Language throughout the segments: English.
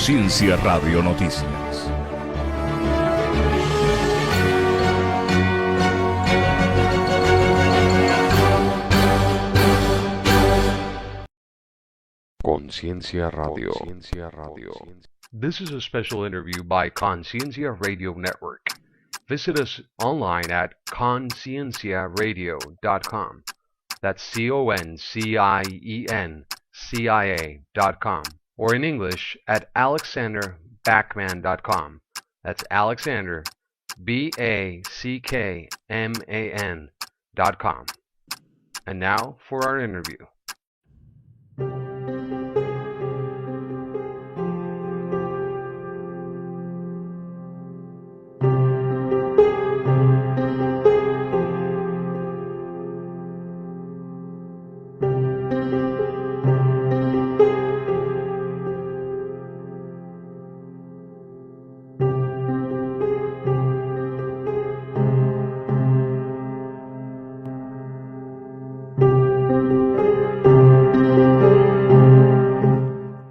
Conciencia Radio Noticias. Conciencia Radio. This is a special interview by Conciencia Radio Network. Visit us online at concienciaradio.com. That's CONCIENCIA.com. Or in English at alexanderbackman.com. That's Alexander, BACKMAN.com. And now for our interview.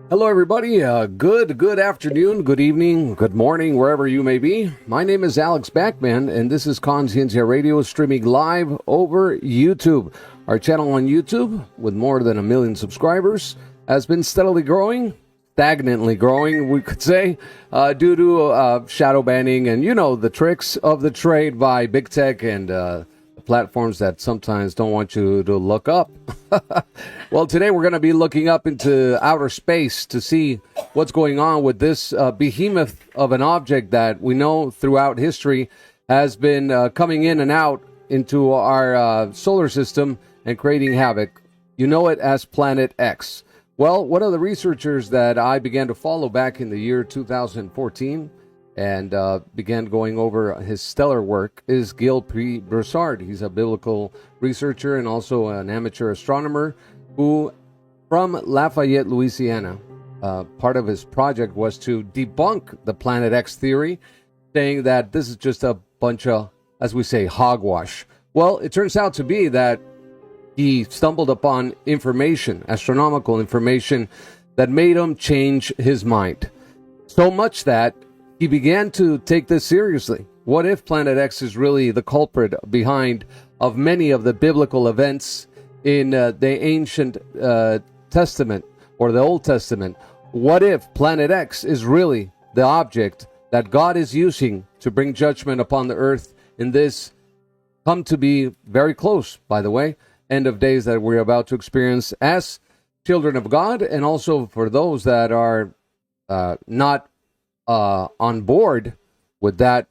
Hello everybody, good afternoon, good evening, good morning, wherever you may be. My name is Alex Backman, and this is Conciencia Radio, streaming live over YouTube. Our channel on YouTube, with more than 1 million subscribers, has been steadily growing, stagnantly growing, we could say, due to shadow banning and, you know, the tricks of the trade by big tech and platforms that sometimes don't want you to look up. Well, today we're going to be looking up into outer space to see what's going on with this behemoth of an object that we know throughout history has been coming in and out into our solar system and creating havoc. You know it as Planet X. Well, one of the researchers that I began to follow back in the year 2014 and began going over his stellar work is Gill Broussard. He's a biblical researcher and also an amateur astronomer who, from Lafayette, Louisiana, part of his project was to debunk the Planet X theory, saying that this is just a bunch of, as we say, hogwash. Well, it turns out to be that he stumbled upon information, astronomical information, that made him change his mind. So much that he began to take this seriously. What if Planet X is really the culprit behind of many of the biblical events in the ancient Testament or the Old Testament? What if Planet X is really the object that God is using to bring judgment upon the earth in this, come to be very close, by the way, end of days that we're about to experience as children of God, and also for those that are not on board with that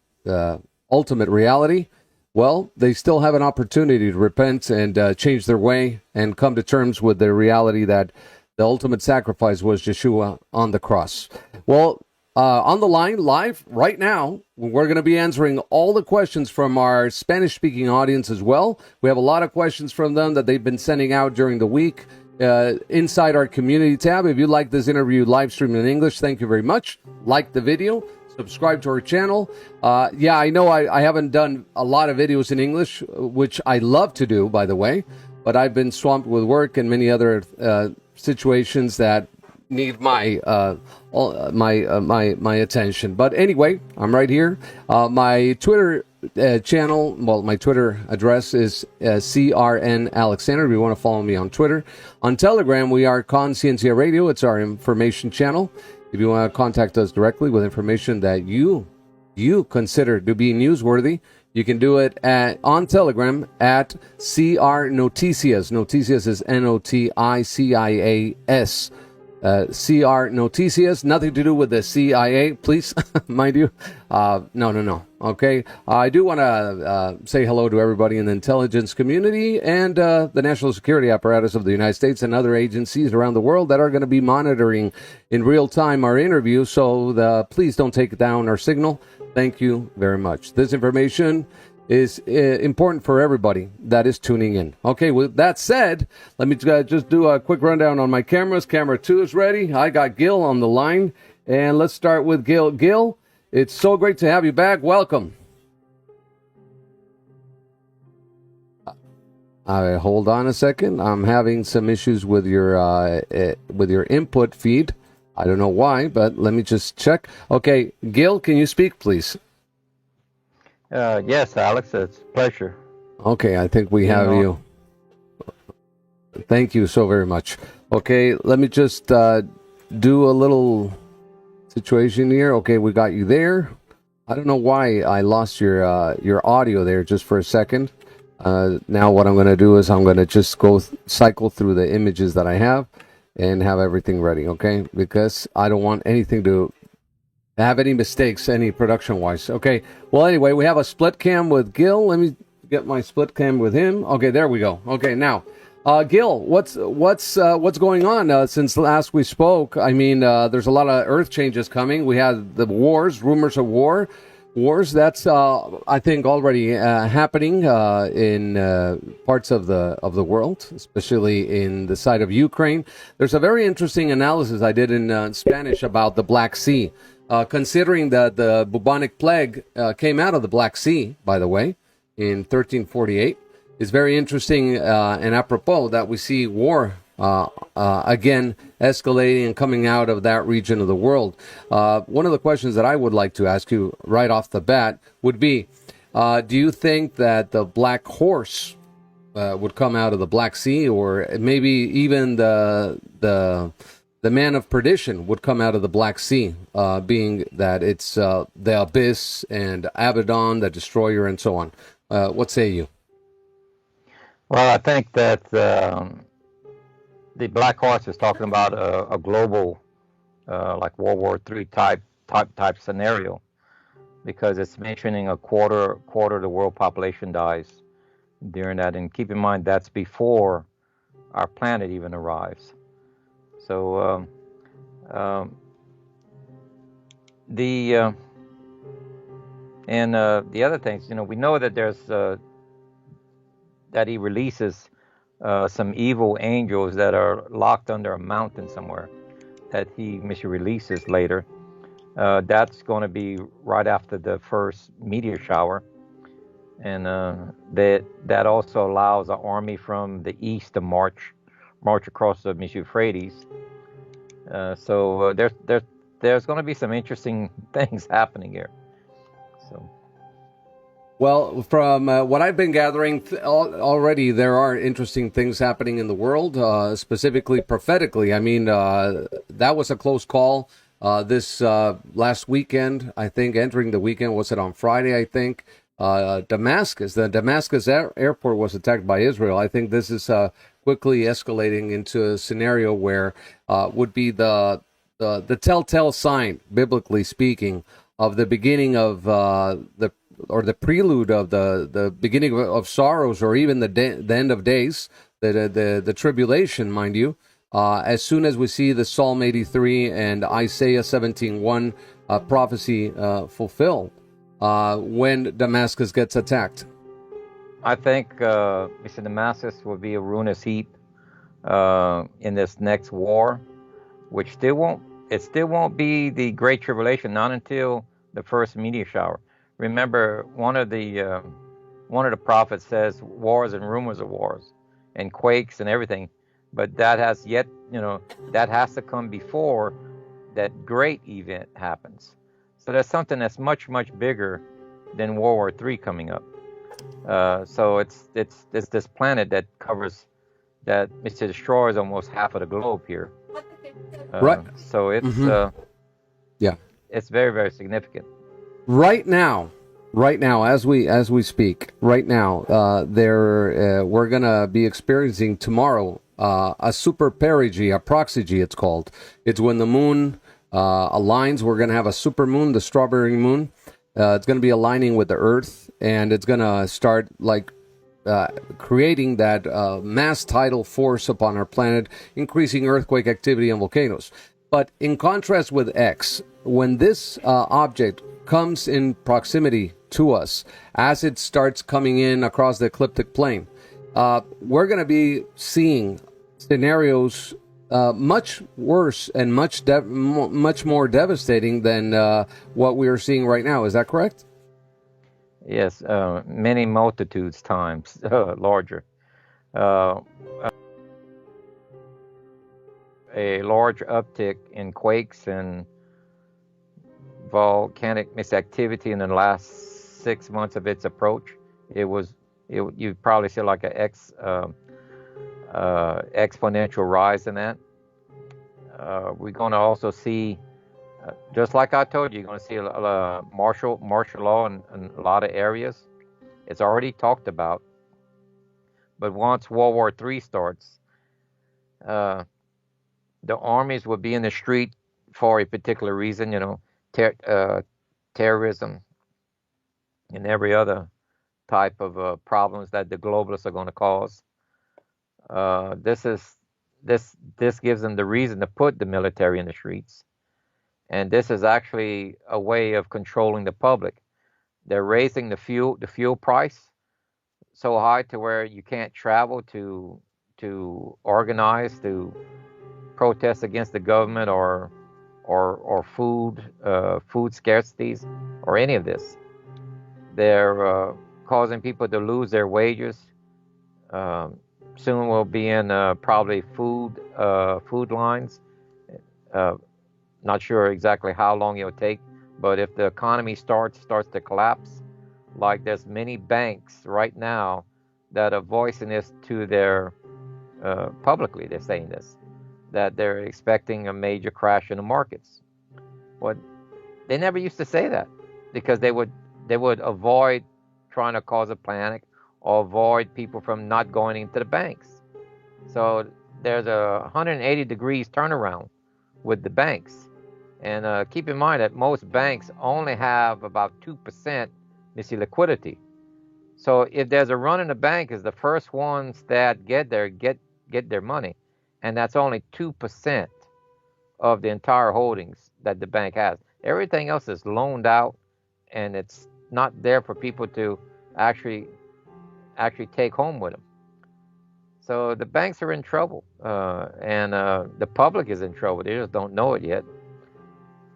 ultimate reality? Well, they still have an opportunity to repent and change their way and come to terms with the reality that the ultimate sacrifice was Yeshua on the cross. Well, on the line live right now, we're going to be answering all the questions from our Spanish-speaking audience as well. We have a lot of questions from them that they've been sending out during the week inside our community tab. If you like this interview live streamed in English, thank you very much. Like the video. Subscribe to our channel. Yeah, I know I haven't done a lot of videos in English, which I love to do, by the way, but I've been swamped with work and many other situations that need my attention. But anyway, I'm right here. My Twitter channel, well, my Twitter address is CRN Alexander. If you want to follow me on Twitter. On Telegram, we are Conciencia Radio. It's our information channel. If you want to contact us directly with information that you consider to be newsworthy, you can do it on Telegram at CR Noticias. Noticias is Noticias. CR Noticias, nothing to do with the CIA, please, mind you. No. Okay, I do want to say hello to everybody in the intelligence community and the national security apparatus of the United States and other agencies around the world that are going to be monitoring in real time our interview. So please don't take down our signal. Thank you very much. This information is important for everybody that is tuning in. Okay, with that said, let me just do a quick rundown on my cameras. Camera 2 is ready. I got Gill on the line, and let's start with Gill. Gill, it's so great to have you back. Welcome. Hold on a second. I'm having some issues with your input feed. I don't know why, but let me just check. Okay, Gill, can you speak, please? Yes, Alex, it's a pleasure. Okay, I think we have you. Thank you so very much. Okay, let me just do a little situation here. Okay, we got you there. I don't know why I lost your audio there just for a second. Now what I'm going to do is I'm going to just cycle through the images that I have and have everything ready, okay? Because I don't want anything to have any mistakes, any production-wise. Okay, well, anyway, we have a split cam with Gill. Let me get my split cam with him. Okay, there we go. Okay, now, Gill, what's going on since last we spoke? I mean, there's a lot of Earth changes coming. We had the wars, rumors of wars. That's I think already happening in parts of the world, especially in the side of Ukraine. There's a very interesting analysis I did in Spanish about the Black Sea, considering that the bubonic plague came out of the Black Sea, by the way, in 1348. It's very interesting and apropos that we see war again escalating and coming out of that region of the world. One of the questions that I would like to ask you right off the bat would be, do you think that the Black Horse would come out of the Black Sea, or maybe even the Man of Perdition would come out of the Black Sea, being that it's the Abyss and Abaddon, the Destroyer, and so on? What say you? Well, I think that the Black Horse is talking about a global, like World War III type scenario, because it's mentioning a quarter of the world population dies during that, and keep in mind that's before our planet even arrives. So the other things, we know that there's that he releases some evil angels that are locked under a mountain somewhere that he releases later. That's going to be right after the first meteor shower, and that also allows an army from the east to march across the Euphrates. So there's going to be some interesting things happening here. So. Well, from what I've been gathering already, there are interesting things happening in the world, specifically prophetically. I mean, that was a close call this last weekend, I think, entering the weekend. Was it on Friday, I think? The Damascus airport was attacked by Israel. I think this is quickly escalating into a scenario where would be the telltale sign, biblically speaking, of the beginning of the prelude of the beginning of sorrows, or even the end of days, the tribulation, mind you. As soon as we see the Psalm 83 and Isaiah 17:1 prophecy fulfilled, when Damascus gets attacked. I think Damascus will be a ruinous heap in this next war, which still won't be the Great Tribulation, not until the first meteor shower. Remember, one of the prophets says wars and rumors of wars and quakes and everything, but that has to come before that great event happens. So there's something that's much, much bigger than World War III coming up. So it's this planet that destroys almost half of the globe here. Right. So it's it's very, very significant. Right now, as we speak, right now, we're gonna be experiencing tomorrow a super perigee, a proxy, it's called. It's when the moon aligns. We're gonna have a super moon, the strawberry moon. It's gonna be aligning with the Earth, and it's gonna start creating that mass tidal force upon our planet, increasing earthquake activity and volcanoes. But in contrast with X, when this object comes in proximity to us, as it starts coming in across the ecliptic plane, we're going to be seeing scenarios much worse and much more devastating than what we are seeing right now. Is that correct? Yes, many multitudes times larger. a large uptick in quakes and volcanic activity in the last 6 months of its approach. You probably see like an exponential rise in that. We're going to also see, just like I told you, you're going to see martial law in a lot of areas. It's already talked about. But once World War III starts, the armies will be in the street for a particular reason, terrorism and every other type of problems that the globalists are going to cause. This gives them the reason to put the military in the streets, and this is actually a way of controlling the public. They're raising the fuel price so high to where you can't travel to organize to protest against the government or food scarcities or any of this. They're causing people to lose their wages. Soon we'll be in probably food lines. Not sure exactly how long it'll take, but if the economy starts to collapse, like there's many banks right now that are voicing this to their publicly, they're saying this, that they're expecting a major crash in the markets. Well, they never used to say that because they would avoid trying to cause a panic or avoid people from not going into the banks. So there's a 180 degrees turnaround with the banks. And keep in mind that most banks only have about 2% liquidity. So if there's a run in the bank, is the first ones that get their money, and that's only 2% of the entire holdings that the bank has. Everything else is loaned out, and it's not there for people to actually take home with them. So the banks are in trouble, and the public is in trouble. They just don't know it yet.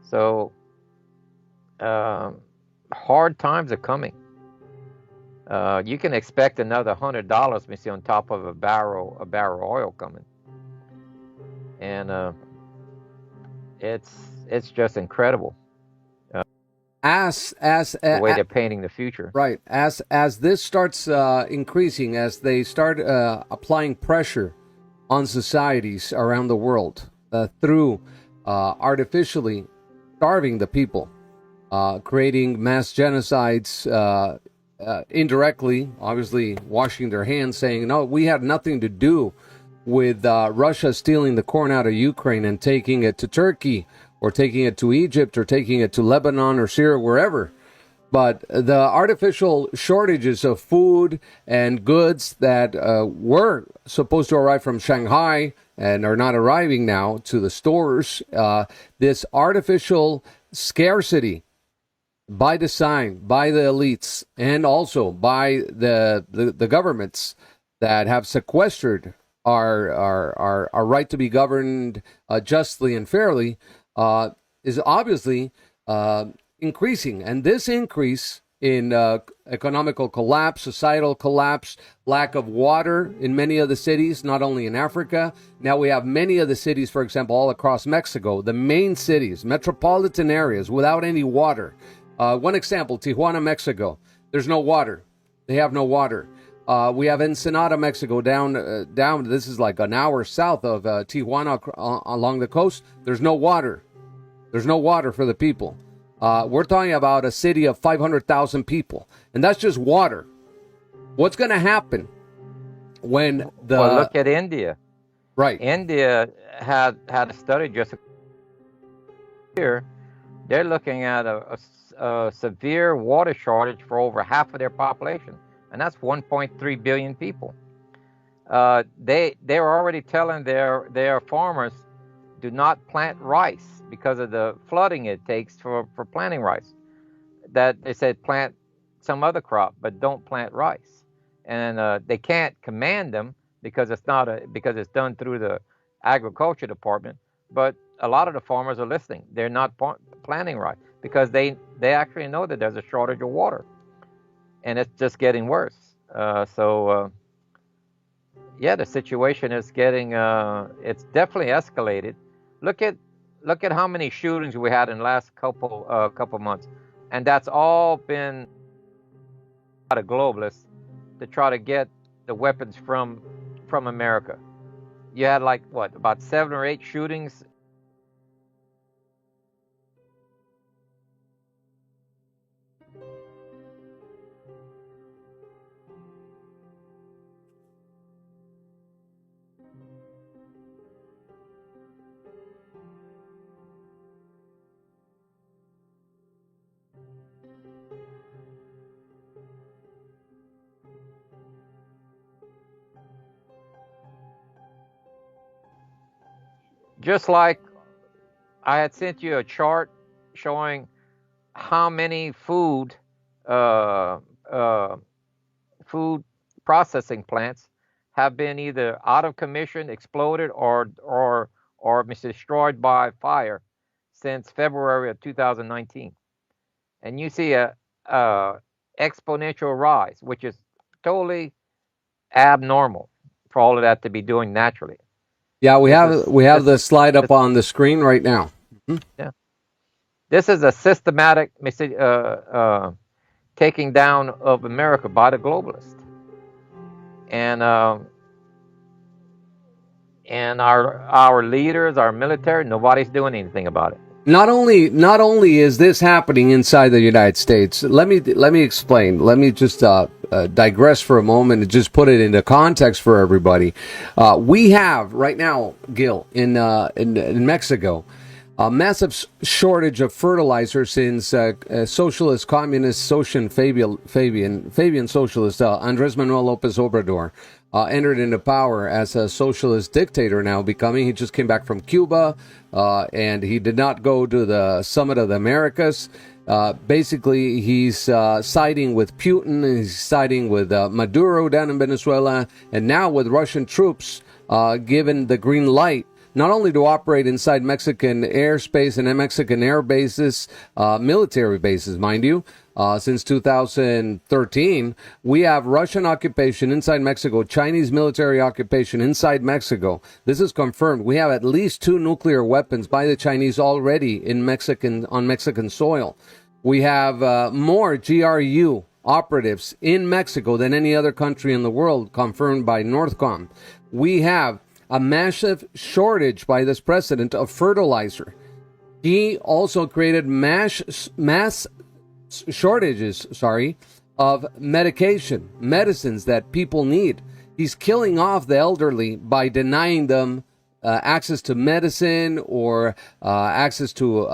So hard times are coming. You can expect another $100 on top of a barrel of oil coming, and it's just incredible. The way they're painting the future. Right. As this starts increasing, as they start applying pressure on societies around the world through artificially starving the people, creating mass genocides, indirectly, obviously washing their hands, saying, no, we had nothing to do with Russia stealing the corn out of Ukraine and taking it to Turkey or taking it to Egypt or taking it to Lebanon or Syria, wherever. But the artificial shortages of food and goods that were supposed to arrive from Shanghai and are not arriving now to the stores, this artificial scarcity by design, by the elites, and also by the governments that have sequestered our right to be governed justly and fairly, is obviously increasing. And this increase in economical collapse, societal collapse, lack of water in many of the cities, not only in Africa. Now we have many of the cities, for example, all across Mexico, the main cities, metropolitan areas without any water. One example, Tijuana, Mexico. There's no water. They have no water. We have Ensenada, Mexico, down. This is like an hour south of Tijuana along the coast. There's no water. There's no water for the people. We're talking about a city of 500,000 people, and that's just water. What's going to happen when the... Well, look at India. Right. India had a study just here. They're looking at a severe water shortage for over half of their population, and that's 1.3 billion people. They're already telling their farmers, do not plant rice because of the flooding it takes for planting rice. That they said plant some other crop, but don't plant rice. And they can't command them because it's done through the agriculture department. But a lot of the farmers are listening. They're not planting rice because they actually know that there's a shortage of water, and it's just getting worse. yeah, the situation is getting it's definitely escalated. Look at how many shootings we had in the last couple months, and that's all been by the globalists to try to get the weapons from America. You had like what, about 7 or 8 shootings. Just like I had sent you a chart showing how many uh, uh, food processing plants have been either out of commission, exploded, or destroyed by fire since February of 2019, and you see a exponential rise, which is totally abnormal for all of that to be doing naturally. Yeah, we have the slide up this, on the screen right now. yeah, this is a systematic taking down of America by the globalists, and and our leaders, our military, nobody's doing anything about it. Not only is this happening inside the United States. Let me explain. Let me just digress for a moment and just put it into context for everybody. We have right now, Gill, in Mexico, a massive shortage of fertilizer since socialist, communist, Fabian socialist Andres Manuel Lopez Obrador entered into power as a socialist dictator now becoming. He just came back from Cuba, and he did not go to the Summit of the Americas. Basically, he's siding with Putin, and he's siding with Maduro down in Venezuela, and now with Russian troops given the green light not only to operate inside Mexican airspace and Mexican air bases, military bases, mind you. Since 2013, we have Russian occupation inside Mexico, Chinese military occupation inside Mexico. This is confirmed. We have at least 2 nuclear weapons by the Chinese already on Mexican soil. We have more GRU operatives in Mexico than any other country in the world, confirmed by Northcom. We have a massive shortage by this president of fertilizer. He also created mass shortages, of medicines that people need. He's killing off the elderly by denying them access to medicine or access to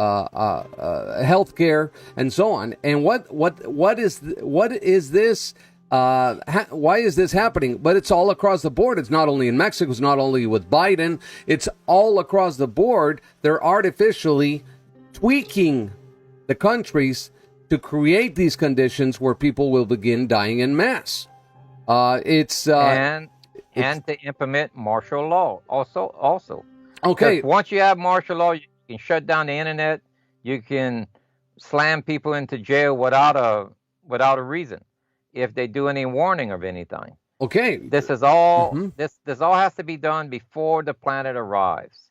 health care and so on. And what is this? Why is this happening? But it's all across the board. It's not only in Mexico. It's not only with Biden. It's all across the board. They're artificially tweaking the countries to create these conditions where people will begin dying en masse. And to implement martial law also. Okay. Once you have martial law, you can shut down the internet. You can slam people into jail without a reason if they do any warning of anything. Okay. This is all this all has to be done before the planet arrives,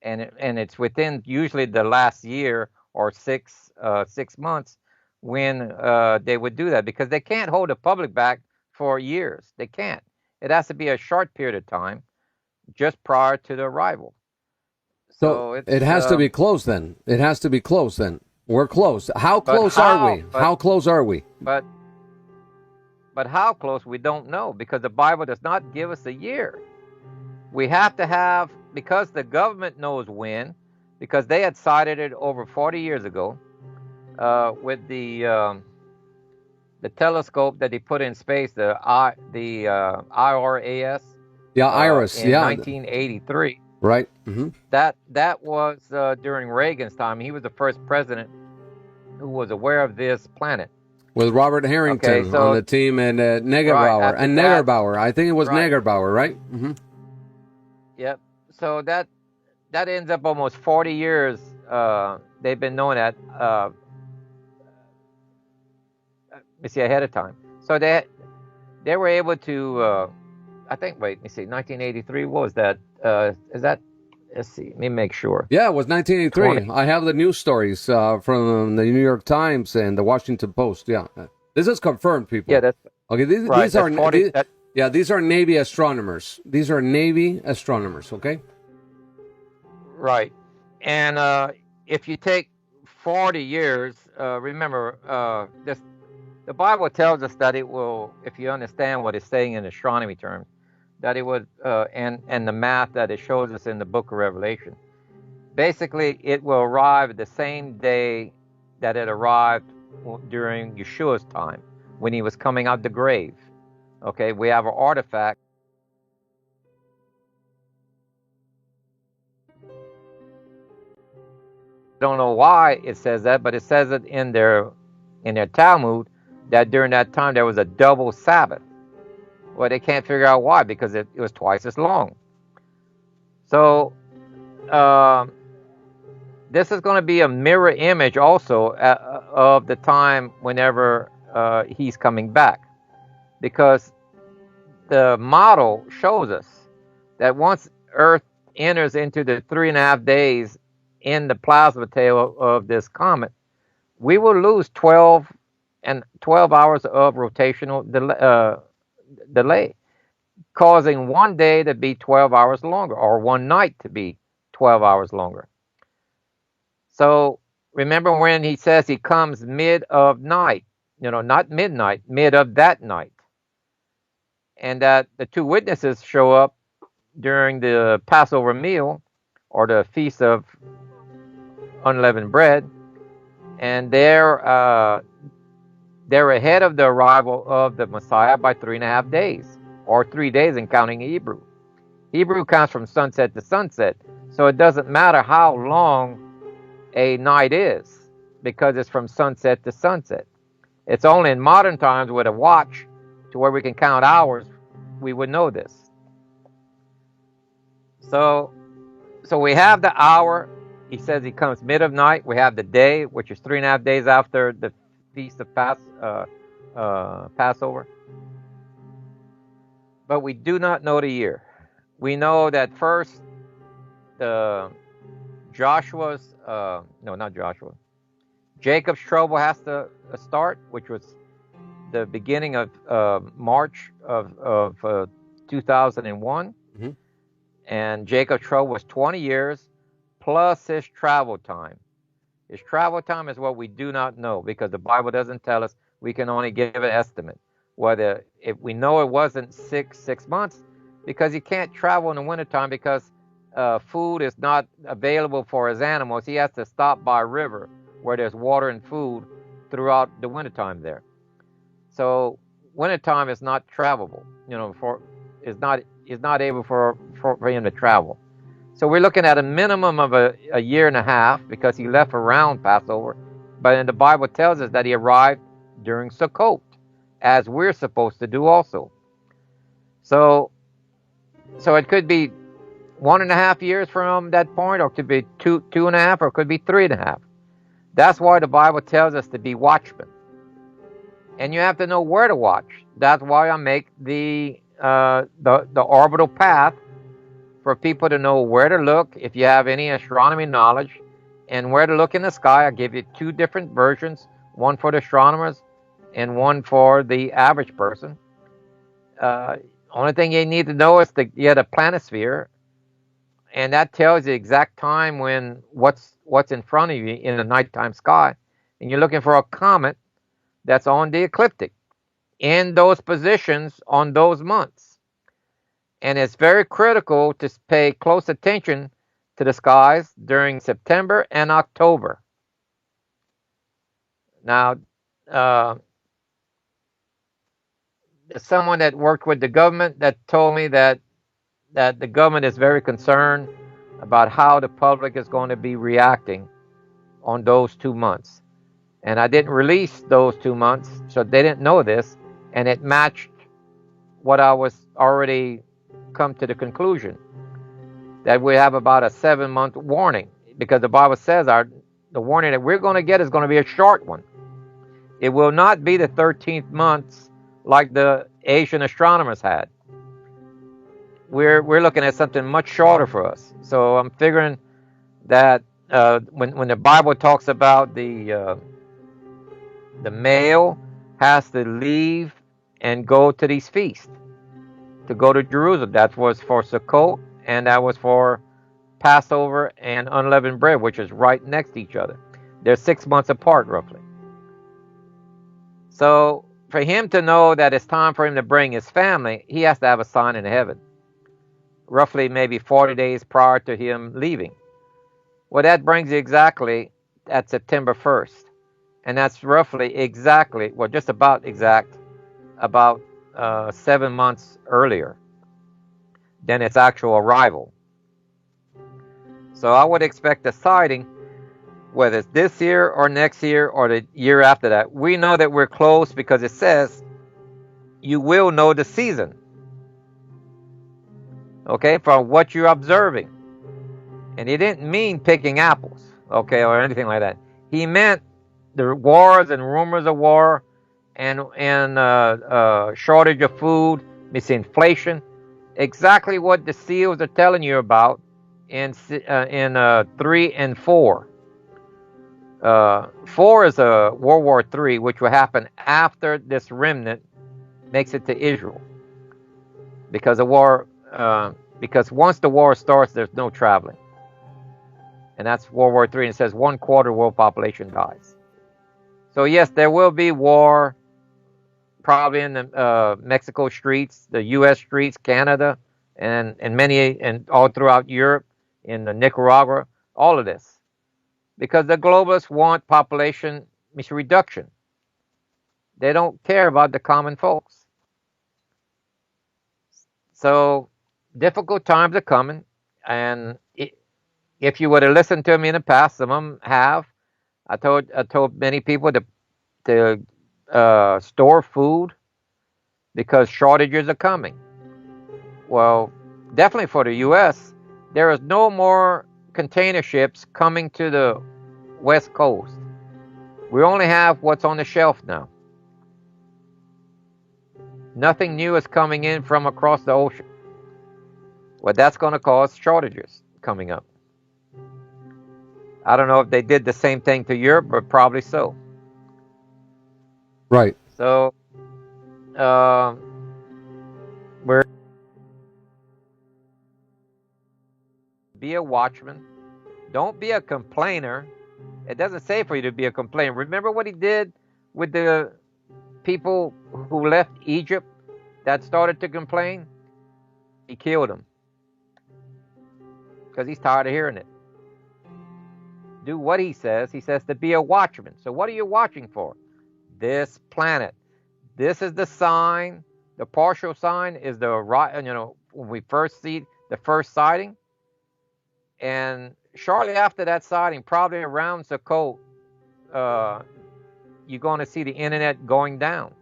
and it's within usually the last year or 6 months when they would do that, because they can't hold the public back for years. They can't. It has to be a short period of time just prior to the arrival. So it has to be close then. It has to be close then. We're close. How close are we? How close are we? But how close, we don't know, because the Bible does not give us a year. We have to have, because the government knows when, because they had cited it over 40 years ago with the telescope that they put in space, the IRAS. Yeah, IRAS. In 1983. Right. Mm-hmm. That was during Reagan's time. He was the first president who was aware of this planet. With Robert Harrington on the team, and Negerbauer. Right, and Negerbauer. I think it was right. Negerbauer, right? Mm-hmm. Yep. So that ends up almost 40 years. They've been knowing that. Ahead of time. So they were able to I think. Wait, let me see. 1983. What was that? Is that? Let's see. Let me make sure. Yeah, it was 1983. I have the news stories from the New York Times and the Washington Post. Yeah, this is confirmed, people. Yeah, that's okay. right. These are 40, these are Navy astronomers. These are Navy astronomers. Okay. right. And if you take 40 years, remember this. The Bible tells us that it will, if you understand what it's saying in astronomy terms, that it would, and the math that it shows us in the Book of Revelation. Basically, it will arrive the same day that it arrived during Yeshua's time, when he was coming out the grave. Okay, we have an artifact. Don't know why it says that, but it says it in their Talmud that during that time there was a double Sabbath. Well, they can't figure out why, because it was twice as long. So this is going to be a mirror image also of the time whenever he's coming back, because the model shows us that once Earth enters into the 3.5 days in the plasma tail of this comet, we will lose 12 hours of rotational delay, causing one day to be 12 hours longer, or one night to be 12 hours longer. So remember when he says he comes mid of night, not midnight, mid of that night. And that the two witnesses show up during the Passover meal, or the Feast of Unleavened Bread, and they're ahead of the arrival of the Messiah by 3.5 days, or 3 days in counting Hebrew. Hebrew counts from sunset to sunset, so it doesn't matter how long a night is, because it's from sunset to sunset. It's only in modern times with a watch to where we can count hours we would know this. So we have the hour. He says he comes mid of night. We have the day, which is 3.5 days after the Feast of Passover. But we do not know the year. We know that first, Jacob's trouble has to start, which was the beginning of March of 2001. Mm-hmm. And Jacob's trouble was 20 years plus his travel time. His travel time is what we do not know, because the Bible doesn't tell us. We can only give an estimate. Whether, if we know it wasn't six months, because he can't travel in the wintertime, because food is not available for his animals. He has to stop by a river where there's water and food throughout the wintertime there. So wintertime is not travelable, is not able for him to travel. So we're looking at a minimum of a year and a half, because he left around Passover. But in the Bible tells us that he arrived during Sukkot, as we're supposed to do also. So it could be 1.5 years from that point, or it could be 2.5, or it could be 3.5. That's why the Bible tells us to be watchmen. And you have to know where to watch. That's why I make the orbital path, for people to know where to look if you have any astronomy knowledge, and where to look in the sky. I give you 2 different versions, one for the astronomers and one for the average person. Only thing you need to know is you have a planisphere, and that tells you the exact time when what's in front of you in the nighttime sky, and you're looking for a comet that's on the ecliptic in those positions on those months. And it's very critical to pay close attention to the skies during September and October. Now, someone that worked with the government that told me that the government is very concerned about how the public is going to be reacting on those 2 months. And I didn't release those 2 months, so they didn't know this, and it matched what I was already come to the conclusion, that we have about a 7-month warning, because the Bible says the warning that we're going to get is going to be a short one. It will not be the 13th months like the Asian astronomers had. we're looking at something much shorter for us. So I'm figuring that when the Bible talks about the male has to leave and go to these feasts, to go to Jerusalem. That was for Sukkot, and that was for Passover and unleavened bread, which is right next to each other. They're 6 months apart, roughly. So for him to know that it's time for him to bring his family, he has to have a sign in heaven, roughly maybe 40 days prior to him leaving. Well, that brings you exactly at September 1st. And that's roughly exactly, well, just about exact, about 7 months earlier than its actual arrival. So I would expect a sighting, whether it's this year or next year or the year after that. We know that we're close because it says you will know the season, okay, from what you're observing. And he didn't mean picking apples, okay, or anything like that. He meant the wars and rumors of war and shortage of food, misinflation, exactly what the seals are telling you about in 3 and 4. 4 is a World War III, which will happen after this remnant makes it to Israel, because the war, because once the war starts, there's no traveling, and that's World War III. And it says 1/4 world population dies. So yes, there will be war, probably in the Mexico streets, the U.S. streets, Canada, and many, and all throughout Europe, in the Nicaragua, all of this, because the globalists want population reduction. They don't care about the common folks. So difficult times are coming, and if you would have listened to me in the past, some of them have. I told many people to store food because shortages are coming. Well, definitely for the U.S., there is no more container ships coming to the West Coast. We only have what's on the shelf now. Nothing new is coming in from across the ocean. Well, that's going to cause shortages coming up. I don't know if they did the same thing to Europe, but probably so. Right. So, we're be a watchman. Don't be a complainer. It doesn't say for you to be a complainer. Remember what he did with the people who left Egypt that started to complain? He killed them because he's tired of hearing it. Do what he says. He says to be a watchman. So what are you watching for? This planet. This is the sign. The partial sign is the right. When we first see the first sighting, and shortly after that sighting, probably around Sukkot, you're going to see the internet going down.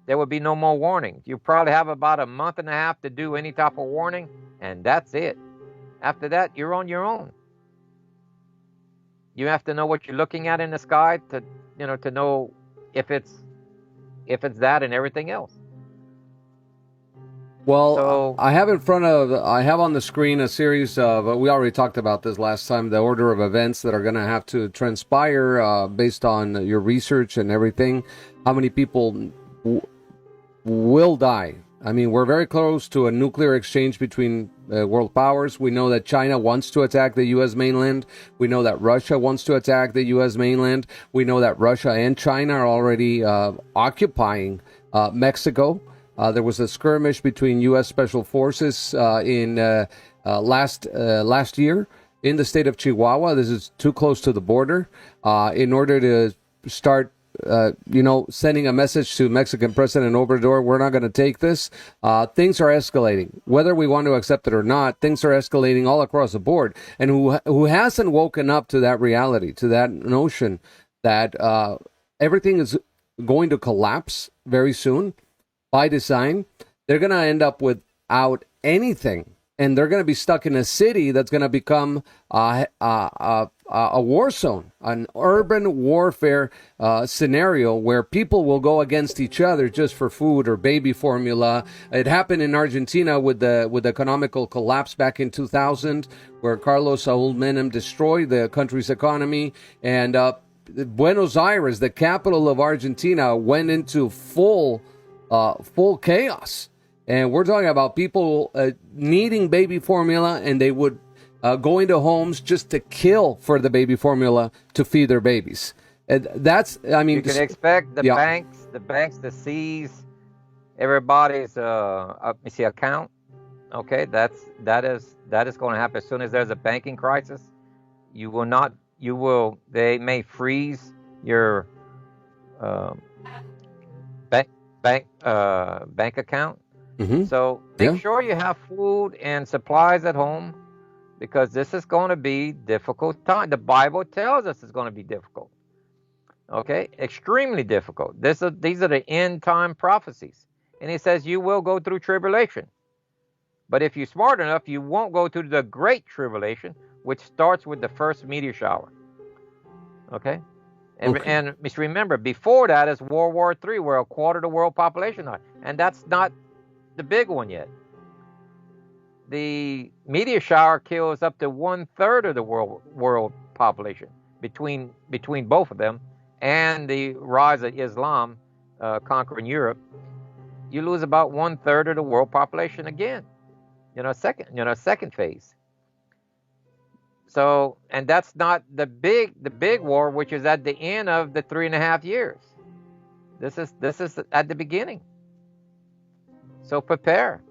There will be no more warning. You probably have about a month and a half to do any type of warning, and that's it. After that, you're on your own. You have to know what you're looking at in the sky to know if it's that and everything else. Well, So, I have on the screen a series of, we already talked about this last time, the order of events that are going to have to transpire based on your research and everything. How many people will die? I mean, we're very close to a nuclear exchange between world powers. We know that China wants to attack the U.S. mainland. We know that Russia wants to attack the U.S. mainland. We know that Russia and China are already occupying Mexico. There was a skirmish between U.S. Special Forces in last year in the state of Chihuahua. This is too close to the border. In order to start, sending a message to Mexican President Obrador, we're not going to take this. Things are escalating. Whether we want to accept it or not, things are escalating all across the board. And who hasn't woken up to that reality, to that notion that everything is going to collapse very soon? By design, they're going to end up without anything and they're going to be stuck in a city that's going to become a war zone, an urban warfare scenario where people will go against each other just for food or baby formula. It happened in Argentina with the economical collapse back in 2000, where Carlos Saúl Menem destroyed the country's economy, and Buenos Aires, the capital of Argentina, went into full chaos. And we're talking about people needing baby formula, and they would go into homes just to kill for the baby formula to feed their babies. And that's, I mean, you can expect the banks to seize everybody's account. Okay, that is going to happen as soon as there's a banking crisis. They may freeze your bank account. Mm-hmm. So make sure you have food and supplies at home, because this is going to be difficult time. The Bible tells us it's going to be difficult. Okay, extremely difficult. These are the end time prophecies, and it says you will go through tribulation. But if you're smart enough, you won't go through the great tribulation, which starts with the first meteor shower. Okay? And remember, before that is World War III, where a quarter of the world population died. And that's not the big one yet. The meteor shower kills up to 1/3 of the world population between both of them, and the rise of Islam conquering Europe. You lose about 1/3 of the world population again. Second phase. So, and that's not the big war, which is at the end of the 3.5 years. This is at the beginning. So prepare.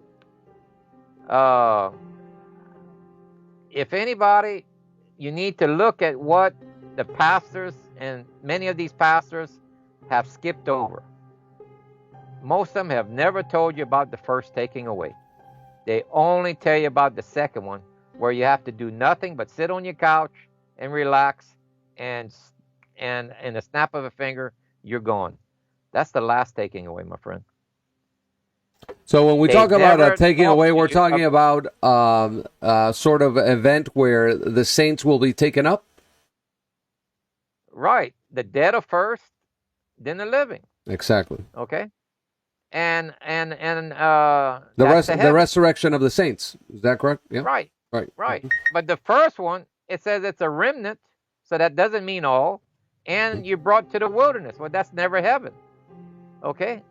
If anybody, you need to look at what the pastors, and many of these pastors have skipped over. Most of them have never told you about the first taking away. They only tell you about the second one, where you have to do nothing but sit on your couch and relax, and in a snap of a finger, you're gone. That's the last taking away, my friend. So when we talk about taking away, we're talking about sort of event where the saints will be taken up? Right. The dead are first, then the living. Exactly. Okay? And the resurrection of the saints. Is that correct? Yeah. Right. Right. Right. But the first one, it says it's a remnant, so that doesn't mean all. And you're brought to the wilderness. Well, that's never heaven. Okay?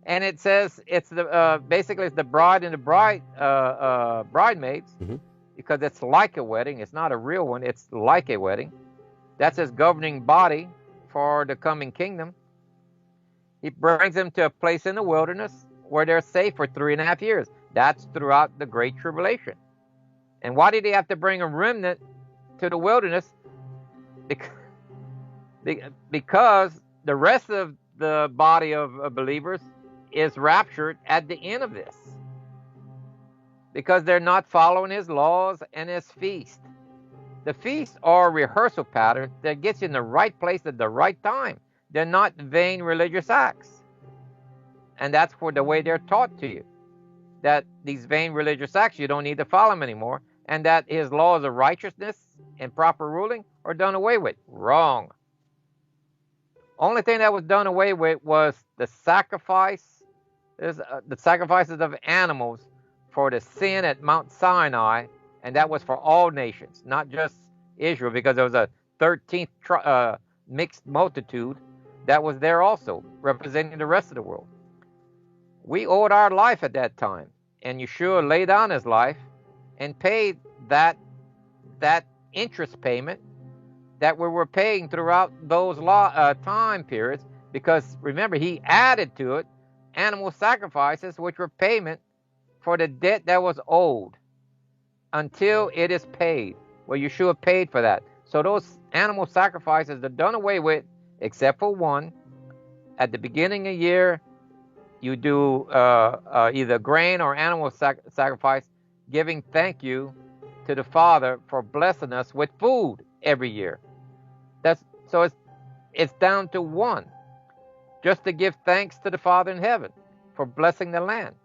And it says it's basically it's the bride and the bridesmaids, because it's like a wedding. It's not a real one. It's like a wedding. That's his governing body for the coming kingdom. He brings them to a place in the wilderness where they're safe for 3.5 years. That's throughout the Great Tribulation. And why did he have to bring a remnant to the wilderness? Because the rest of the body of believers is raptured at the end of this, because they're not following his laws and his feast. The feasts are a rehearsal pattern that gets you in the right place at the right time. They're not vain religious acts. And that's for the way they're taught to you, that these vain religious acts, you don't need to follow them anymore, and that his laws of righteousness and proper ruling are done away with. Wrong. Only thing that was done away with was the sacrifices of animals for the sin at Mount Sinai, and that was for all nations, not just Israel, because there was a 13th mixed multitude that was there also, representing the rest of the world. We owed our life at that time, and Yeshua laid down his life and paid that interest payment that we were paying throughout those time periods, because remember, he added to it animal sacrifices, which were payment for the debt that was owed until it is paid. Well, Yeshua paid for that. So those animal sacrifices are done away with, except for one. At the beginning of the year, you do either grain or animal sacrifice, giving thank you to the Father for blessing us with food every year. So it's down to one, just to give thanks to the Father in heaven for blessing the land.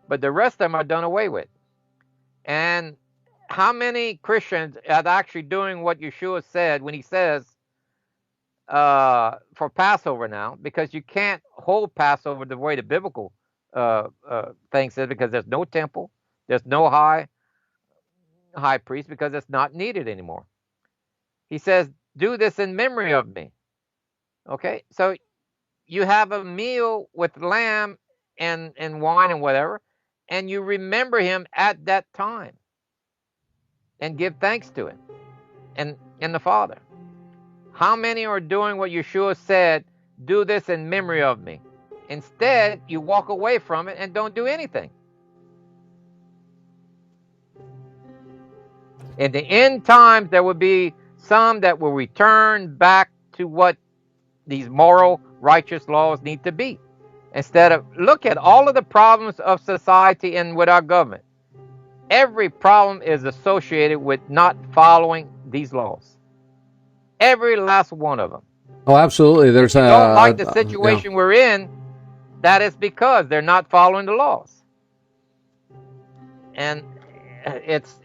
but the rest of them are done away with. And how many Christians are actually doing what Yeshua said when he says for Passover now? Because you can't hold Passover the way the biblical thing says, because there's no temple, there's no high priest, because it's not needed anymore. He says, do this in memory of me. Okay, so you have a meal with lamb and wine and whatever, and you remember him at that time and give thanks to him and the Father. How many are doing what Yeshua said, do this in memory of me? Instead, you walk away from it and don't do anything. In the end times, there will be some that will return back to what these moral, righteous laws need to be. Instead of, look at all of the problems of society and with our government. Every problem is associated with not following these laws. Every last one of them. Oh, absolutely. There's if you don't like the situation we're in, that is because they're not following the laws. And it's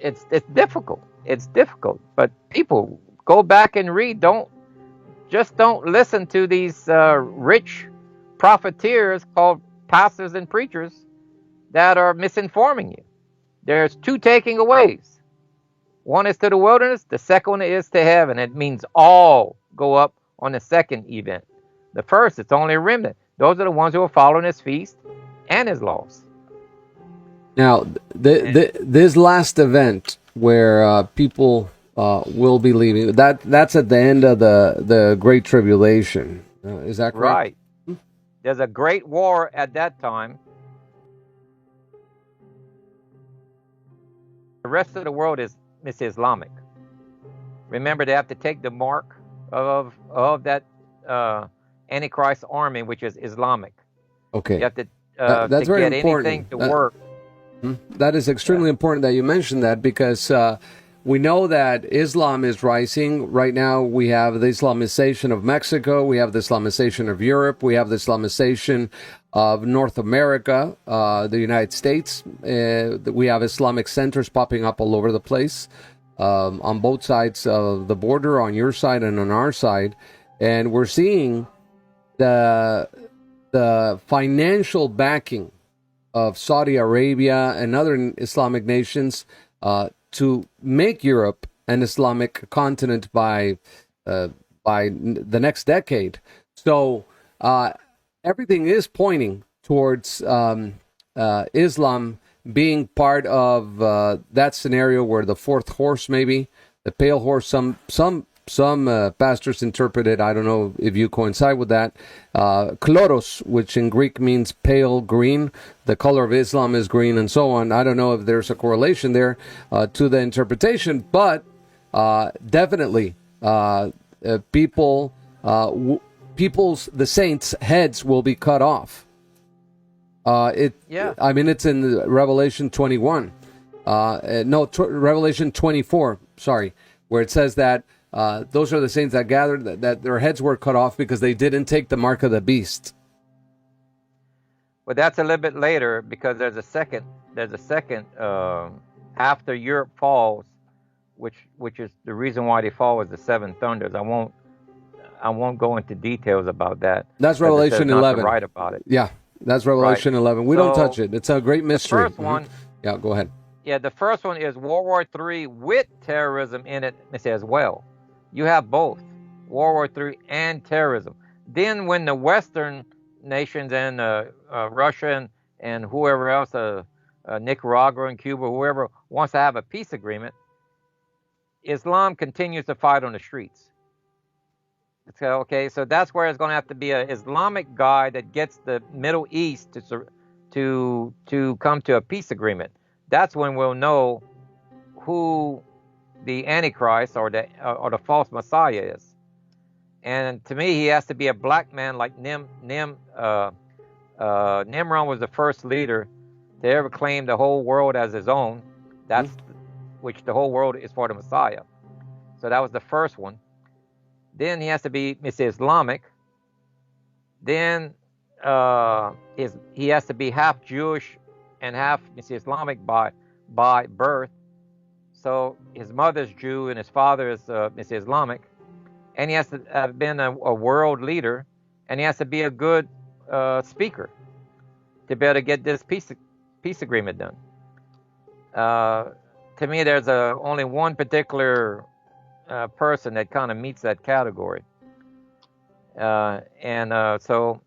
difficult. It's difficult. But people, go back and read. Don't listen to these rich profiteers called pastors and preachers that are misinforming you. There's two taking aways. One is to the wilderness. The second one is to heaven. It means all go up on the second event. The first, it's only a remnant. Those are the ones who are following his feast and his laws. Now, this last event where people will be leaving, that's at the end of the Great Tribulation. Is that correct? Right. There's a great war at that time. The rest of the world is Islamic. Remember, they have to take the mark of that antichrist army, which is Islamic. Okay. You have to that's to very get important. anything to work. That is extremely important that you mentioned that, because we know that Islam is rising. Right now, we have the Islamization of Mexico. We have the Islamization of Europe. We have the Islamization of North America, the United States. We have Islamic centers popping up all over the place, on both sides of the border, on your side and on our side. And we're seeing the financial backing of Saudi Arabia and other Islamic nations to make Europe an Islamic continent by the next decade. So everything is pointing towards Islam being part of that scenario where the fourth horse, maybe the pale horse, some pastors interpret it. I don't know if you coincide with that. Chloros, which in Greek means pale green. The color of Islam is green, and so on. I don't know if there's a correlation there to the interpretation, but definitely the saints' heads will be cut off. I mean, it's in Revelation 21. Revelation 24. Sorry, where it says that. Those are the saints that gathered that their heads were cut off because they didn't take the mark of the beast. Well, that's a little bit later, because there's a second after Europe falls, which is the reason why they fall is the seven thunders. I won't go into details about that. That's Revelation 11. Write about it. Yeah, that's Revelation 11. We don't touch it. It's a great mystery. The first one. Yeah, go ahead. Yeah, the first one is World War III with terrorism in it as well. You have both, World War III and terrorism. Then when the Western nations and Russia and whoever else, Nicaragua and Cuba, whoever wants to have a peace agreement, Islam continues to fight on the streets. Okay, so that's where it's going to have to be an Islamic guy that gets the Middle East to come to a peace agreement. That's when we'll know who the Antichrist or the false Messiah is. And to me, he has to be a black man like Nimrod was the first leader to ever claim the whole world as his own. That's which the whole world is for the Messiah. So that was the first one. Then he has to be Islamic. Then he has to be half Jewish and half Islamic by birth. So his mother's Jew and his father is Islamic, and he has to have been a world leader, and he has to be a good speaker to be able to get this peace agreement done. To me, there's only one particular person that kind of meets that category, and so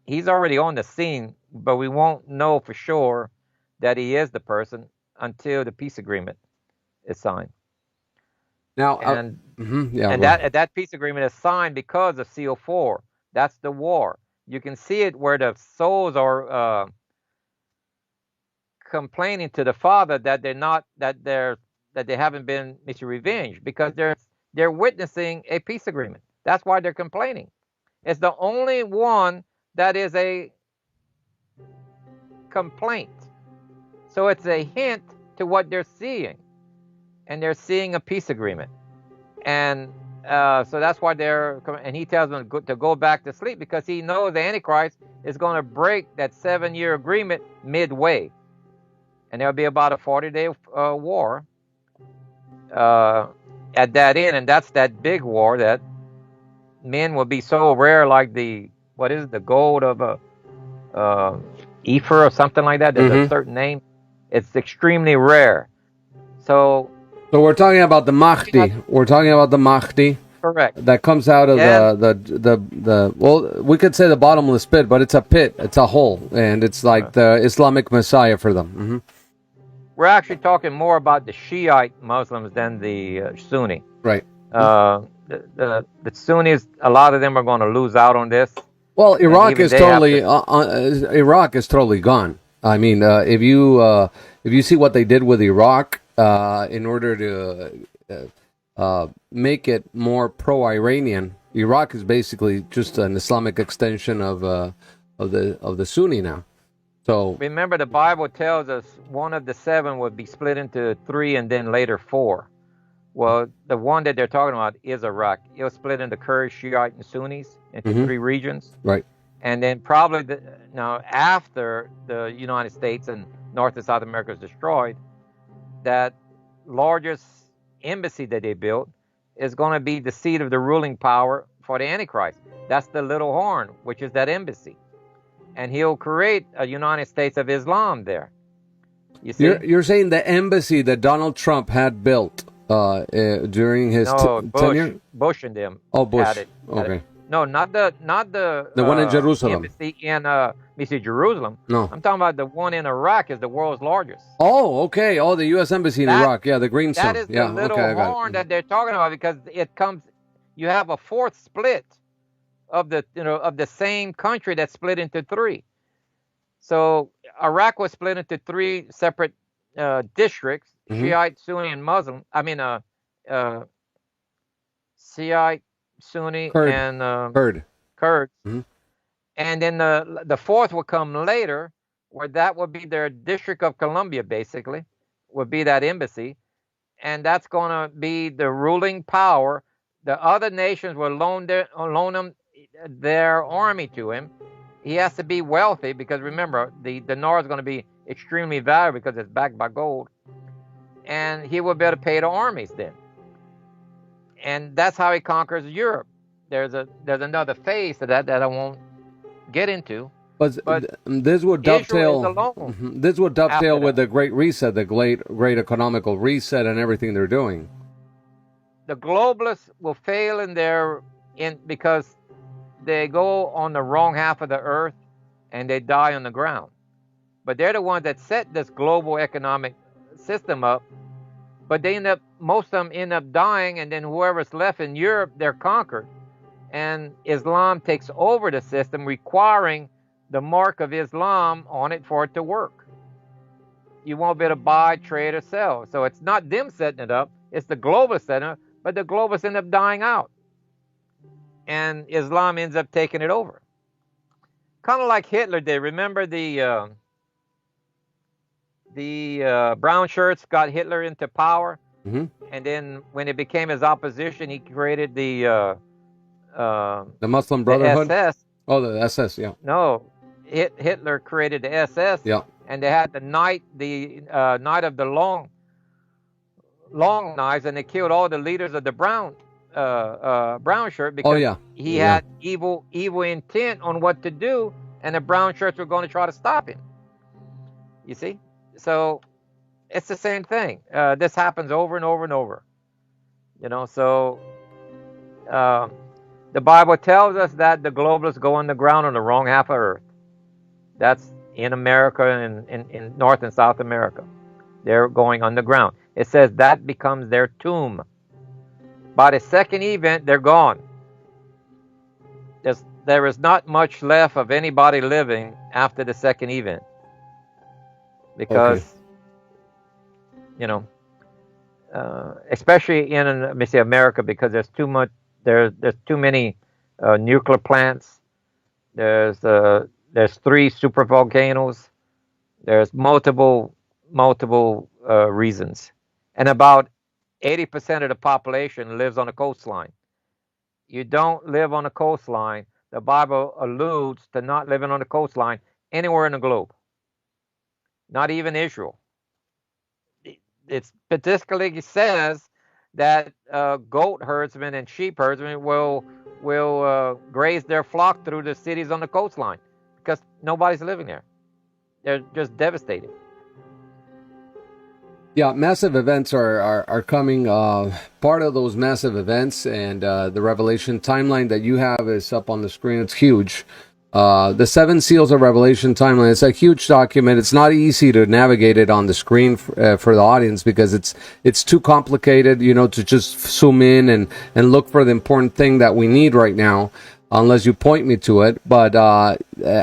he's already on the scene, but we won't know for sure that he is the person until the peace agreement is signed. Now, And yeah, and that peace agreement is signed because of CO4. That's the war. You can see it where the souls are complaining to the Father that they haven't been revenged, because they're witnessing a peace agreement. That's why they're complaining. It's the only one that is a complaint. So it's a hint to what they're seeing, and they're seeing a peace agreement, and so that's why and he tells them to go back to sleep, because he knows the Antichrist is going to break that 7-year agreement midway, and there'll be about a 40-day war at that end, and that's that big war that men will be so rare, like the gold of a Ephor or something like that. There's a certain name. It's extremely rare. So we're talking about the Mahdi. We're talking about the Mahdi. Correct. That comes out of the well, we could say the bottomless pit, but it's a pit. It's a hole, and it's like the Islamic Messiah for them. We're actually talking more about the Shiite Muslims than the Sunni. Right. The Sunnis, a lot of them are going to lose out on this. Well, Iraq is totally Iraq is totally gone. I mean, if you see what they did with Iraq, in order to make it more pro-Iranian, Iraq is basically just an Islamic extension of the Sunni now. So remember, the Bible tells us one of the 7 would be split into 3 and then later 4. Well, the one that they're talking about is Iraq. It was split into Kurds, Shiite, and Sunnis into 3 regions. Right. And then probably now after the United States and North and South America is destroyed, that largest embassy that they built is going to be the seat of the ruling power for the Antichrist. That's the little horn, which is that embassy. And he'll create a United States of Islam there. You see? You're saying the embassy that Donald Trump had built during his tenure? Bush and them. Oh, Bush. Had it. Okay. No, not the one in Jerusalem. Embassy in Jerusalem. No, I'm talking about the one in Iraq is the world's largest. Oh, okay. Oh, the U.S. embassy in Iraq. Yeah, the green That sun. is the little horn that they're talking about, because it comes. You have a 4th split of the same country that's split into 3. So Iraq was split into 3 separate districts: Shiite, Sunni, and Muslim. I mean, Shiite, Sunni, Kurd. and Kurds. And then the 4th will come later, where that would be their District of Columbia, basically, would be that embassy, and that's going to be the ruling power. The other nations will loan them their army to him. He has to be wealthy, because remember, the dinar is going to be extremely valuable because it's backed by gold, and he will be able to pay the armies then. And that's how he conquers Europe. There's another phase to that I won't get into. But this would dovetail. This would dovetail with that. the Great Reset, the great economical reset, and everything they're doing. The globalists will fail because they go on the wrong half of the earth and they die on the ground. But they're the ones that set this global economic system up. But most of them end up dying, and then whoever's left in Europe, they're conquered. And Islam takes over the system, requiring the mark of Islam on it for it to work. You won't be able to buy, trade, or sell. So it's not them setting it up, it's the globalists setting it up, but the globalists end up dying out. And Islam ends up taking it over. Kind of like Hitler did. Remember the brown shirts got Hitler into power, and then when it became his opposition, he created the Muslim Brotherhood. The SS. Oh, the SS, yeah. No, Hitler created the SS. Yeah. and they had the night of the long knives, and they killed all the leaders of the brown shirt Oh because yeah, he yeah. had evil intent on what to do, and the brown shirts were going to try to stop him. You see, so it's the same thing. This happens over and over and over. So the Bible tells us that the globalists go underground on the wrong half of Earth. That's in America and in North and South America. They're going underground. It says that becomes their tomb. By the second event, they're gone. There is not much left of anybody living after the second event. Because, especially in, let me say, America, because there's too much. There's too many nuclear plants. There's 3 super volcanoes. There's multiple reasons, and about 80% of the population lives on the coastline. You don't live on the coastline. The Bible alludes to not living on the coastline anywhere in the globe. Not even Israel. It particularly says that goat herdsmen and sheep herdsmen will graze their flock through the cities on the coastline because nobody's living there. They're just devastated. Yeah, massive events are coming. Part of those massive events and the Revelation timeline that you have is up on the screen. It's huge. The 7 Seals of Revelation timeline. It's a huge document. It's not easy to navigate it on the screen for the audience because it's too complicated, to just zoom in and look for the important thing that we need right now, unless you point me to it. But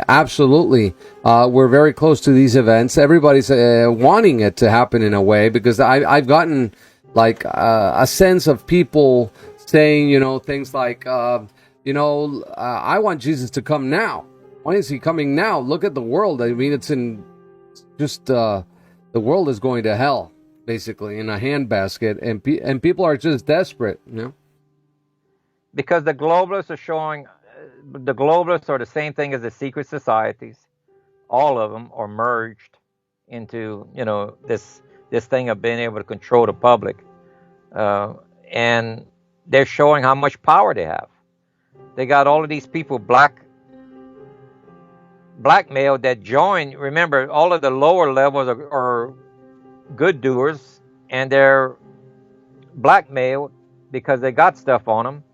absolutely, we're very close to these events. Everybody's wanting it to happen in a way because I've gotten like a sense of people saying, things like, I want Jesus to come now. Why is he coming now? Look at the world. I mean, it's in just the world is going to hell, basically, in a handbasket, and people are just desperate, Because the globalists are showing, the globalists are the same thing as the secret societies. All of them are merged into, this thing of being able to control the public, and they're showing how much power they have. They got all of these people blackmailed that join. Remember, all of the lower levels are good doers, and they're blackmailed because they got stuff on them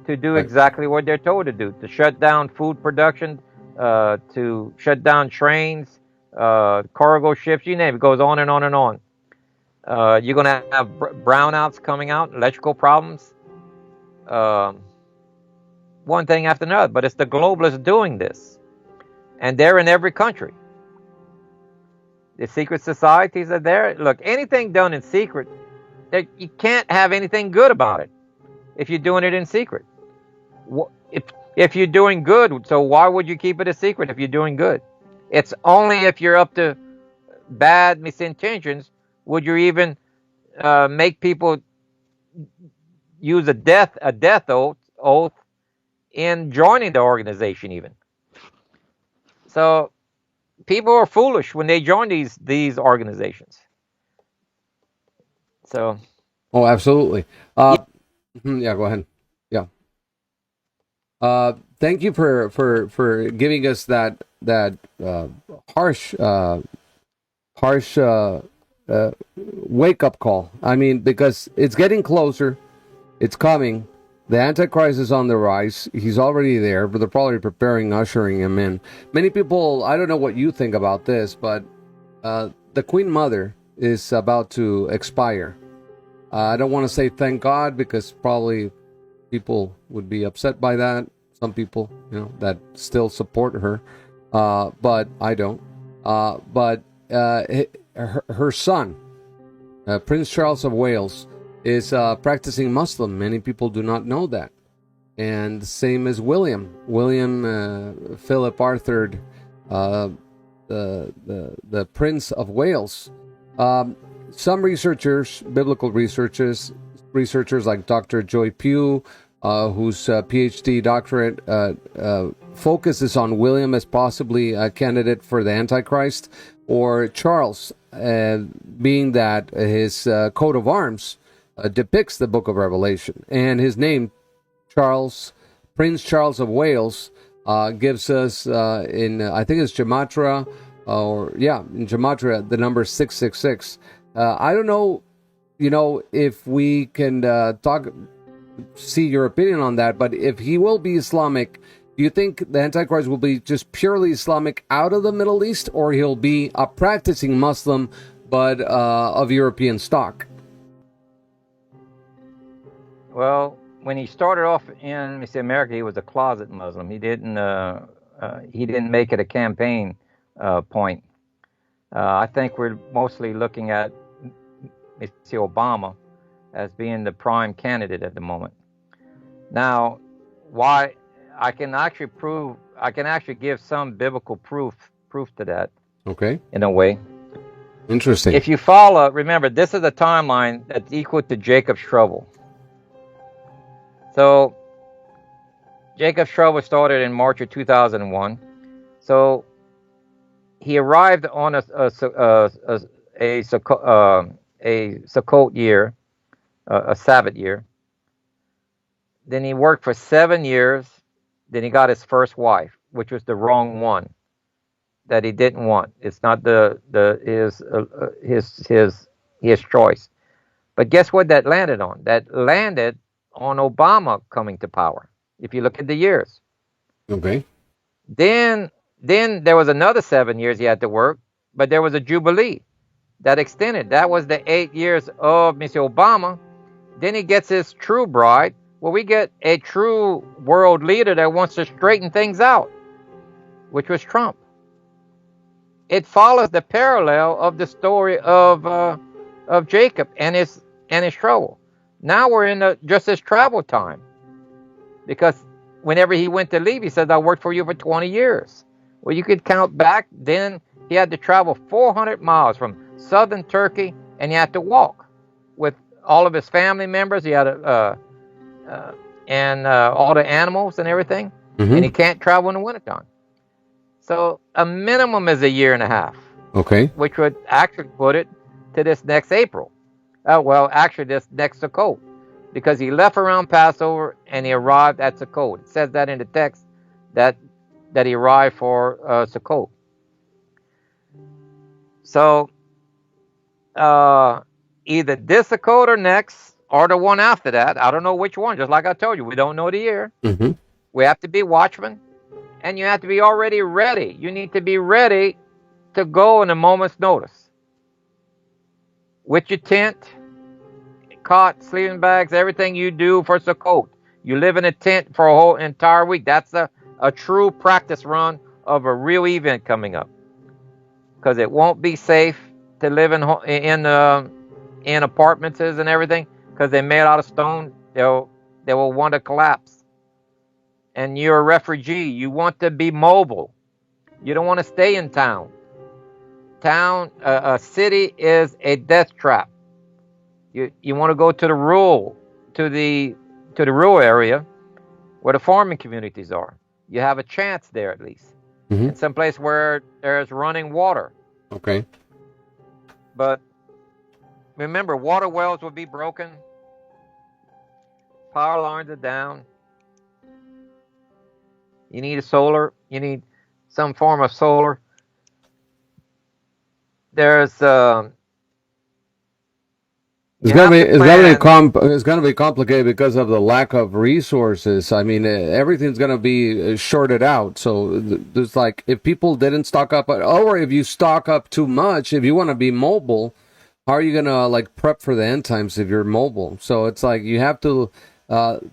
to do exactly what they're told to do, to shut down food production, to shut down trains, cargo ships, you name it. It goes on and on and on. You're going to have brownouts coming out, electrical problems, one thing after another. But it's the globalists doing this, and they're in every country. The secret societies are there. Look, anything done in secret, you can't have anything good about it if you're doing it in secret. If you're doing good, so why would you keep it a secret if you're doing good? It's only if you're up to bad misintentions would you even make people use a death oath in joining the organization even. So people are foolish when they join these organizations. So. Oh, absolutely. Yeah, go ahead. Yeah. Thank you for giving us that harsh wake up call. I mean, because it's getting closer, it's coming. The Antichrist is on the rise. He's already there, but they're probably ushering him in. Many people, I don't know what you think about this, but the Queen Mother is about to expire. I don't want to say thank God because probably people would be upset by that. Some people, that still support her, but I don't. But her son, Prince Charles of Wales, is practicing Muslim. Many people do not know that. And same as William Philip Arthur, the Prince of Wales. Some researchers, biblical researchers like Dr. Joy Pugh, whose PhD doctorate focuses on William as possibly a candidate for the Antichrist, or Charles, being that his coat of arms depicts the Book of Revelation, and his name, Charles, Prince Charles of Wales, gives us in I think it's Gematria, in Gematria, the number 666. I don't know, if we can see your opinion on that, but if he will be Islamic, do you think the Antichrist will be just purely Islamic out of the Middle East, or he'll be a practicing Muslim but of European stock? Well, when he started off in America, he was a closet Muslim. He didn't make it a campaign point. I think we're mostly looking at Mr. Obama as being the prime candidate at the moment. Now, why I can actually give some biblical proof to that. Okay. In a way. Interesting. If you follow, remember, this is a timeline that's equal to Jacob's trouble. So, Jacob's trouble started in March of 2001. So, he arrived on a Sukkot year, a Sabbath year. Then he worked for 7 years. Then he got his first wife, which was the wrong one that he didn't want. It's not his choice. But guess what that landed on? That landed on Obama coming to power. If you look at the years. Okay. Then there was another 7 years he had to work, but there was a jubilee that extended. That was the 8 years of Mr. Obama. Then he gets his true bride. Well, we get a true world leader that wants to straighten things out, which was Trump. It follows the parallel of the story of Jacob and his trouble. Now we're in just his travel time, because whenever he went to leave, he said, "I worked for you for 20 years." Well, you could count back. Then he had to travel 400 miles from southern Turkey, and he had to walk with all of his family members. He had all the animals and everything, and he can't travel in the wintertime. So a minimum is a year and a half. Okay. Which would actually put it to this next April. This next Sukkot, because he left around Passover and he arrived at Sukkot. It says that in the text that he arrived for Sukkot. So either this Sukkot or next, or the one after that. I don't know which one. Just like I told you, we don't know the year. Mm-hmm. We have to be watchmen, and you have to be already ready. You need to be ready to go in a moment's notice. With your tent, cot, sleeping bags, everything you do for Sukkot. You live in a tent for a whole entire week. That's a true practice run of a real event coming up. Because it won't be safe to live in apartments and everything, because they're made out of stone. They will want to collapse. And you're a refugee. You want to be mobile. You don't want to stay in town. A city is a death trap. You want to go to the rural area where the farming communities are. You have a chance there at least. Mm-hmm. In some place where there's running water. Okay. But remember, water wells will be broken. Power lines are down. You need a solar. You need some form of solar. It's gonna be complicated because of the lack of resources. I mean, everything's gonna be shorted out. So there's like, if people didn't stock up, or if you stock up too much, if you want to be mobile, how are you gonna like prep for the end times if you're mobile? So it's like you have to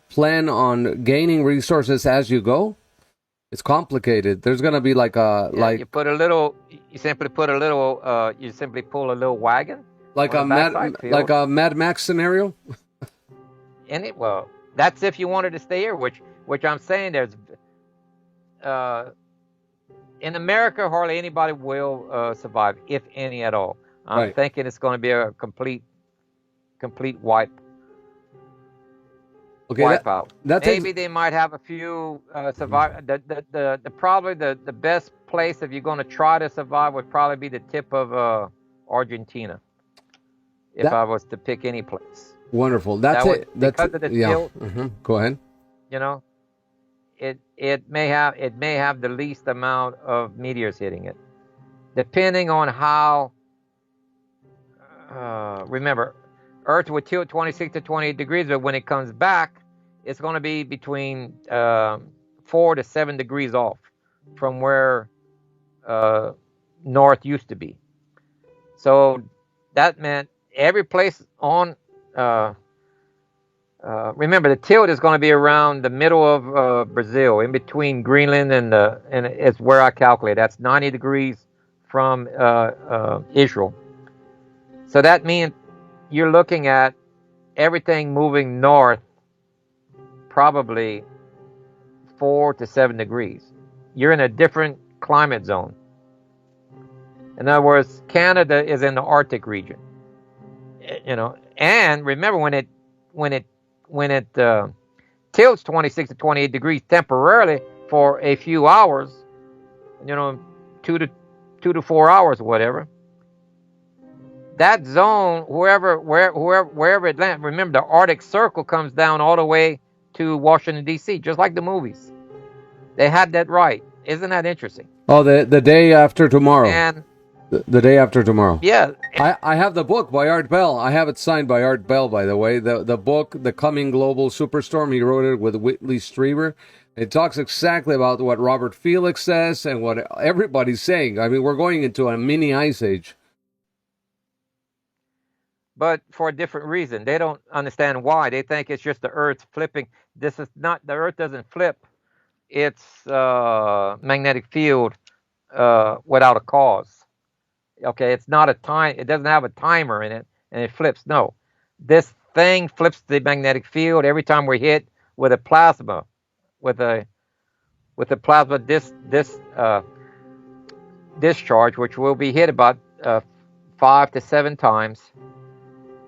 plan on gaining resources as you go. It's complicated. There's gonna be like you simply pull a little wagon. Like a Mad Max scenario. That's if you wanted to stay here, which I'm saying there's in America hardly anybody will survive, if any at all. I'm thinking it's going to be a complete wipe. Okay, wipe out. that takes. Maybe they might have a few survive. The probably the best place if you're going to try to survive would probably be the tip of Argentina. If That I was to pick any place, wonderful. That's that would it. That's because of the yeah. tilt. Go ahead. You know, it may have the least amount of meteors hitting it, depending on how. Remember, Earth would tilt 26 to 28 degrees, but when it comes back, it's going to be between 4 to 7 degrees off from where North used to be. So that meant every place on. Remember, the tilt is going to be around the middle of Brazil, in between Greenland and it's where I calculate. That's 90 degrees from Israel. So that means you're looking at everything moving north, probably 4 to 7 degrees. You're in a different climate zone. In other words, Canada is in the Arctic region. And remember when it tilts 26 to 28 degrees temporarily for a few hours, 2 to 4 hours or whatever. That zone, wherever it lands, remember the Arctic Circle comes down all the way to Washington D.C., just like the movies. They had that right. Isn't that interesting? Oh, the day after tomorrow. And the day after tomorrow. Yeah. I have the book by Art Bell. I have it signed by Art Bell, by the way. The book, The Coming Global Superstorm, he wrote it with Whitley Strieber. It talks exactly about what Robert Felix says and what everybody's saying. I mean, we're going into a mini ice age. But for a different reason. They don't understand why. They think it's just the Earth flipping. This is not, the Earth doesn't flip. It's magnetic field without a cause. Okay, it's not a time. It doesn't have a timer in it, and it flips. No, this thing flips the magnetic field every time we're hit with a plasma, with a plasma discharge, which will be hit about 5 to 7 times.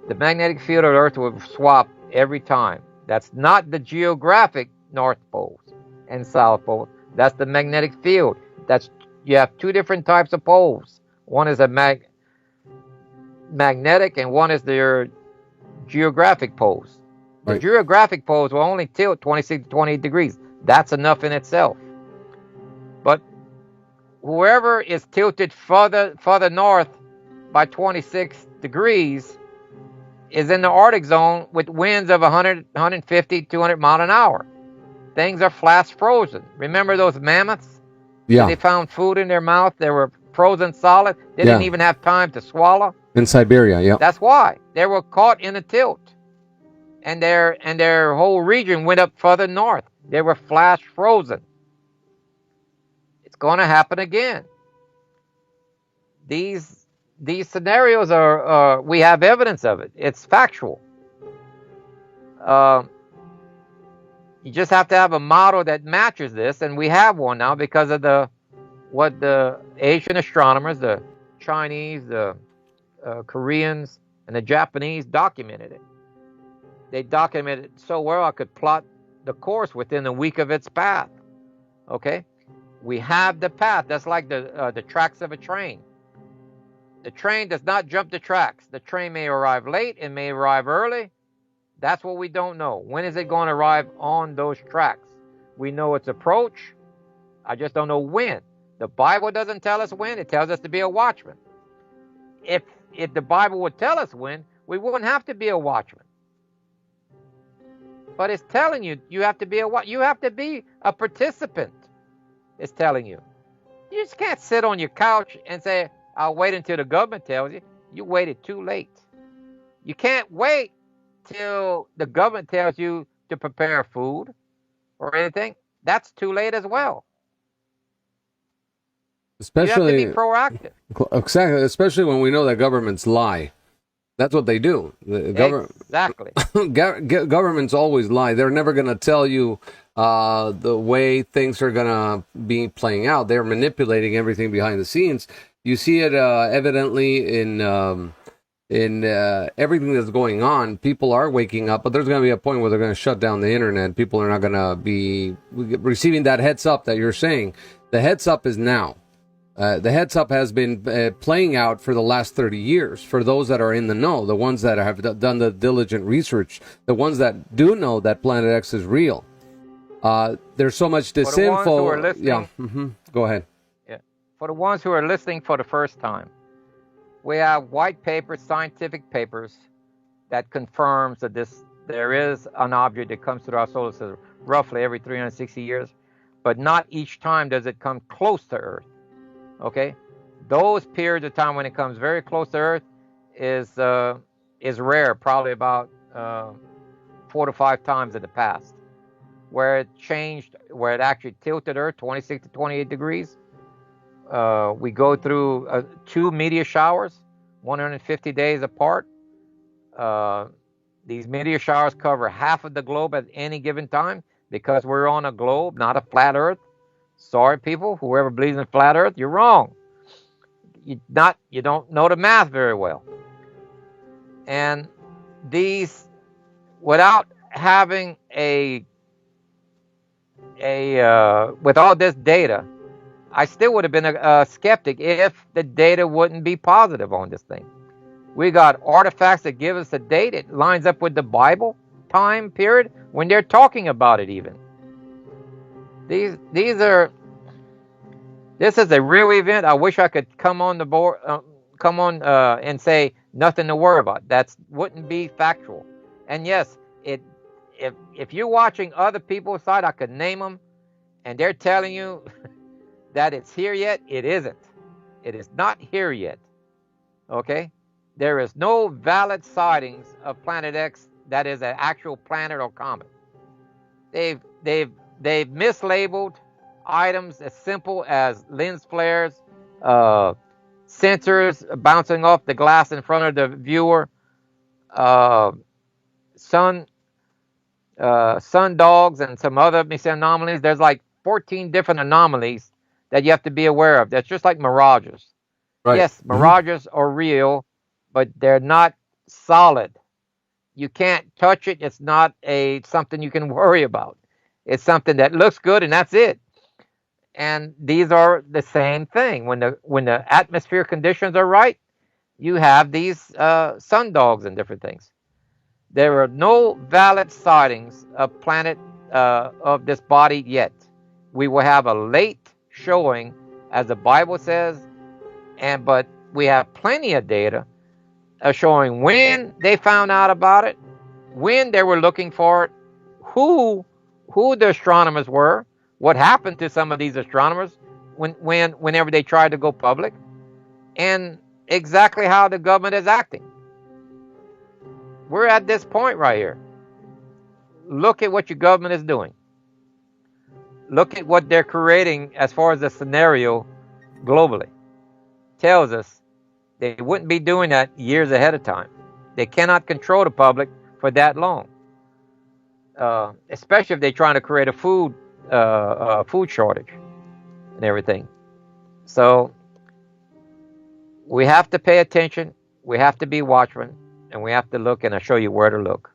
The magnetic field of Earth will swap every time. That's not the geographic North Pole and South Pole. That's the magnetic field. You have 2 different types of poles. One is a magnetic, and one is their geographic poles. The geographic poles will only tilt 26 to 28 degrees. That's enough in itself. But whoever is tilted further north by 26 degrees is in the Arctic zone with winds of 100, 150, 200 miles an hour. Things are flash frozen. Remember those mammoths? Yeah. They found food in their mouth. They were frozen solid. They didn't even have time to swallow. In Siberia, yeah. That's why. They were caught in a tilt. And their whole region went up further north. They were flash frozen. It's going to happen again. These scenarios are, we have evidence of it. It's factual. You just have to have a model that matches this, and we have one now because of what the Asian astronomers, the Chinese, the Koreans, and the Japanese documented it. They documented it so well I could plot the course within a week of its path. Okay? We have the path. That's like the tracks of a train. The train does not jump the tracks. The train may arrive late, it may arrive early. That's what we don't know. When is it going to arrive on those tracks? We know its approach. I just don't know when. The Bible doesn't tell us when. It tells us to be a watchman. If the Bible would tell us when, we wouldn't have to be a watchman. But it's telling you, you have to be a participant. It's telling you. You just can't sit on your couch and say, I'll wait until the government tells you. You waited too late. You can't wait till the government tells you to prepare food or anything. That's too late as well. Especially, you have to be proactive. Exactly, especially when we know that governments lie. That's what they do. Exactly. Governments always lie. They're never going to tell you the way things are going to be playing out. They're manipulating everything behind the scenes. You see it evidently in in everything that's going on, people are waking up, but there's going to be a point where they're going to shut down the internet. People are not going to be receiving that heads up that you're saying. The heads up is now. The heads up has been playing out for the last 30 years for those that are in the know, the ones that have done the diligent research, the ones that do know that Planet X is real. There's so much disinfo. Yeah. Go ahead. Yeah. For the ones who are listening for the first time, we have white papers, scientific papers that confirms that there is an object that comes through our solar system roughly every 360 years, but not each time does it come close to Earth. Okay, those periods of time when it comes very close to Earth is rare, probably about 4 to 5 times in the past, where it changed, where it actually tilted Earth 26 to 28 degrees. We go through 2 meteor showers, 150 days apart. These meteor showers cover half of the globe at any given time because we're on a globe, not a flat Earth. Sorry, people, whoever believes in flat Earth, you're wrong. You don't know the math very well. And these, without having with all this data, I still would have been a skeptic if the data wouldn't be positive on this thing. We got artifacts that give us a date. It lines up with the Bible time period when they're talking about it even. This is a real event. I wish I could come on the board, and say nothing to worry about. That wouldn't be factual. And yes, if you're watching other people's side, I could name them, and they're telling you that it's here yet. It isn't. It is not here yet. Okay? There is no valid sightings of Planet X that is an actual planet or comet. They've mislabeled items as simple as lens flares, sensors bouncing off the glass in front of the viewer, sun dogs, and some other anomalies. There's like 14 different anomalies that you have to be aware of. That's just like mirages. Right. Yes, mirages are real, but they're not solid. You can't touch it. It's not something you can worry about. It's something that looks good, and that's it. And these are the same thing. When the atmosphere conditions are right, you have these sun dogs and different things. There are no valid sightings of planet of this body yet. We will have a late showing, as the Bible says, but we have plenty of data showing when they found out about it, when they were looking for it, who the astronomers were, what happened to some of these astronomers whenever they tried to go public, and exactly how the government is acting. We're at this point right here. Look at what your government is doing. Look at what they're creating as far as the scenario globally. Tells us they wouldn't be doing that years ahead of time. They cannot control the public for that long, especially if they're trying to create a food shortage and everything. So we have to pay attention. We have to be watchmen, and we have to look, and I'll show you where to look.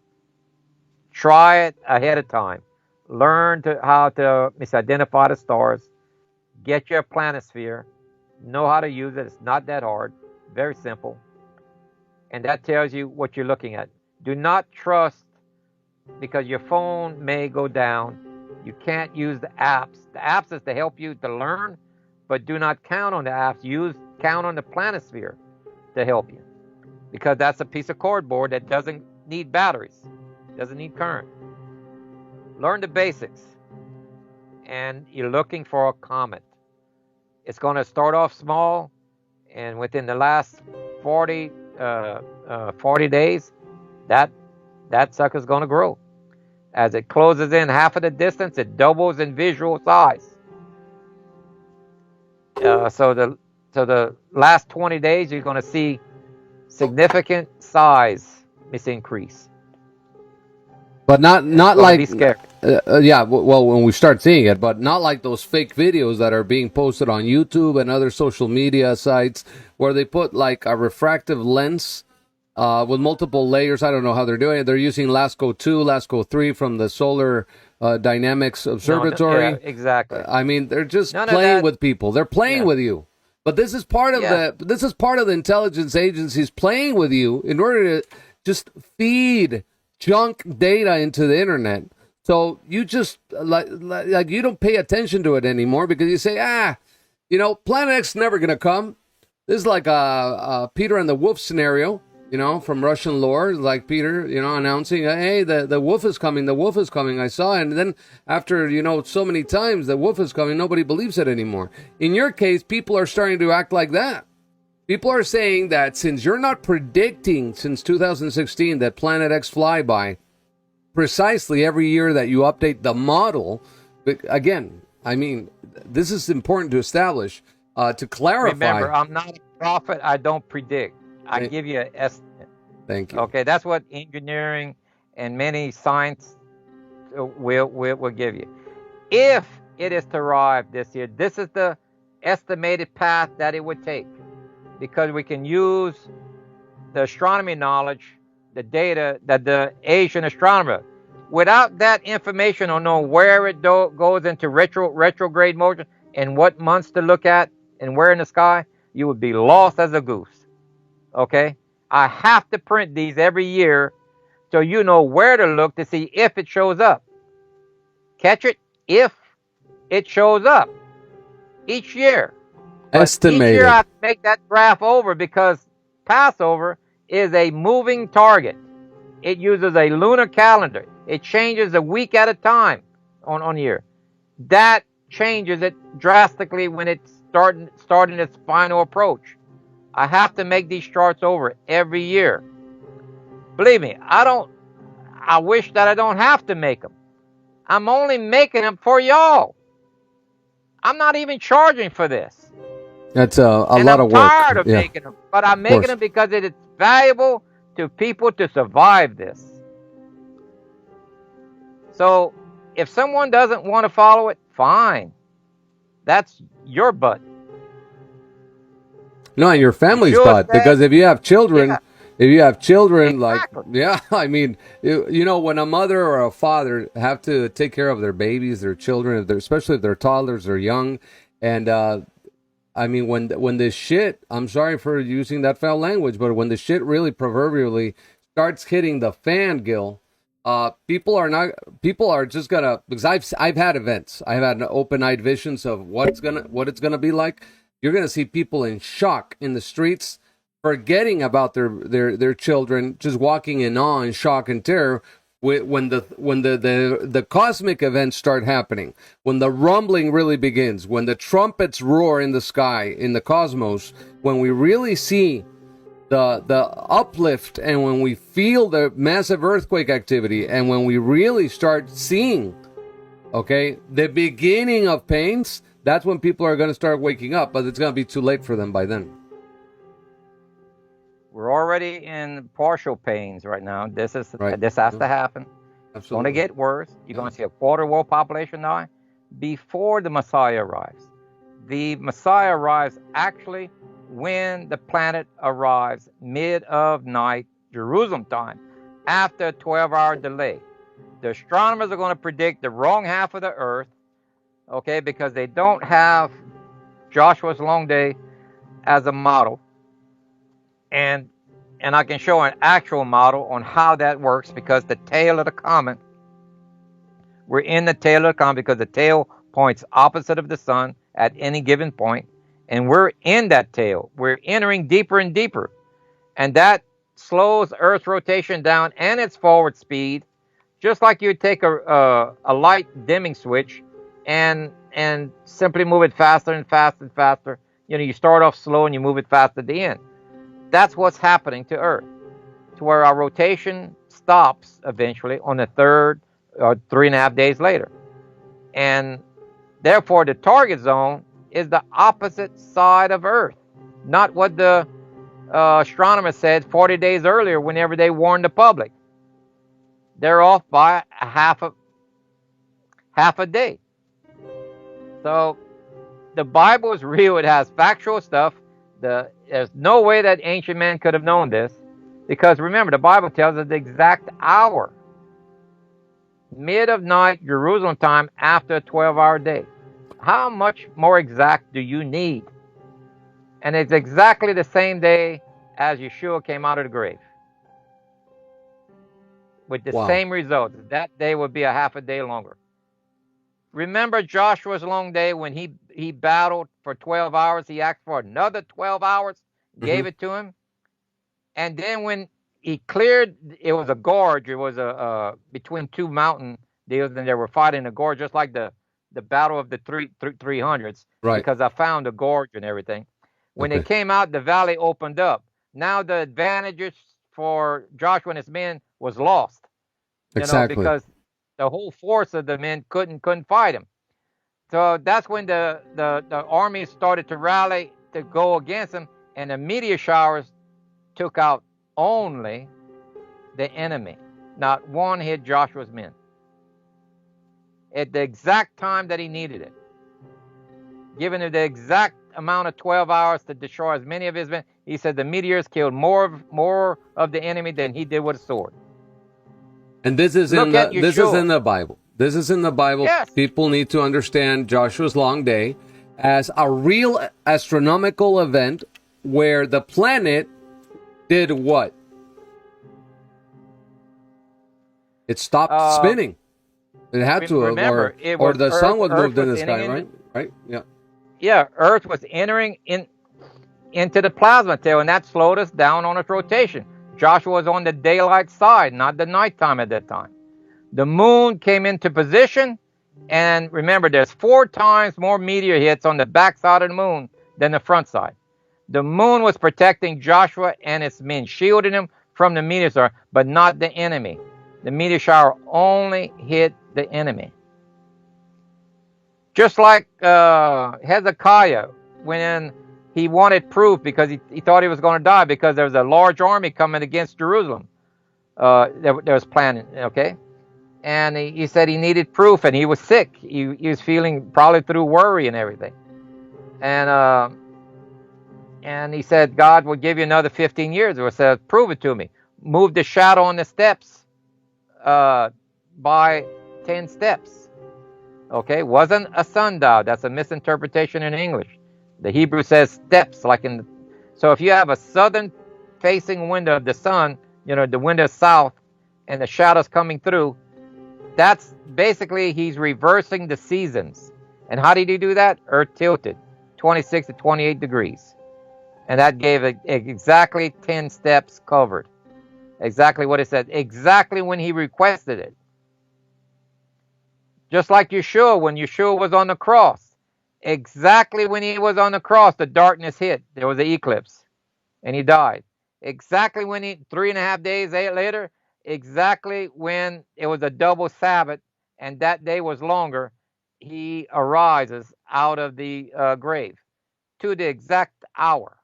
Try it ahead of time. Learn how to misidentify the stars. Get your planisphere. Know how to use it. It's not that hard. Very simple. And that tells you what you're looking at. Do not trust, because your phone may go down. You can't use the apps. The apps is to help you to learn, but do not count on the apps. Count on the planisphere to help you, because that's a piece of cardboard that doesn't need batteries, doesn't need current. Learn the basics, and you're looking for a comet. It's going to start off small, and within the last 40 days, that sucker's going to grow. As it closes in half of the distance, it doubles in visual size. So the last 20 days, you're going to see significant size increase. But not like, be scared. Well, when we start seeing it, but not like those fake videos that are being posted on YouTube and other social media sites where they put like a refractive lens with multiple layers. I don't know how they're doing it. They're using LASCO 2, LASCO 3 from the Solar Dynamics Observatory. Yeah, exactly. I mean, they're just None playing of that. with people. They're playing with you. But this is part of the intelligence agencies playing with you in order to just feed junk data into the internet. So you just like you don't pay attention to it anymore because you say, Planet X is never going to come. This is like a Peter and the Wolf scenario, from Russian lore, like Peter, announcing, hey, the wolf is coming, the wolf is coming. I saw it. And then after, so many times the wolf is coming, nobody believes it anymore. In your case, people are starting to act like that. People are saying that since you're not predicting since 2016 that Planet X flyby, precisely every year that you update the model, but again, I mean, this is important to establish, to clarify. Remember, I'm not a prophet. I don't predict. I give you an estimate. Thank you. Okay, that's what engineering and many science will give you. If it is to arrive this year, this is the estimated path that it would take, because we can use the astronomy knowledge, the data that the Asian astronomer, without that information on knowing where it goes into retrograde motion and what months to look at and where in the sky, you would be lost as a goose. Okay? I have to print these every year so you know where to look to see if it shows up. Catch it? If it shows up each year. Estimated. Each year I make that graph over because Passover is a moving target. It uses a lunar calendar. It changes a week at a time on year. That changes it drastically when it's starting its final approach. I have to make these charts over every year. Believe me, I wish that I don't have to make them. I'm only making them for y'all. I'm not even charging for this. That's a lot of work. I'm tired of making them, but I'm making them because it is valuable to people to survive this. So if someone doesn't want to follow it, fine. That's your butt. No, and your family's butt, because if you have children, exactly. I mean, when a mother or a father have to take care of their babies, their children, especially if they're toddlers, they're young, and I mean, when this shit, I'm sorry for using that foul language, but when the shit really proverbially starts hitting the fan, Gill, people are just gonna, because I've had events, I've had open-eyed visions of what it's gonna be like. You're gonna see people in shock in the streets, forgetting about their children, just walking in awe and shock and terror when the cosmic events start happening, when the rumbling really begins, when the trumpets roar in the sky, in the cosmos, when we really see the uplift, and when we feel the massive earthquake activity, and when we really start seeing, the beginning of pains, that's when people are going to start waking up, but it's going to be too late for them by then. We're already in partial pains right now. This has to happen. Absolutely. It's going to get worse. You're going to see a quarter world population die before the Messiah arrives. The Messiah arrives actually when the planet arrives mid of night, Jerusalem time, after a 12-hour delay. The astronomers are going to predict the wrong half of the earth, because they don't have Joshua's long day as a model. And I can show an actual model on how that works, because the tail of the comet, we're in the tail of the comet because the tail points opposite of the sun at any given point, and we're in that tail. We're entering deeper and deeper, and that slows Earth's rotation down and its forward speed, just like you would take a light dimming switch and simply move it faster and faster and faster. You start off slow and you move it fast at the end. That's what's happening to Earth, to where our rotation stops eventually on the third or 3.5 days later. And therefore, the target zone is the opposite side of Earth, not what the astronomers said 40 days earlier whenever they warned the public. They're off by half a day. So the Bible is real. It has factual stuff. There's no way that ancient man could have known this. Because remember, the Bible tells us the exact hour. Mid of night, Jerusalem time, after a 12-hour day. How much more exact do you need? And it's exactly the same day as Yeshua came out of the grave. With the same results. That day would be a half a day longer. Remember Joshua's long day when he battled for 12 hours? He asked for another 12 hours, gave it to him. And then when he cleared, it was a gorge. It was between two mountain deals, and they were fighting a gorge, just like the battle of the 300s. Right. Because I found a gorge and everything. When they came out, the valley opened up. Now the advantages for Joshua and his men was lost. Exactly. Because the whole force of the men couldn't fight him. So that's when the army started to rally to go against him, and the meteor showers took out only the enemy. Not one hit Joshua's men. At the exact time that he needed it. Giving him the exact amount of 12 hours to destroy as many of his men. He said the meteors killed more of the enemy than he did with a sword. And this is in the Bible. This is in the Bible. Yes. People need to understand Joshua's long day as a real astronomical event where the planet did what? It stopped spinning. It had to, remember, or the sun was moved in the sky, right? Right? Yeah. Yeah, Earth was entering into the plasma tail, and that slowed us down on its rotation. Joshua was on the daylight side, not the nighttime at that time. The moon came into position, and remember, there's 4 times more meteor hits on the back side of the moon than the front side. The moon was protecting Joshua and his men, shielding them from the meteor shower, but not the enemy. The meteor shower only hit the enemy. Just like Hezekiah, when he wanted proof because he thought he was going to die because there was a large army coming against Jerusalem. There was planning, okay? And he said he needed proof, and he was sick. He was feeling probably through worry and everything. And he said, God will give you another 15 years. He said, prove it to me. Move the shadow on the steps by 10 steps. Okay, wasn't a sundial. That's a misinterpretation in English. The Hebrew says steps, like in. So if you have a southern facing window of the sun, the window south, and the shadows coming through, that's basically he's reversing the seasons. And how did he do that? Earth tilted 26 to 28 degrees. And that gave exactly 10 steps covered. Exactly what it said. Exactly when he requested it. Just like Yeshua, when Yeshua was on the cross. Exactly when he was on the cross, the darkness hit. There was an eclipse. And he died. Exactly when 3.5 days later, exactly when it was a double Sabbath, and that day was longer, he arises out of the grave to the exact hour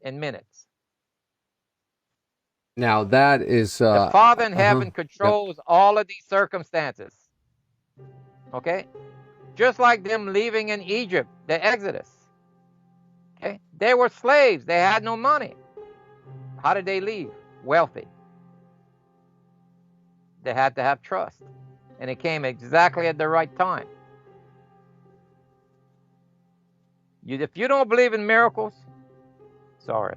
and minutes. Now that is the Father in heaven controls all of these circumstances. Okay, just like them leaving in Egypt, the Exodus. Okay, they were slaves. They had no money. How did they leave? Wealthy. They had to have trust, and it came exactly at the right time. If you don't believe in miracles, sorry.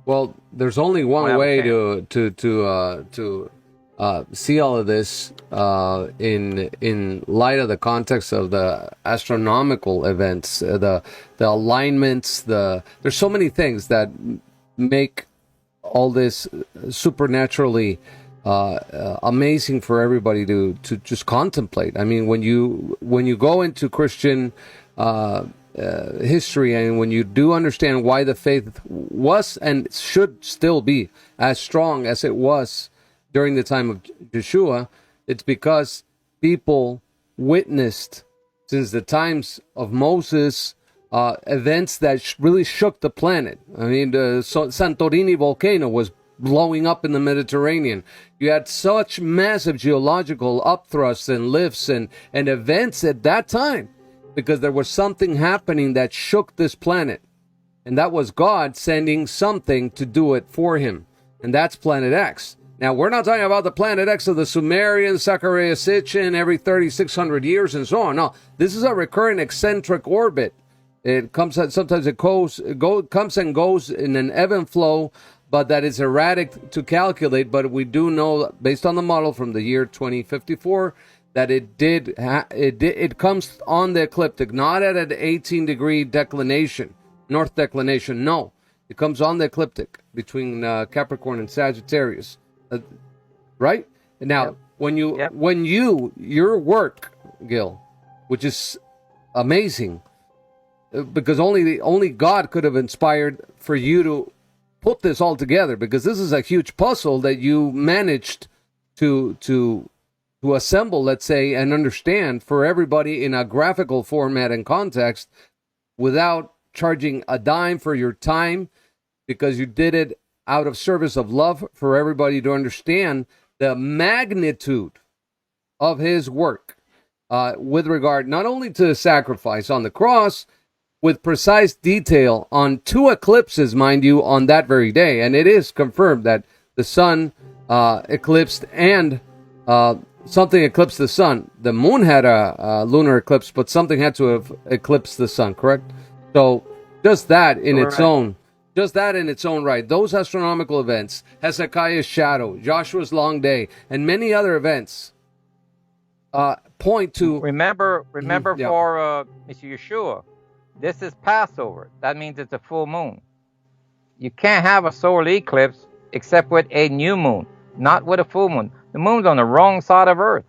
Well, there's only one way to see all of this in light of the context of the astronomical events, the alignments. There's so many things that make all this supernaturally amazing for everybody to just contemplate. I mean, when you go into Christian history, and when you do understand why the faith was and should still be as strong as it was during the time of Yeshua, it's because people witnessed since the times of Moses events that really shook the planet. I mean, the Santorini volcano was blowing up in the Mediterranean. You had such massive geological upthrusts and lifts and events at that time because there was something happening that shook this planet. And that was God sending something to do it for him. And that's Planet X. Now, we're not talking about the Planet X of the Sumerians, Sakarya Sitchin, every 3,600 years and so on. No, this is a recurrent eccentric orbit. It comes sometimes it comes and goes in an ebb and flow, but that is erratic to calculate. But we do know, based on the model from the year 2054, that it comes on the ecliptic, not at an 18-degree declination, north declination. No, it comes on the ecliptic between Capricorn and Sagittarius, right? Now, Yep. when your work, Gil, which is amazing, because only God could have inspired for you to put this all together, because this is a huge puzzle that you managed to assemble, let's say, and understand for everybody in a graphical format and context without charging a dime for your time, because you did it out of service of love for everybody to understand the magnitude of his work with regard not only to the sacrifice on the cross, with precise detail on 2 eclipses, mind you, on that very day. And it is confirmed that the sun eclipsed and something eclipsed the sun. The moon had a lunar eclipse, but something had to have eclipsed the sun, correct? So just that in its own right, those astronomical events, Hezekiah's shadow, Joshua's long day, and many other events point to... Remember Yeah. for Mr. Yeshua, this is Passover. That means it's a full moon. You can't have a solar eclipse except with a new moon, not with a full moon. The moon's on the wrong side of Earth.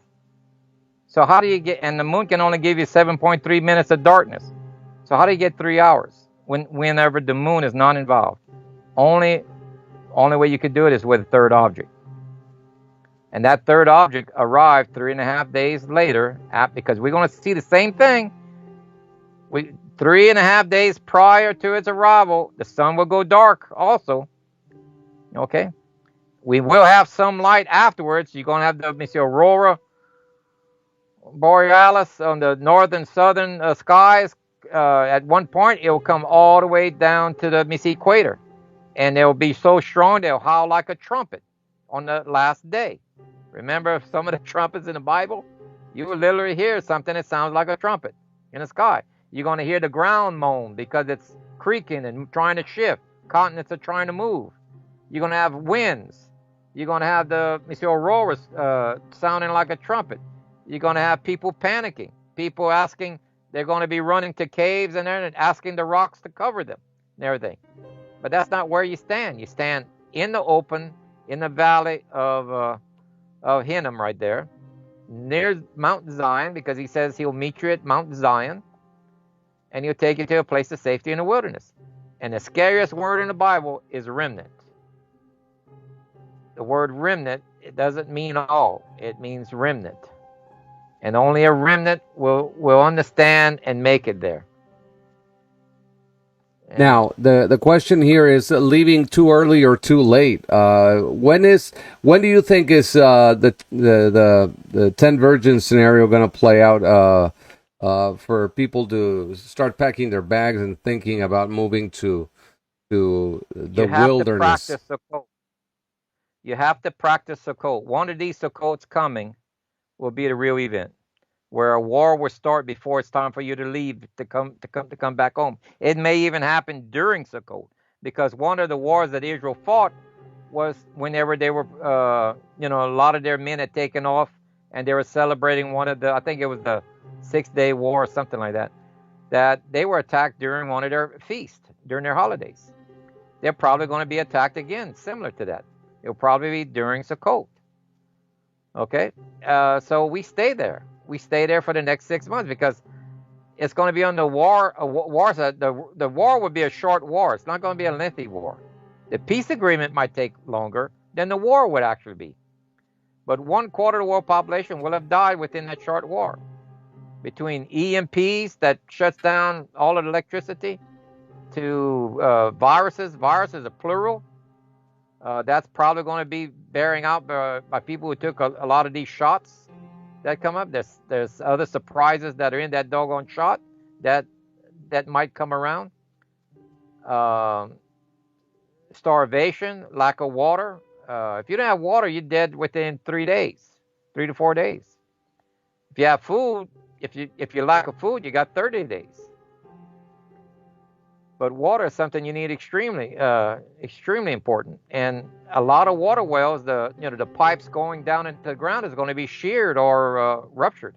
So how do you get, and the moon can only give you 7.3 minutes of darkness. So how do you get 3 hours whenever the moon is not involved? Only way you could do it is with a third object. And that third object arrived 3.5 days later, because we're going to see the same thing. 3.5 days prior to its arrival, the sun will go dark also. Okay? We will have some light afterwards. You're going to have the aurora borealis on the northern, southern skies. At one point, it will come all the way down to the equator. And they'll be so strong, they'll howl like a trumpet on the last day. Remember some of the trumpets in the Bible? You will literally hear something that sounds like a trumpet in the sky. You're going to hear the ground moan because it's creaking and trying to shift. Continents are trying to move. You're going to have winds. You're going to have the auroras sounding like a trumpet. You're going to have people panicking. People asking, they're going to be running to caves and asking the rocks to cover them and everything. But that's not where you stand. You stand in the open, in the valley of Hinnom right there, near Mount Zion, because he says he'll meet you at Mount Zion. And he'll take you to a place of safety in the wilderness. And the scariest word in the Bible is remnant. The word remnant, it doesn't mean all. It means remnant. And only a remnant will understand and make it there. Now, the question here is leaving too early or too late. When do you think is the 10 virgins scenario going to play out? For people to start packing their bags and thinking about moving to the wilderness. You have to practice Sukkot. One of these Sukkots coming will be the real event, where a war will start before it's time for you to leave to come back home. It may even happen during Sukkot, because one of the wars that Israel fought was whenever they were, a lot of their men had taken off and they were celebrating one of the, I think it was the 6-day war or something like that, that they were attacked during one of their feasts, during their holidays. They're probably going to be attacked again, similar to that. It'll probably be during Sukkot. Okay? So we stay there. We stay there for the next 6 months, because it's going to be on the war. The war would be a short war. It's not going to be a lengthy war. The peace agreement might take longer than the war would actually be. But 1/4 of the world population will have died within that short war. Between EMPs that shuts down all of the electricity, to viruses are plural. That's probably going to be bearing out by people who took a lot of these shots that come up. There's other surprises that are in that doggone shot that might come around. um, starvation, lack of water. If you don't have water, you're dead within 3 days, 3 to 4 days. If you have food, if you lack of food, you got 30 days. But water is something you need extremely important. And a lot of water wells, the pipes going down into the ground is going to be sheared or ruptured.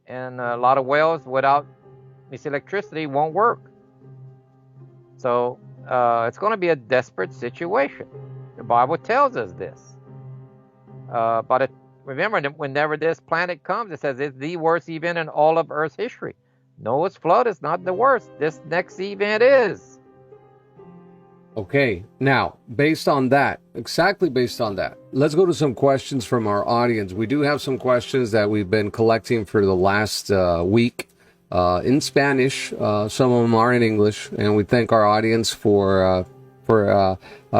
And a lot of wells without this electricity won't work. So it's going to be a desperate situation. The Bible tells us this. But remember, whenever this planet comes, it says it's the worst event in all of Earth's history. Noah's flood is not the worst. This next event is. Okay, now, based on that, exactly based on that, let's go to some questions from our audience. We do have some questions that we've been collecting for the last week in Spanish. Some of them are in English, and we thank our audience for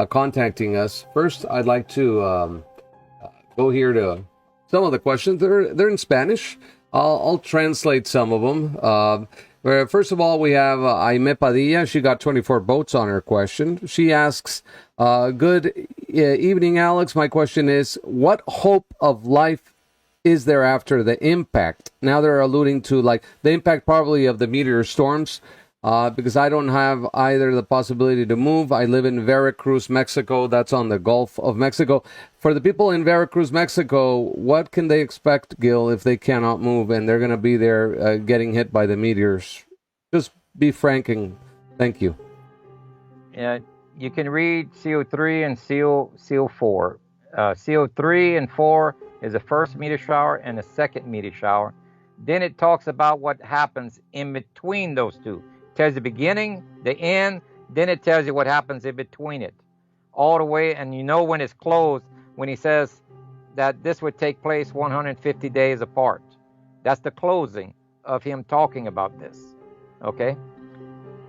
contacting us. First, I'd like to go here to some of the questions. They're in Spanish. I'll translate some of them. First of all, we have Aime Padilla. She got 24 votes on her question. She asks, good evening, Alex. My question is, what hope of life is there after the impact? Now they're alluding to like the impact probably of the meteor storms, because I don't have either the possibility to move. I live in Veracruz, Mexico. That's on the Gulf of Mexico. For the people in Veracruz, Mexico, what can they expect, Gil, if they cannot move and they're going to be there getting hit by the meteors? Just be frank and thank you. Yeah, you can read CO3 and CO4. CO3 and 4 is the first meteor shower and the second meteor shower. Then it talks about what happens in between those two. It tells the beginning, the end, then it tells you what happens in between it. All the way, and you know when it's closed, when he says that this would take place 150 days apart. That's the closing of him talking about this. Okay?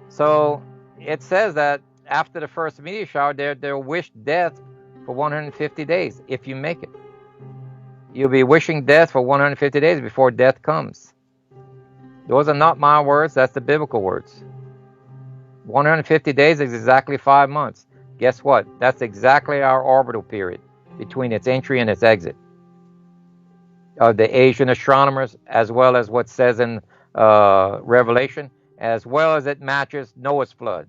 So it says that after the first meteor shower, they'll wish death for 150 days if you make it. You'll be wishing death for 150 days before death comes. Those are not my words, that's the biblical words. 150 days is exactly 5 months. Guess what? That's exactly our orbital period between its entry and its exit. The Asian astronomers, as well as what says in Revelation, as well as it matches Noah's flood.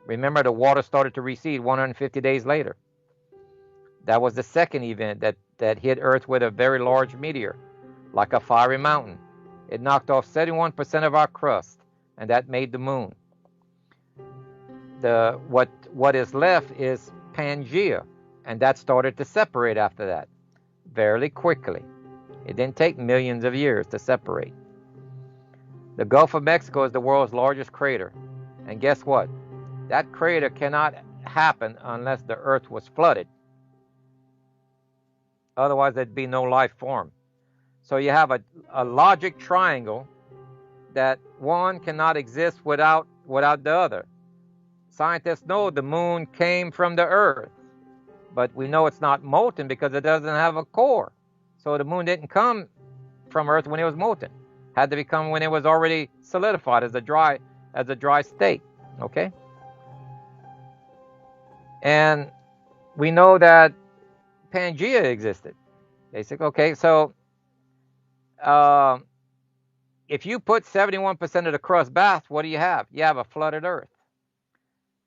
Remember, the water started to recede 150 days later. That was the second event that hit Earth with a very large meteor, like a fiery mountain. It knocked off 71% of our crust, and that made the moon. What is left is Pangea, and that started to separate after that, very quickly. It didn't take millions of years to separate. The Gulf of Mexico is the world's largest crater, and guess what? That crater cannot happen unless the Earth was flooded. Otherwise, there'd be no life form. So you have a logic triangle that one cannot exist without the other. Scientists know the moon came from the Earth, but we know it's not molten because it doesn't have a core. So the moon didn't come from Earth when it was molten. Had to become when it was already solidified as a dry state. Okay? And we know that Pangea existed. Basically, okay, so if you put 71% of the crust back, what do you have? You have a flooded Earth.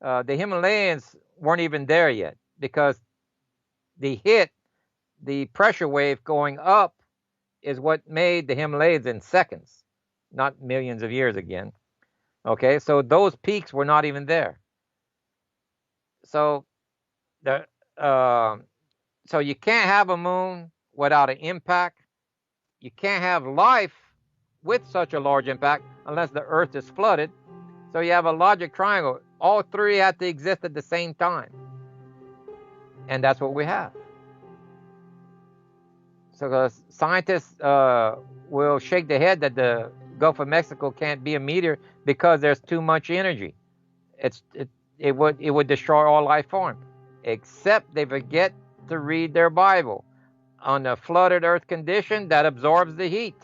The Himalayas weren't even there yet because the pressure wave going up is what made the Himalayas in seconds, not millions of years again. Okay, so those peaks were not even there. So so you can't have a moon without an impact. You can't have life with such a large impact unless the Earth is flooded. So you have a logic triangle. All three have to exist at the same time. And that's what we have. So scientists will shake their head that the Gulf of Mexico can't be a meteor because there's too much energy. It would destroy all life form. Except they forget to read their Bible. On a flooded Earth condition, that absorbs the heat.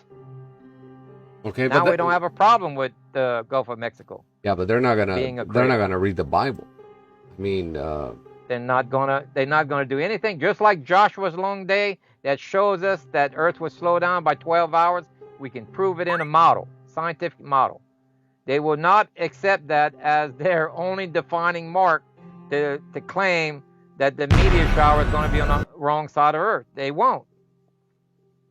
Okay, now we don't have a problem with the Gulf of Mexico. Yeah, but they're not being a gonna read the Bible. I mean, they're not gonna do anything. Just like Joshua's long day that shows us that Earth was slowed down by 12 hours, we can prove it in a model, scientific model. They will not accept that as their only defining mark to claim that the meteor shower is going to be on the wrong side of Earth. They won't.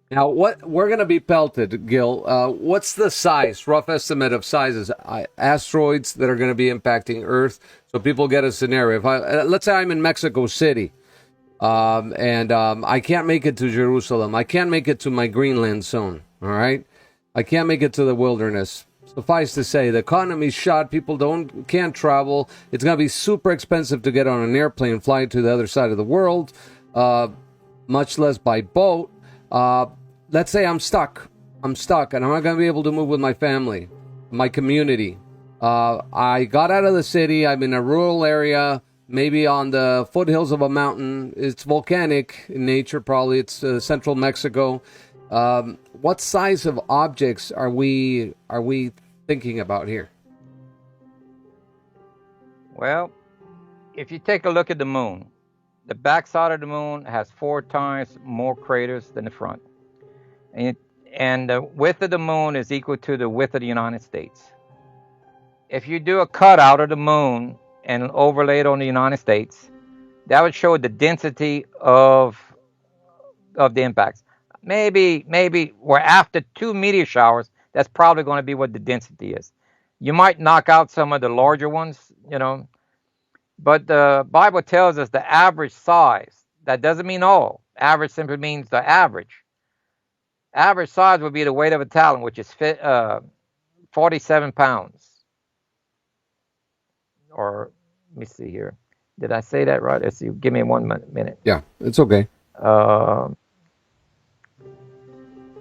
now what we're gonna be pelted, Gil. What's the size, rough estimate of sizes, asteroids that are gonna be impacting Earth, so people get a scenario. If let's say I'm in Mexico City, and I can't make it to Jerusalem. I can't make it to my Greenland zone. All right, I can't make it to the wilderness. Suffice to say, the economy's shot. People can't travel. It's gonna be super expensive to get on an airplane, fly to the other side of the world, much less by boat. Let's say I'm stuck, and I'm not gonna be able to move with my family, my community. I got out of the city. I'm in a rural area, maybe on the foothills of a mountain. It's volcanic in nature, probably. It's central Mexico. What size of objects are we thinking about here? Well, if you take a look at the moon, the backside of the moon has 4 times more craters than the front. And the width of the moon is equal to the width of the United States. If you do a cutout of the moon and overlay it on the United States, that would show the density of the impacts. Maybe we're after 2 meteor showers. That's probably going to be what the density is. You might knock out some of the larger ones, but the Bible tells us the average size. That doesn't mean all. Average simply means the average. Average size would be the weight of a talent, which is 47 pounds. Or, let me see here. Did I say that right? Let's see. Give me 1 minute. Yeah, it's okay.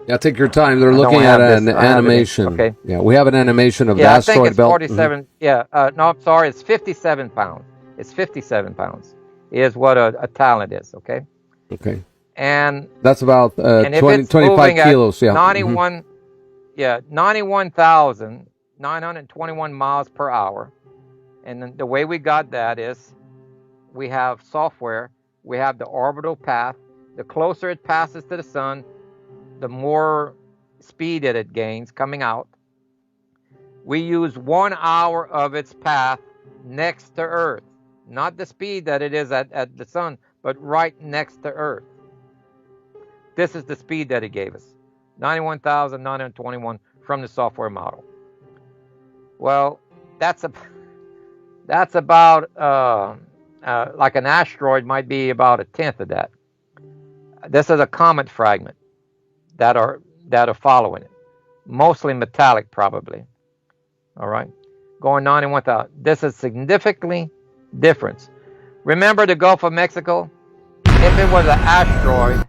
Yeah, take your time. They're looking at an animation. Okay. Yeah, we have an animation of the asteroid asteroid belt. I think it's 47. Yeah. No, I'm sorry. It's 57 pounds. It's 57 pounds. Is what a talent is. Okay. Okay. And that's about 25 kilos. Yeah. 91. Yeah, 91,921 miles per hour. And then the way we got that is we have software. We have the orbital path. The closer it passes to the sun, the more speed that it gains coming out. We use 1 hour of its path next to Earth. Not the speed that it is at the sun, but right next to Earth. This is the speed that it gave us. 91,921 from the software model. Well, that's about like an asteroid might be about 1/10 of that. This is a comet fragment that are following it, mostly metallic probably. All right, going 91,000. This is significantly different. Remember the Gulf of Mexico? If it was an asteroid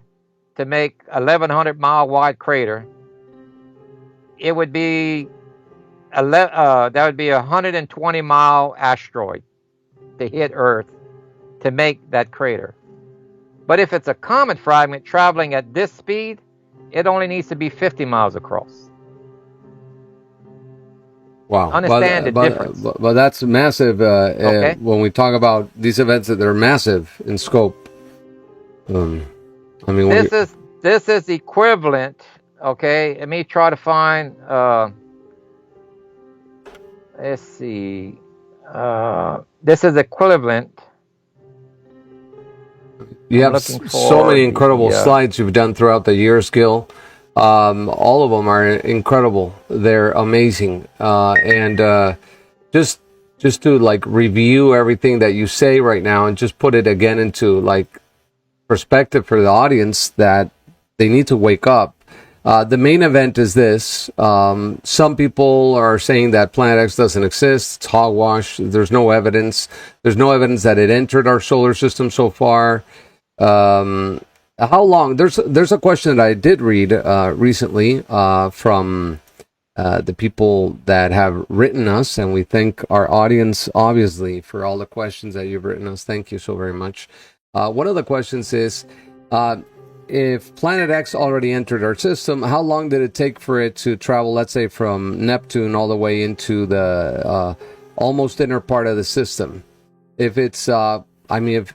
to make 1,100 mile wide crater, it would be that would be a 120 mile asteroid to hit Earth to make that crater. But if it's a comet fragment traveling at this speed, it only needs to be 50 miles across. Wow. Understand the difference. But that's massive Okay. When we talk about these events that are massive in scope. I mean, this is equivalent. Okay, let me try to find. Let's see. This is equivalent. You have so many incredible slides you've done throughout the years, Gil. All of them are incredible. They're amazing. And just to like review everything that you say right now and just put it again into like perspective for the audience that they need to wake up. The main event is this. Some people are saying that Planet X doesn't exist. It's hogwash. There's no evidence. There's no evidence that it entered our solar system so far. How long? There's a question that I did read recently from the people that have written us, and we thank our audience, obviously, for all the questions that you've written us. Thank you so very much. One of the questions is, if Planet X already entered our system, how long did it take for it to travel, let's say, from Neptune all the way into the almost inner part of the system? If it's, if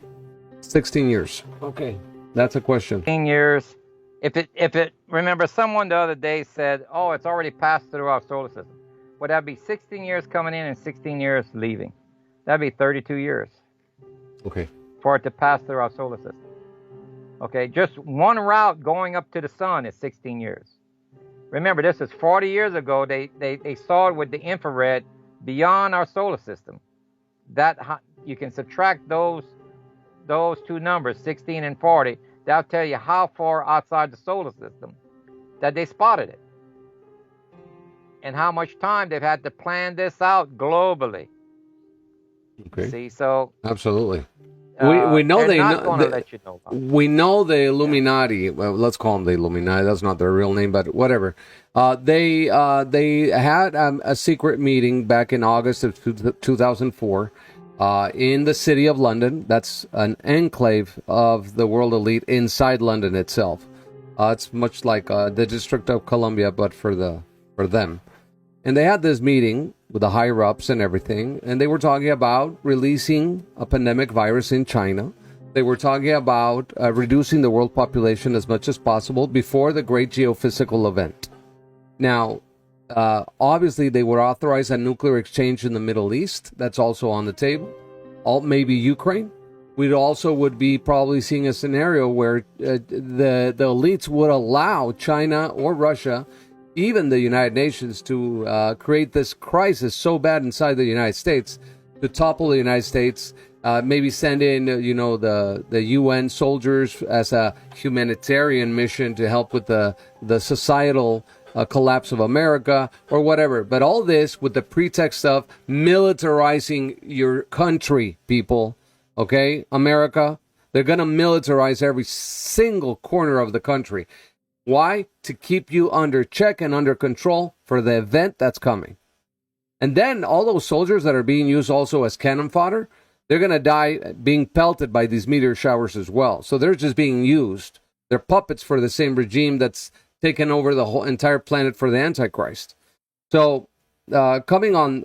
16 years. Okay, that's a question. 16 years. If it, remember, someone the other day said, oh, it's already passed through our solar system. Would that be 16 years coming in and 16 years leaving? That'd be 32 years. Okay. For it to pass through our solar system. Okay, just one route going up to the sun is 16 years. Remember, this is 40 years ago. They saw it with the infrared beyond our solar system. That you can subtract those two numbers, 16 and 40. That'll tell you how far outside the solar system that they spotted it, and how much time they've had to plan this out globally. Okay. See, so absolutely. We know they're not going to let you know about it. We know the Illuminati. Well, let's call them the Illuminati. That's not their real name, but whatever. They had a secret meeting back in August of 2004 in the city of London. That's an enclave of the world elite inside London itself. It's much like the District of Columbia, but for them. And they had this meeting with the higher ups and everything, and they were talking about releasing a pandemic virus in China. They were talking about reducing the world population as much as possible before the great geophysical event. Now, obviously, they would authorize a nuclear exchange in the Middle East. That's also on the table. Maybe Ukraine. We also would be probably seeing a scenario where the elites would allow China or Russia, even the United Nations, to create this crisis so bad inside the United States, to topple the United States, maybe send in, the UN soldiers as a humanitarian mission to help with the societal collapse of America or whatever. But all this with the pretext of militarizing your country, people. Okay, America, they're going to militarize every single corner of the country. Why? To keep you under check and under control for the event that's coming. And then all those soldiers that are being used also as cannon fodder, they're going to die being pelted by these meteor showers as well. So they're just being used. They're puppets for the same regime that's taken over the whole entire planet for the antichrist. So coming on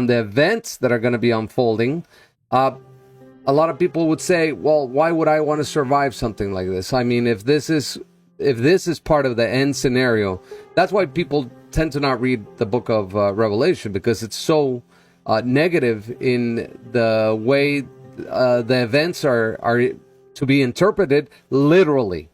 the events that are going to be unfolding, a lot of people would say, well, why would I want to survive something like this? I mean, if this is part of the end scenario, that's why people tend to not read the book of Revelation, because it's so negative in the way the events are to be interpreted literally.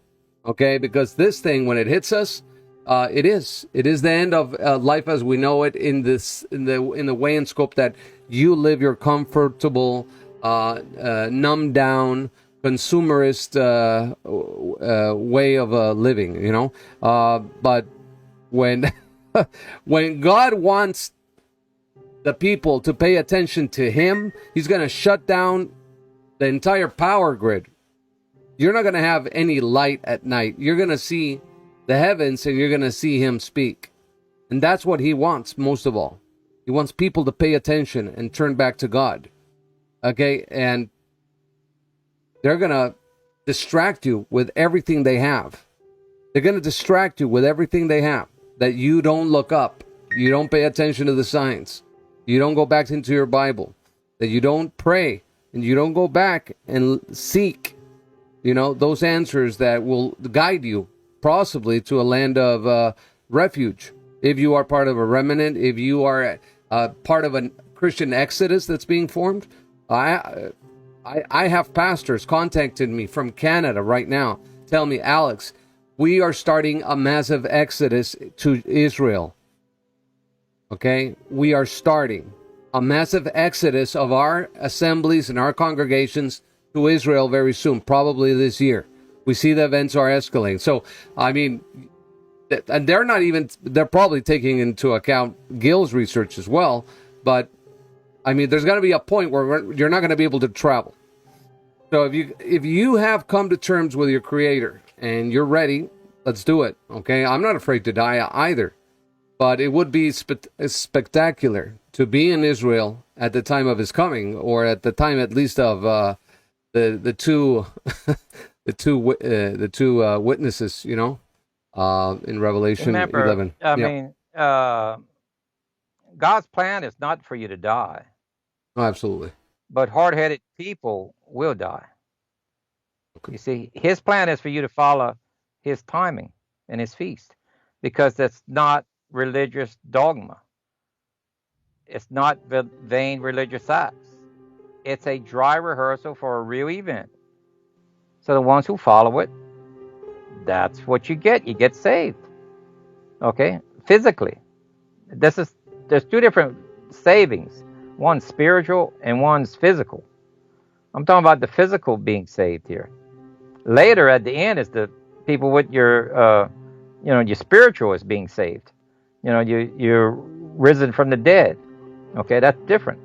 Okay, because this thing, when it hits us, it is the end of life as we know it in the way and scope that you live your comfortable, numbed down, consumerist way of living, but when when God wants the people to pay attention to him, he's going to shut down the entire power grid. You're not going to have any light at night. You're going to see the heavens and you're going to see him speak. And that's what he wants most of all. He wants people to pay attention and turn back to God. Okay, and they're going to distract you with everything they have. They're going to distract you with everything they have, that you don't look up. You don't pay attention to the signs. You don't go back into your Bible. That you don't pray. And you don't go back and seek, those answers that will guide you possibly to a land of refuge. If you are part of a remnant, if you are part of a Christian exodus that's being formed, I have pastors contacting me from Canada right now, tell me, Alex, we are starting a massive exodus to Israel. Okay? We are starting a massive exodus of our assemblies and our congregations to Israel very soon, probably this year. We see the events are escalating. So, I mean, and they're probably taking into account Gill's research as well, but I mean, there's going to be a point where you're not going to be able to travel. So if you have come to terms with your Creator and you're ready, let's do it. Okay, I'm not afraid to die either, but it would be spectacular to be in Israel at the time of his coming, or at the time at least of the two the two witnesses, you know, in Revelation Remember, 11. I Yeah, mean, God's plan is not for you to die, oh, absolutely. but hard-headed people will die. Okay. You see, His plan is for you to follow His timing and His feast, because that's not religious dogma. It's not vain religious acts. It's a dry rehearsal for a real event. So the ones who follow it, that's what you get. You get saved. Okay? Physically. There's two different savings. One's spiritual and one's physical. I'm talking about the physical being saved here. Later at the end is the people with your your spiritual is being saved. You're risen from the dead. Okay, that's different.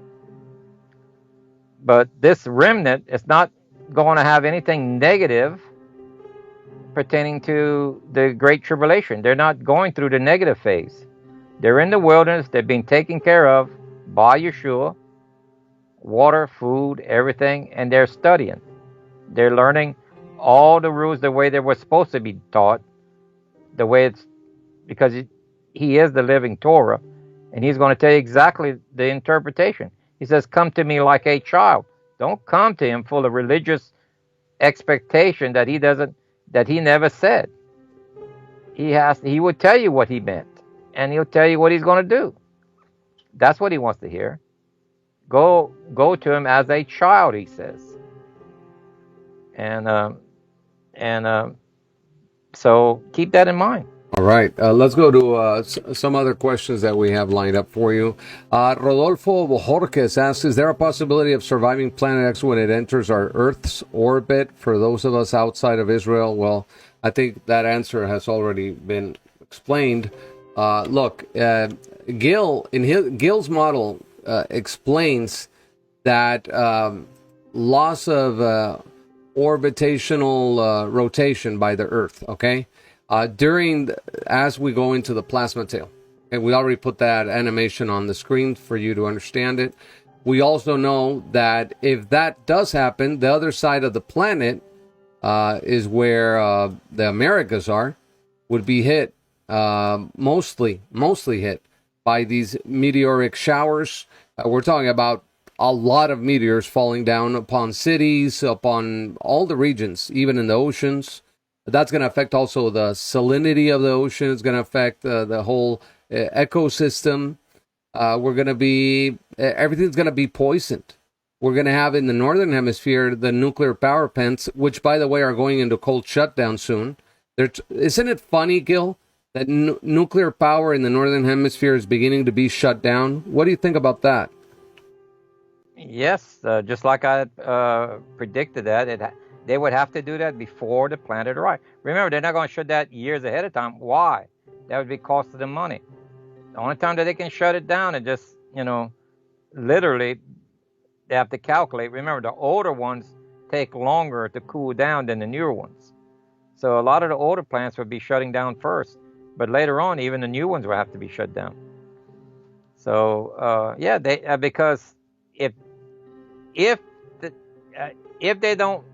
But this remnant is not going to have anything negative pertaining to the Great Tribulation. They're not going through the negative phase. They're in the wilderness. They're being taken care of by Yeshua, water, food, everything, and they're studying. They're learning all the rules the way they were supposed to be taught, the way it's because he is the living Torah, and he's going to tell you exactly the interpretation. He says, "Come to me like a child." Don't come to him full of religious expectation that he never said. He would tell you what he meant, and he'll tell you what he's going to do. That's what he wants to hear. Go to him as a child, he says. And so keep that in mind. All right, let's go to some other questions that we have lined up for you. Rodolfo Bojorquez asks, is there a possibility of surviving Planet X when it enters our Earth's orbit for those of us outside of Israel? Well, I think that answer has already been explained. Look, Gill, in Gill's model, explains that loss of orbitational rotation by the Earth, okay? As we go into the plasma tail. And we already put that animation on the screen for you to understand it. We also know that if that does happen, the other side of the planet is where the Americas would be hit, mostly hit by these meteoric showers. We're talking about a lot of meteors falling down upon cities, upon all the regions, even in the oceans. That's going to affect also the salinity of the ocean. It's going to affect the whole ecosystem. Everything's going to be poisoned. We're going to have in the northern hemisphere the nuclear power plants, which, by the way, are going into cold shutdown soon. Isn't it funny, Gil, that nuclear power in the northern hemisphere is beginning to be shut down? What do you think about that? Yes, just like I predicted that. They would have to do that before the planet arrived. Remember, they're not going to shut that years ahead of time. Why? That would be costing them money. The only time that they can shut it down and just, literally, they have to calculate. Remember, the older ones take longer to cool down than the newer ones. So a lot of the older plants would be shutting down first. But later on, even the new ones will have to be shut down. So, because if they don't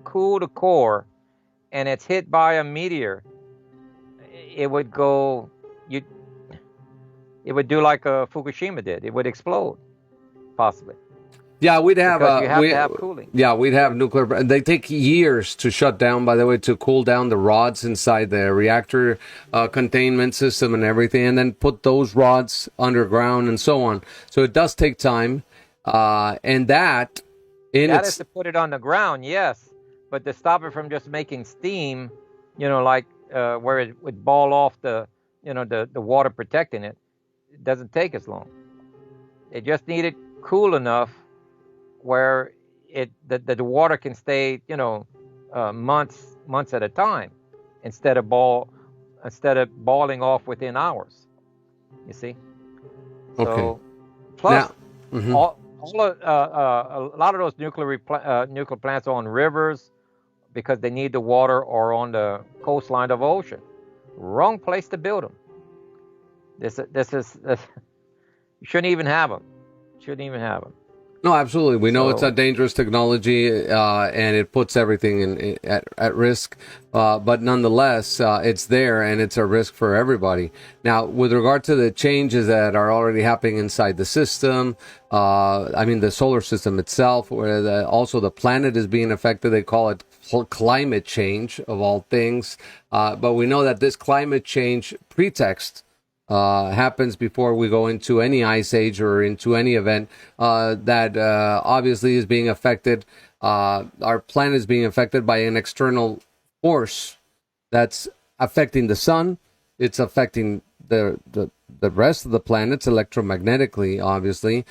cool the core and it's hit by a meteor, it would do like Fukushima did. It would explode, possibly. Yeah, we'd have you have to have cooling. Yeah, we'd have nuclear. They take years to shut down, by the way, to cool down the rods inside the reactor containment system and everything, and then put those rods underground and so on. So it does take time, and that is to put it on the ground, yes, but to stop it from just making steam, like where it would ball off the water protecting it, it doesn't take as long. They just need it cool enough where the water can stay, months at a time, instead of balling off within hours. You see. Okay. So, plus now, a lot of those nuclear plants are on rivers because they need the water, or on the coastline of ocean. Wrong place to build them. This is you shouldn't even have them. No, absolutely. We know it's a So dangerous technology, and it puts everything at risk. But nonetheless, it's there, and it's a risk for everybody. Now, with regard to the changes that are already happening inside the system, I mean the solar system itself, where also the planet is being affected. They call it climate change of all things. But we know that this climate change pretext happens before we go into any ice age or into any event that obviously is being affected. Our planet is being affected by an external force that's affecting the sun. It's affecting the rest of the planets electromagnetically, obviously.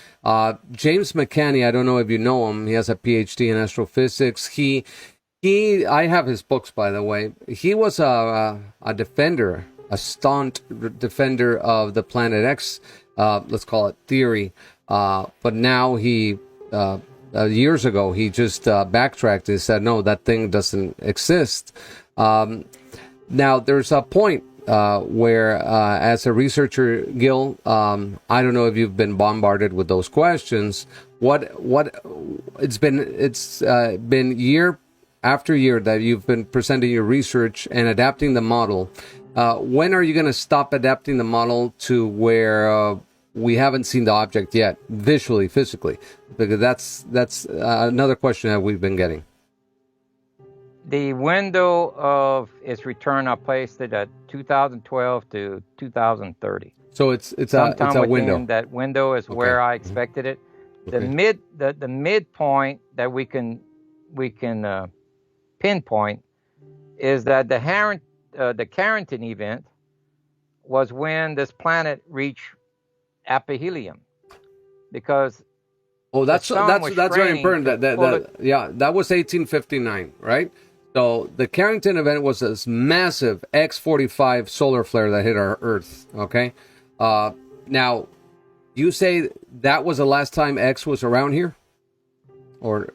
James McCanney, I don't know if you know him. He has a PhD in astrophysics. I have his books, by the way. He was a defender, a staunch defender of the Planet X, let's call it theory. But now years ago, he just backtracked and said, no, that thing doesn't exist. Now, there's a point where, as a researcher, Gill, I don't know if you've been bombarded with those questions. It's been year after year that you've been presenting your research and adapting the model. When are you going to stop adapting the model to where we haven't seen the object yet, visually, physically? Because that's another question that we've been getting. the window of its return, I placed it at 2012 to 2030. So it's Sometime a within window. that window is where I expected it. The Okay. the midpoint that we can pinpoint is that the Carrington event was when this planet reached aphelion, because Oh, the that's sun was very straining important. to pull it. That was 1859, right? So the Carrington event was this massive X-45 solar flare that hit our Earth. Okay, now you say that was the last time X was around here, or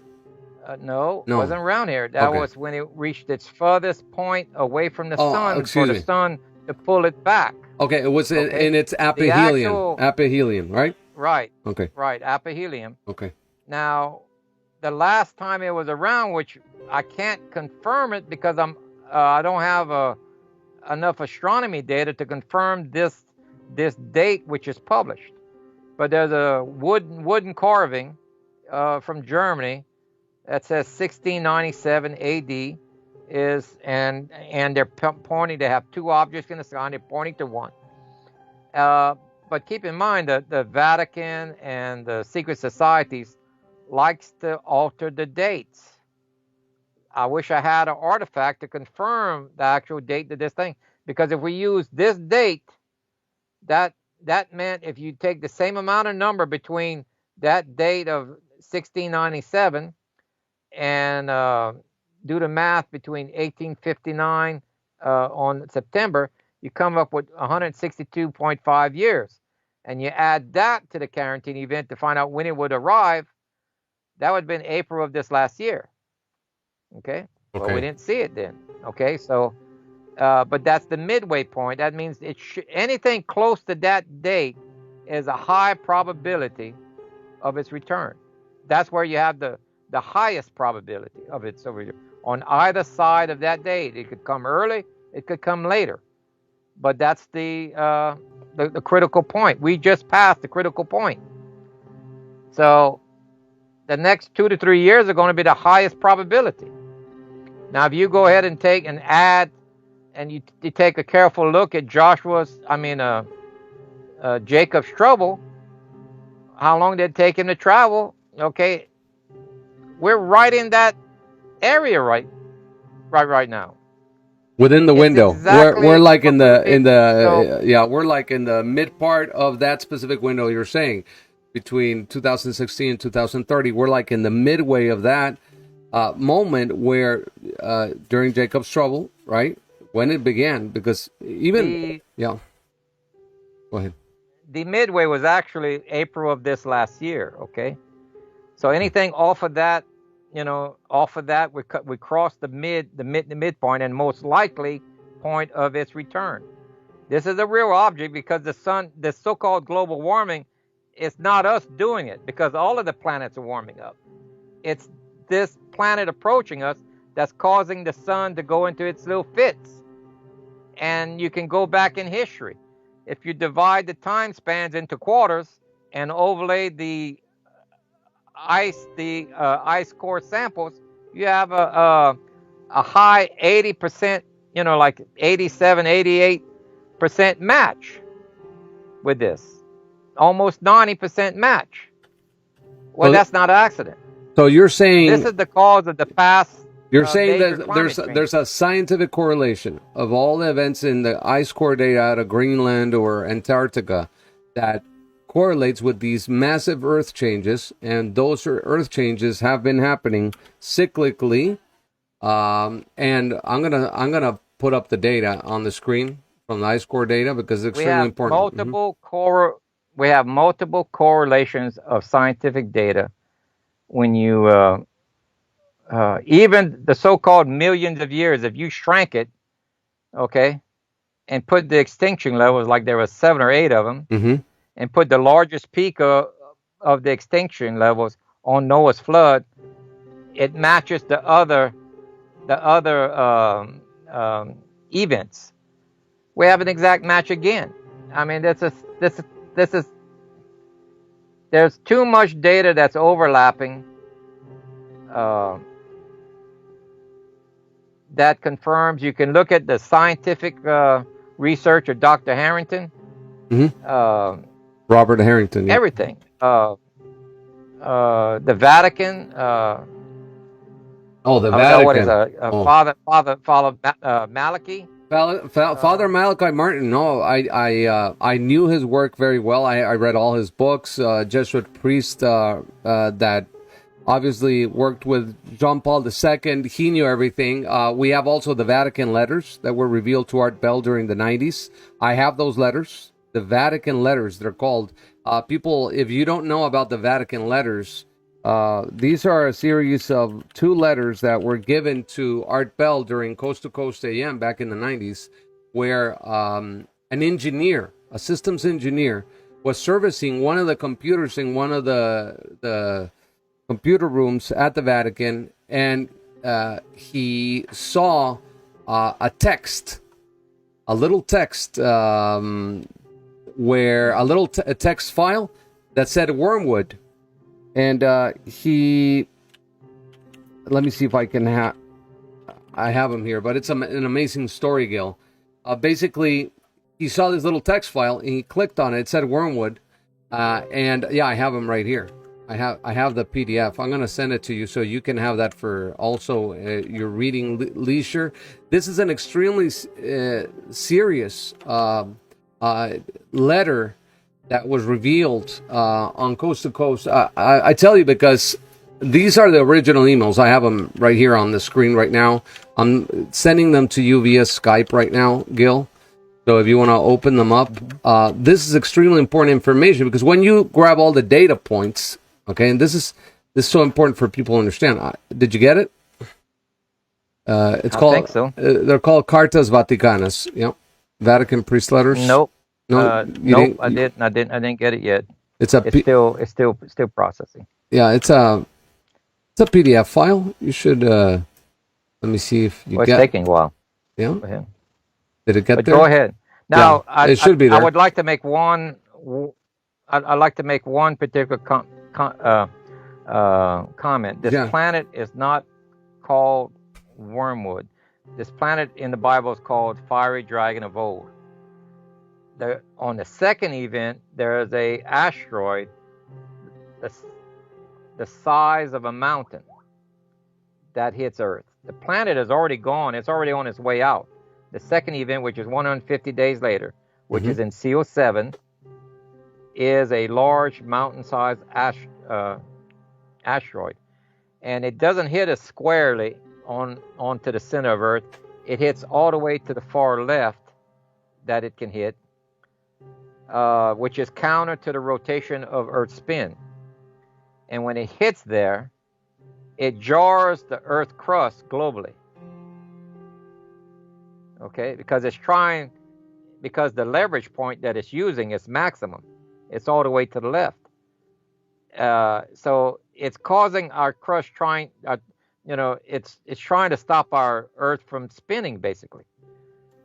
No, no? wasn't around here. That Okay. was when it reached its furthest point away from the Oh, sun for excuse the me. sun to pull it back. Okay, it was Okay, in its the aphelion. actual Aphelion, right? right, Okay. right, aphelion. Okay. Now, the last time it was around, which I can't confirm it because I don't have enough astronomy data to confirm this date, which is published. But there's a wooden carving from Germany that says 1697 AD and they're pointing. They have two objects in the sky and they're pointing to one. But keep in mind that the Vatican and the secret societies likes to alter the dates. I wish I had an artifact to confirm the actual date of this thing, because if we use this date, that meant if you take the same amount of number between that date of 1697 and do the math between 1859 on September, you come up with 162.5 years. And you add that to the Carrington event to find out when it would arrive. That would have been April of this last year. Okay? Well, we Okay. didn't see it then. Okay? So, but that's the midway point. That means anything close to that date is a high probability of its return. That's where you have the highest probability of its over on either side of that date. It could come early, it could come later, but that's the critical point. We just passed the critical point. So the next 2 to 3 years are going to be the highest probability. Now, if you go ahead and add, and you take a careful look at Jacob's trouble, how long did it take him to travel? Okay, we're right in that area right now. Within the It's window, exactly we're like in the so we're like in the mid part of that specific window you're saying, between 2016 and 2030. We're like in the midway of that moment where during Jacob's trouble, right, when it began, because even the go ahead. the midway was actually April of this last year. Okay, so anything off of that, we cross the midpoint and most likely point of its return. This is a real object because the sun, the so-called global warming, it's not us doing it, because all of the planets are warming up. It's this planet approaching us that's causing the sun to go into its little fits. And you can go back in history. If you divide the time spans into quarters and overlay the ice core samples, you have a high 80%, like 87, 88% match with this. Almost 90% match. Well, that's not an accident. So you're saying this is the cause of the past. You're saying major that climate there's a scientific correlation of all the events in the ice core data out of Greenland or Antarctica that correlates with these massive Earth changes, and those Earth changes have been happening cyclically. And I'm gonna put up the data on the screen from the ice core data because it's extremely important. We have multiple correlations of scientific data when you even the so-called millions of years, if you shrank it, okay, and put the extinction levels, like there were 7 or 8 of them, and put the largest peak of the extinction levels on Noah's flood, it matches the other events. We have an exact match again. I mean, this is there's too much data that's overlapping. That confirms. You can look at the scientific research of Dr. Harrington. Robert Harrington. Yeah. Everything. The Vatican. The Vatican. What is Father Malachi? Father Malachi Martin. No, I knew his work very well. I read all his books. Jesuit priest that obviously worked with John Paul II. He knew everything. We have also the Vatican letters that were revealed to Art Bell during the 90s. I have those letters. The Vatican letters, they're called. People, if you don't know about the Vatican letters, these are a series of 2 letters that were given to Art Bell during Coast to Coast AM back in the 90s, where an engineer, a systems engineer, was servicing one of the computers in one of the computer rooms at the Vatican, and he saw a little text where a little text file that said wormwood. And let me see if I can I have him here, but it's an amazing story, Gil. Basically, he saw this little text file, and he clicked on it. It said wormwood, and yeah, I have him right here. I have the PDF. I'm going to send it to you so you can have that for also your reading leisure. This is an extremely serious letter that was revealed on Coast to Coast. I tell you because these are the original emails. I have them right here on the screen right now. I'm sending them to you via Skype right now, Gil. So if you want to open them up, this is extremely important information because when you grab all the data points, okay, and this is so important for people to understand. Did you get it? It's called. I think so. They're called Cartas Vaticanas. Yep, Vatican priest letters. Nope. Nope. I didn't get it yet. It's still processing. Yeah, it's a PDF file. You should. Let me see if you It's taking a while. Yeah. Go ahead. Did it get there? Go ahead. Now, yeah, it should be there. I would like to make one. I'd like to make one particular comment. This planet is not called wormwood. This planet in the Bible is called fiery dragon of old. On the second event, there is a asteroid the size of a mountain that hits Earth. The planet is already gone. It's already on its way out. The second event, which is 150 days later, which is in CO7, is a large mountain-sized asteroid. And it doesn't hit us squarely onto the center of Earth. It hits all the way to the far left that it can hit, which is counter to the rotation of Earth's spin. And when it hits there, it jars the Earth crust globally. Okay, because the leverage point that it's using is maximum. It's all the way to the left. So it's causing our crust it's trying to stop our Earth from spinning, basically.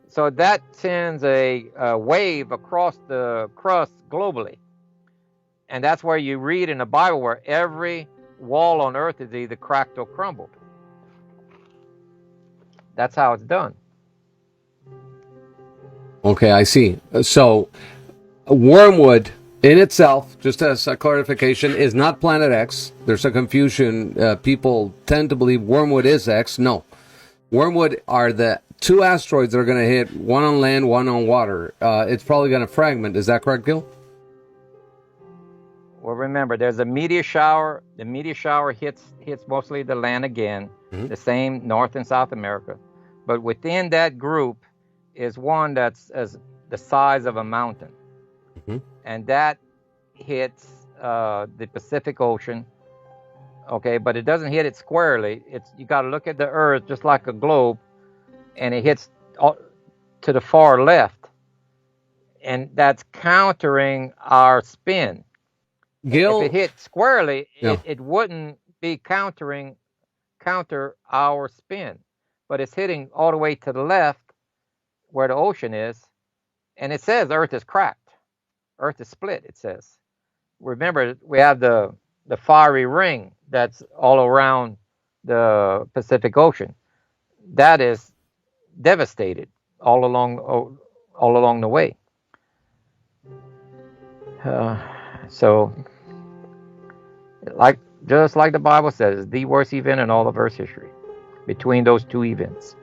So that sends a wave across the crust globally. And that's where you read in the Bible where every wall on Earth is either cracked or crumbled. That's how it's done. Okay, I see. So wormwood in itself, just as a clarification, is not Planet X. There's a confusion. People tend to believe wormwood is X. No. Wormwood are the two asteroids that are going to hit, one on land, one on water. It's probably going to fragment. Is that correct, Gill? Well, remember, there's a meteor shower. The meteor shower hits mostly the land again, the same North and South America. But within that group is one that's as the size of a mountain. And that hits the Pacific Ocean. Okay, but it doesn't hit it squarely. You got to look at the Earth just like a globe, and it hits to the far left, and that's countering our spin. Gill, if it hit squarely, it wouldn't be counter our spin, but it's hitting all the way to the left where the ocean is, and it says Earth is cracked, Earth is split. It says. Remember, we have the fiery ring that's all around the Pacific Ocean. That is devastated all along the way. So, just like the Bible says, the worst event in all of Earth's history, between those two events.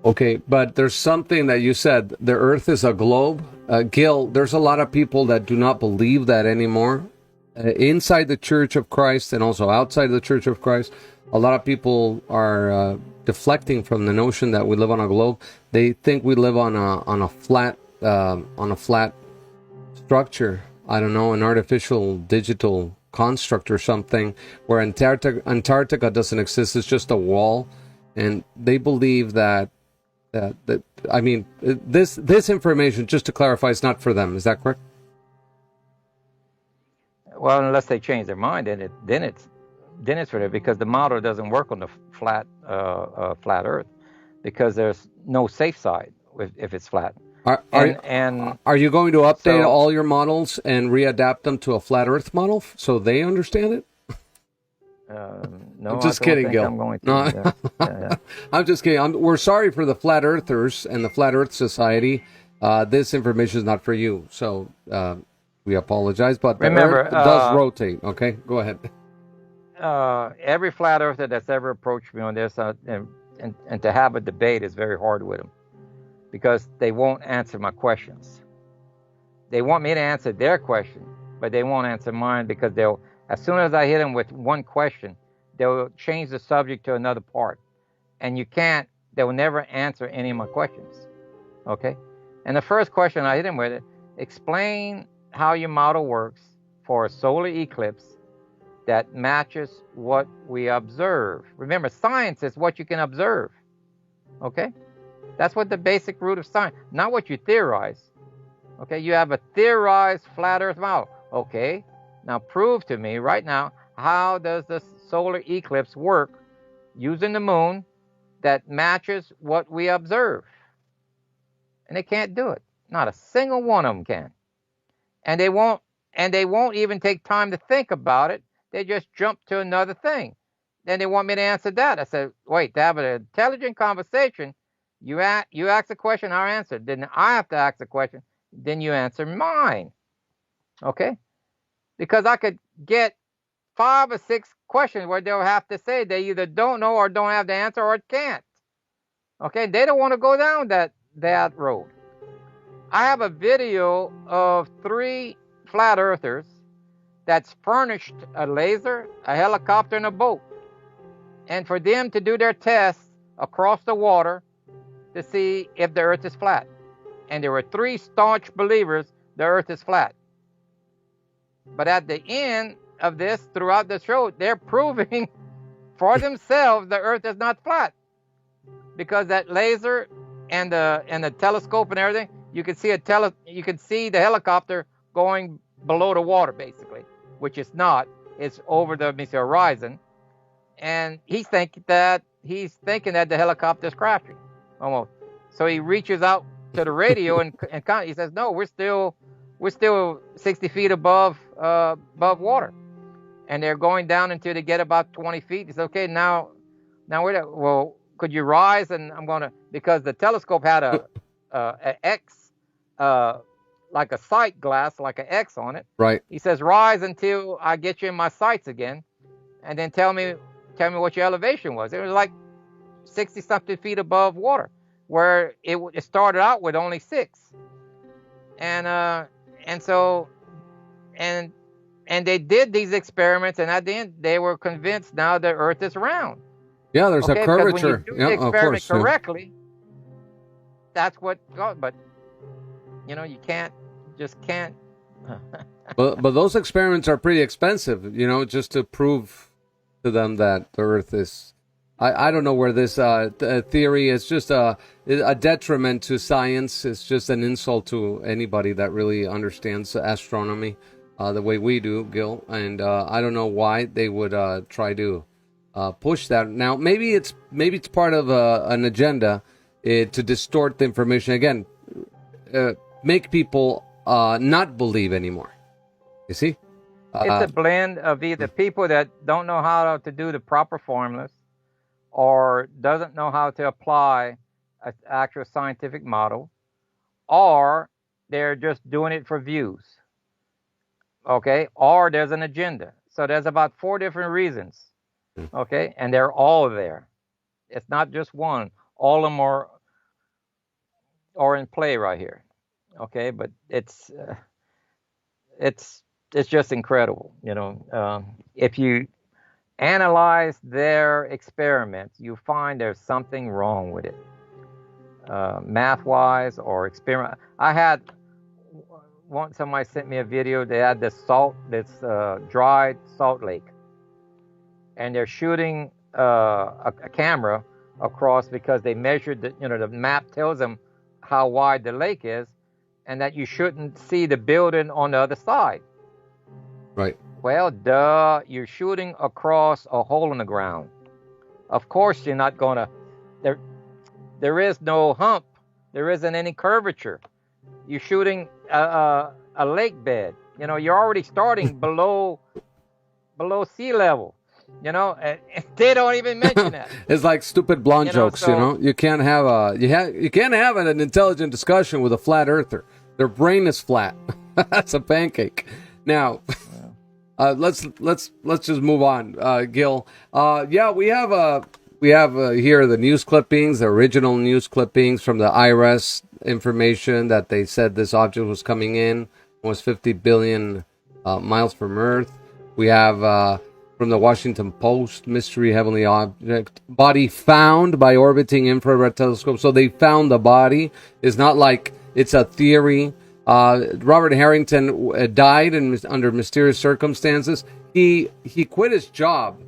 Okay, but there's something that you said, the Earth is a globe. Gill, there's a lot of people that do not believe that anymore. Inside the Church of Christ and also outside the Church of Christ, a lot of people are deflecting from the notion that we live on a globe. They think we live on a flat structure. I don't know, an artificial digital construct or something, where Antarctica doesn't exist. It's just a wall, and they believe that I mean, this information, just to clarify, is not for them. Is that correct? Well, unless they change their mind, then it's for them, because the model doesn't work on the flat Earth, because there's no safe side if it's flat. Are you going to update all your models and readapt them to a flat Earth model so they understand it? No, I'm just kidding, Gill. I'm going to. No. I'm just kidding. We're sorry for the Flat Earthers and the Flat Earth Society. This information is not for you, so we apologize. But remember, the Earth does rotate. Okay, go ahead. Every flat earther that's ever approached me on this, and to have a debate is very hard with them, because they won't answer my questions. They want me to answer their question, but they won't answer mine, because as soon as I hit them with one question, they'll change the subject to another part. And they will never answer any of my questions. Okay? And the first question I hit them with, explain how your model works for a solar eclipse that matches what we observe. Remember, science is what you can observe. Okay? That's what the basic root of science, not what you theorize. Okay? You have a theorized flat Earth model. Okay? Now prove to me right now, how does the solar eclipse work using the moon that matches what we observe? And they can't do it. Not a single one of them can. And they won't even take time to think about it. They just jump to another thing. Then they want me to answer that. I said, wait, to have an intelligent conversation, you ask a question, I'll answer. Then I have to ask a question, then you answer mine. Okay? Because I could get 5 or 6 questions where they'll have to say they either don't know or don't have the answer or can't. Okay, they don't want to go down that road. I have a video of 3 flat earthers that's furnished a laser, a helicopter, and a boat. And for them to do their tests across the water to see if the Earth is flat. And there were 3 staunch believers the Earth is flat. But at the end of this, throughout the show, they're proving for themselves the Earth is not flat, because that laser and the telescope and everything, you can see the helicopter going below the water, basically. which it's not. It's over the horizon, and he's thinking that the helicopter's crashing, almost. So he reaches out to the radio and he says, "No, we're still 60 feet above water," and they're going down until they get about 20 feet. He says, "Okay, now we're there. Well, could you rise?" And I'm gonna, because the telescope had a X, like a sight glass, like an X on it. Right. He says, "Rise until I get you in my sights again, and then tell me what your elevation was." It was like 60 something feet above water, where it started out with only 6. And so they did these experiments, and at the end they were convinced now the Earth is round. Yeah, there's a curvature. When you do the experiment correctly, that's what. But you just can't. but those experiments are pretty expensive, just to prove to them that the Earth is. I don't know where this theory is just a detriment to science. It's just an insult to anybody that really understands astronomy the way we do, Gil. And I don't know why they would try to push that. Now, maybe it's part of an agenda to distort the information again, make people not believe anymore. You see, it's a blend of either people that don't know how to do the proper formulas, or doesn't know how to apply an actual scientific model, or they're just doing it for views. Okay, or there's an agenda. So there's about 4 different reasons. Okay, and they're all there. It's not just one. All of them are in play right here. Okay, but it's just incredible. If you analyze their experiments, you find there's something wrong with it, math-wise or experiment. I had somebody sent me a video. They had this dried salt lake, and they're shooting a camera across because they measured the map tells them how wide the lake is, and that you shouldn't see the building on the other side. Right. Well, you're shooting across a hole in the ground. Of course, you're not going to. There is no hump. There isn't any curvature. You're shooting a lake bed. You're already starting below sea level. They don't even mention that. It's like stupid blonde jokes. You can't have you can't have an intelligent discussion with a flat earther. Their brain is flat. That's a pancake. Now. Let's just move on, Gil. We have here the news clippings, the original news clippings from the IRS information that they said this object was coming in, was 50 billion miles from Earth. We have from the Washington Post, mystery heavenly object, body found by orbiting infrared telescope. So they found the body. It's not like it's a theory. Robert Harrington died under mysterious circumstances. He quit his job.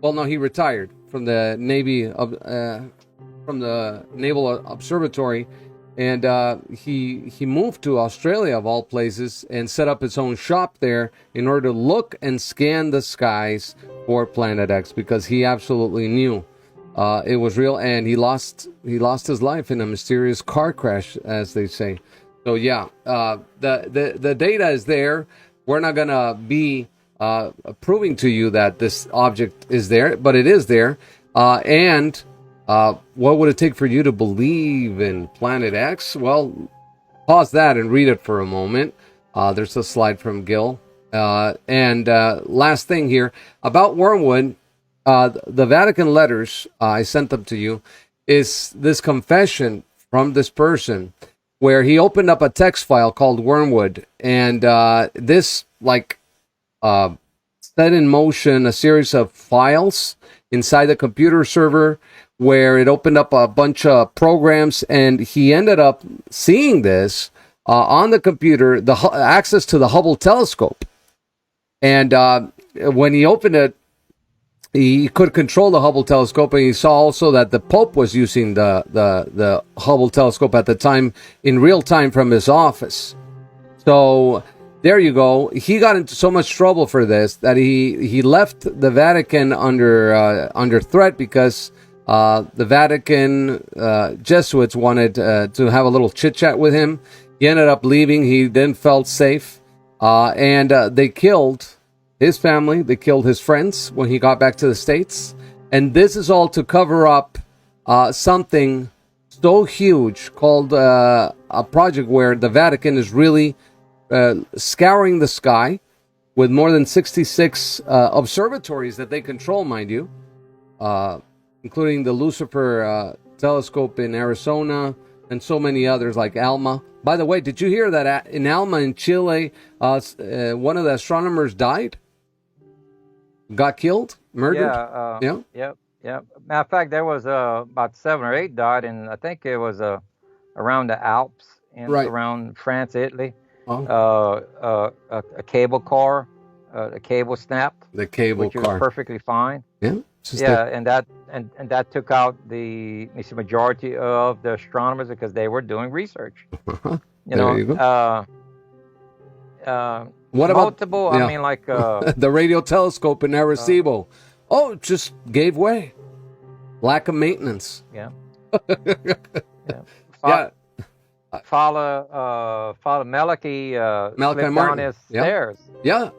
Well, no, he retired from the Navy from the Naval Observatory, and he moved to Australia of all places and set up his own shop there in order to look and scan the skies for Planet X, because he absolutely knew it was real, and he lost his life in a mysterious car crash, as they say. So yeah, the data is there. We're not gonna be proving to you that this object is there, but it is there. And what would it take for you to believe in Planet X? Well, pause that and read it for a moment. There's a slide from Gill. And last thing here about Wormwood, the Vatican letters, I sent them to you, is this confession from this person, where he opened up a text file called Wormwood, and this set in motion a series of files inside the computer server, where it opened up a bunch of programs, and he ended up seeing this on the computer, the access to the Hubble telescope. And when he opened it, he could control the Hubble telescope, and he saw also that the Pope was using the Hubble telescope at the time in real time from his office. So There you go. He got into so much trouble for this that he left the Vatican under threat because the Vatican Jesuits wanted to have a little chit chat with him. He ended up leaving. He then felt safe, and they killed his family. They killed his friends when he got back to the States. And this is all to cover up something so huge called a project where the Vatican is really scouring the sky with more than 66 observatories that they control, mind you, including the Lucifer telescope in Arizona and so many others like ALMA. By the way, did you hear that in ALMA in Chile, one of the astronomers died? Got killed? Murdered? Yeah. Matter of fact, there was about 7 or 8 died, and I think it was around the Alps and around France, Italy. A cable car, a cable snapped. The cable which car was perfectly fine. Yeah, and that took out the majority of the astronomers because they were doing research. You go. What multiple? About? I mean, like the radio telescope in Arecibo. It just gave way. Lack of maintenance. Yeah. Yeah. Father Malachi slipped Martin. down his stairs. Yeah.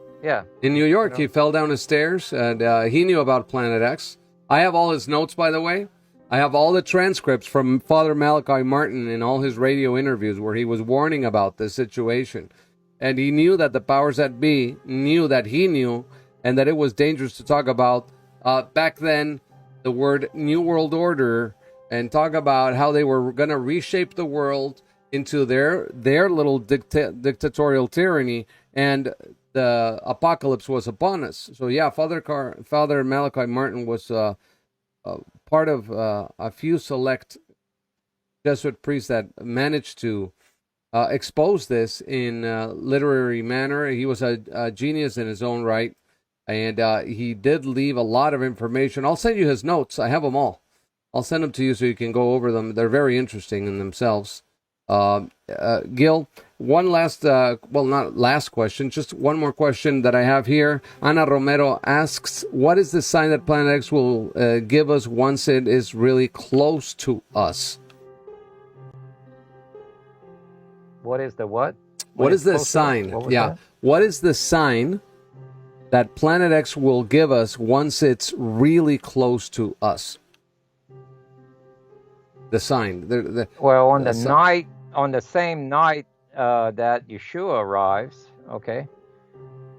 In New York, he fell down his stairs, and he knew about Planet X. I have all his notes, by the way. I have all the transcripts from Father Malachi Martin in all his radio interviews where he was warning about this situation. And he knew that the powers that be knew that he knew, and that it was dangerous to talk about back then the word New World Order, and talk about how they were going to reshape the world into their little dictatorial tyranny, and the apocalypse was upon us. So yeah, Father Malachi Martin was part of a few select Jesuit priests that managed to expose this in a literary manner. He was a genius in his own right, and he did leave a lot of information. I'll send you his notes. I have them all. I'll send them to you so you can go over them. They're very interesting in themselves. Gil, one last, not last question, just one more question that I have here. Ana Romero asks, what is the sign that Planet X will give us once it is really close to us? What is the what? What is the sign? What is the sign that Planet X will give us once it's really close to us? The sign. On the same night that Yeshua arrives, okay,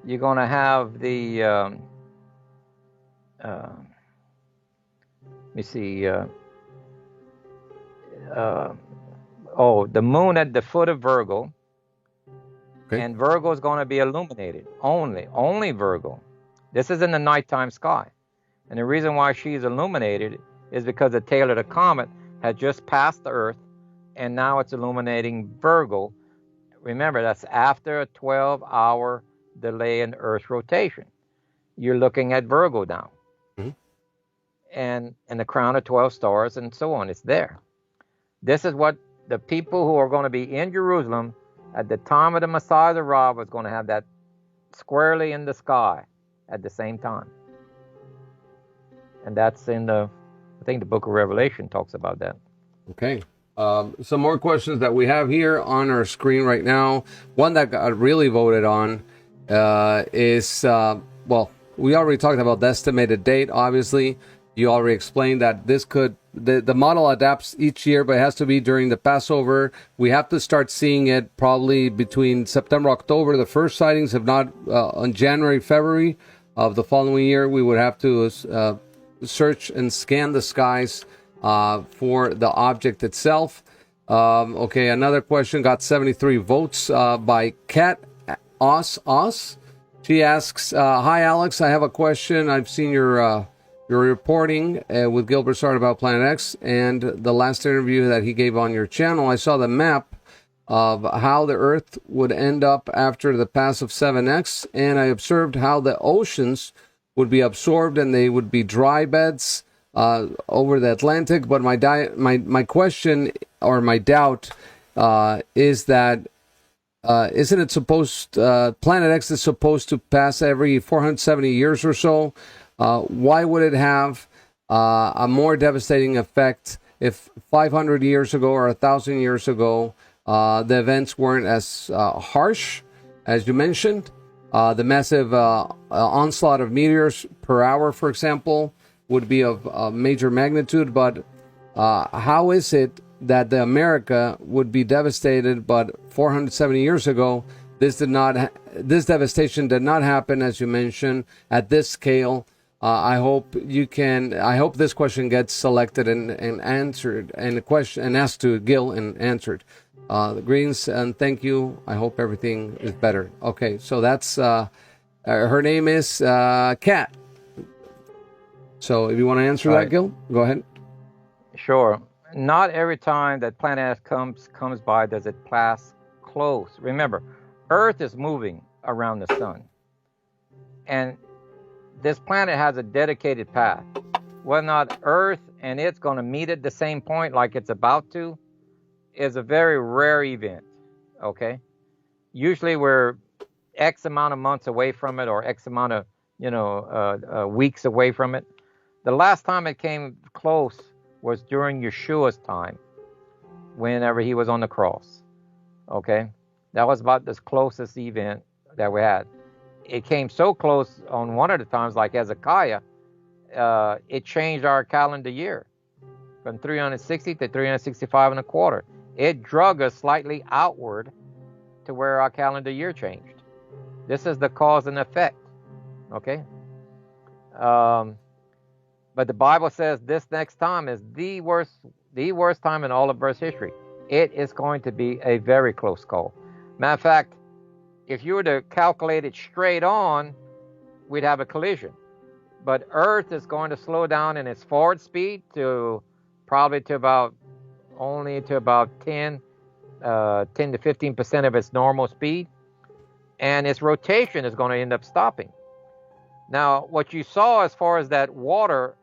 you're going to have the, let me see, the moon at the foot of Virgo, and Virgo is going to be illuminated, only Virgo. This is in the nighttime sky, and the reason why she's illuminated is because the tail of the comet had just passed the Earth, and now it's illuminating Virgo. Remember, that's after a 12-hour delay in Earth's rotation. You're looking at Virgo now. Mm-hmm. And the crown of 12 stars and so on. It's there. This is what the people who are going to be in Jerusalem at the time of the Messiah's arrival is going to have that squarely in the sky at the same time. And that's in I think the book of Revelation talks about that. Okay. Some more questions that we have here on our screen right now. One that got really voted on is, we already talked about the estimated date, obviously. You already explained that the model adapts each year, but it has to be during the Passover. We have to start seeing it probably between September, October, the first sightings, if not on January, February of the following year. We would have to search and scan the skies for the object itself. Another question got 73 votes by Kat Os. She asks, hi Alex, I have a question. I've seen your reporting with Gill Broussard about Planet X, and the last interview that he gave on your channel. I saw the map of how the Earth would end up after the pass of 7X, and I observed how the oceans would be absorbed and they would be dry beds over the Atlantic. But my question or my doubt is that isn't it supposed, Planet X is supposed to pass every 470 years or so? Why would it have a more devastating effect if 500 years ago or 1,000 years ago the events weren't as harsh, as you mentioned? The massive onslaught of meteors per hour, for example, would be of major magnitude. But how is it that the America would be devastated, but 470 years ago, this devastation did not happen, as you mentioned, at this scale? I hope this question gets selected and answered, and asked to Gill and answered. The Greens, and thank you. I hope everything is better. Okay, so that's her name is Kat. So if you want to answer that, Gill, go ahead. Sure. Not every time that Planet X comes by does it pass close. Remember, Earth is moving around the sun, and this planet has a dedicated path. Whether or not Earth and it's going to meet at the same point, like it's about to, is a very rare event. Okay, usually we're X amount of months away from it, or X amount of weeks away from it. The last time it came close was during Yeshua's time, whenever he was on the cross. Okay, that was about the closest event that we had. It came so close on one of the times, like Hezekiah, it changed our calendar year from 360 to 365 and a quarter. It drug us slightly outward to where our calendar year changed. This is the cause and effect. Okay. But the Bible says this next time is the worst time in all of Earth's history. It is going to be a very close call. Matter of fact, if you were to calculate it straight on, we'd have a collision. But Earth is going to slow down in its forward speed to probably to about 10 to 15% of its normal speed. And its rotation is going to end up stopping. Now, what you saw as far as that water,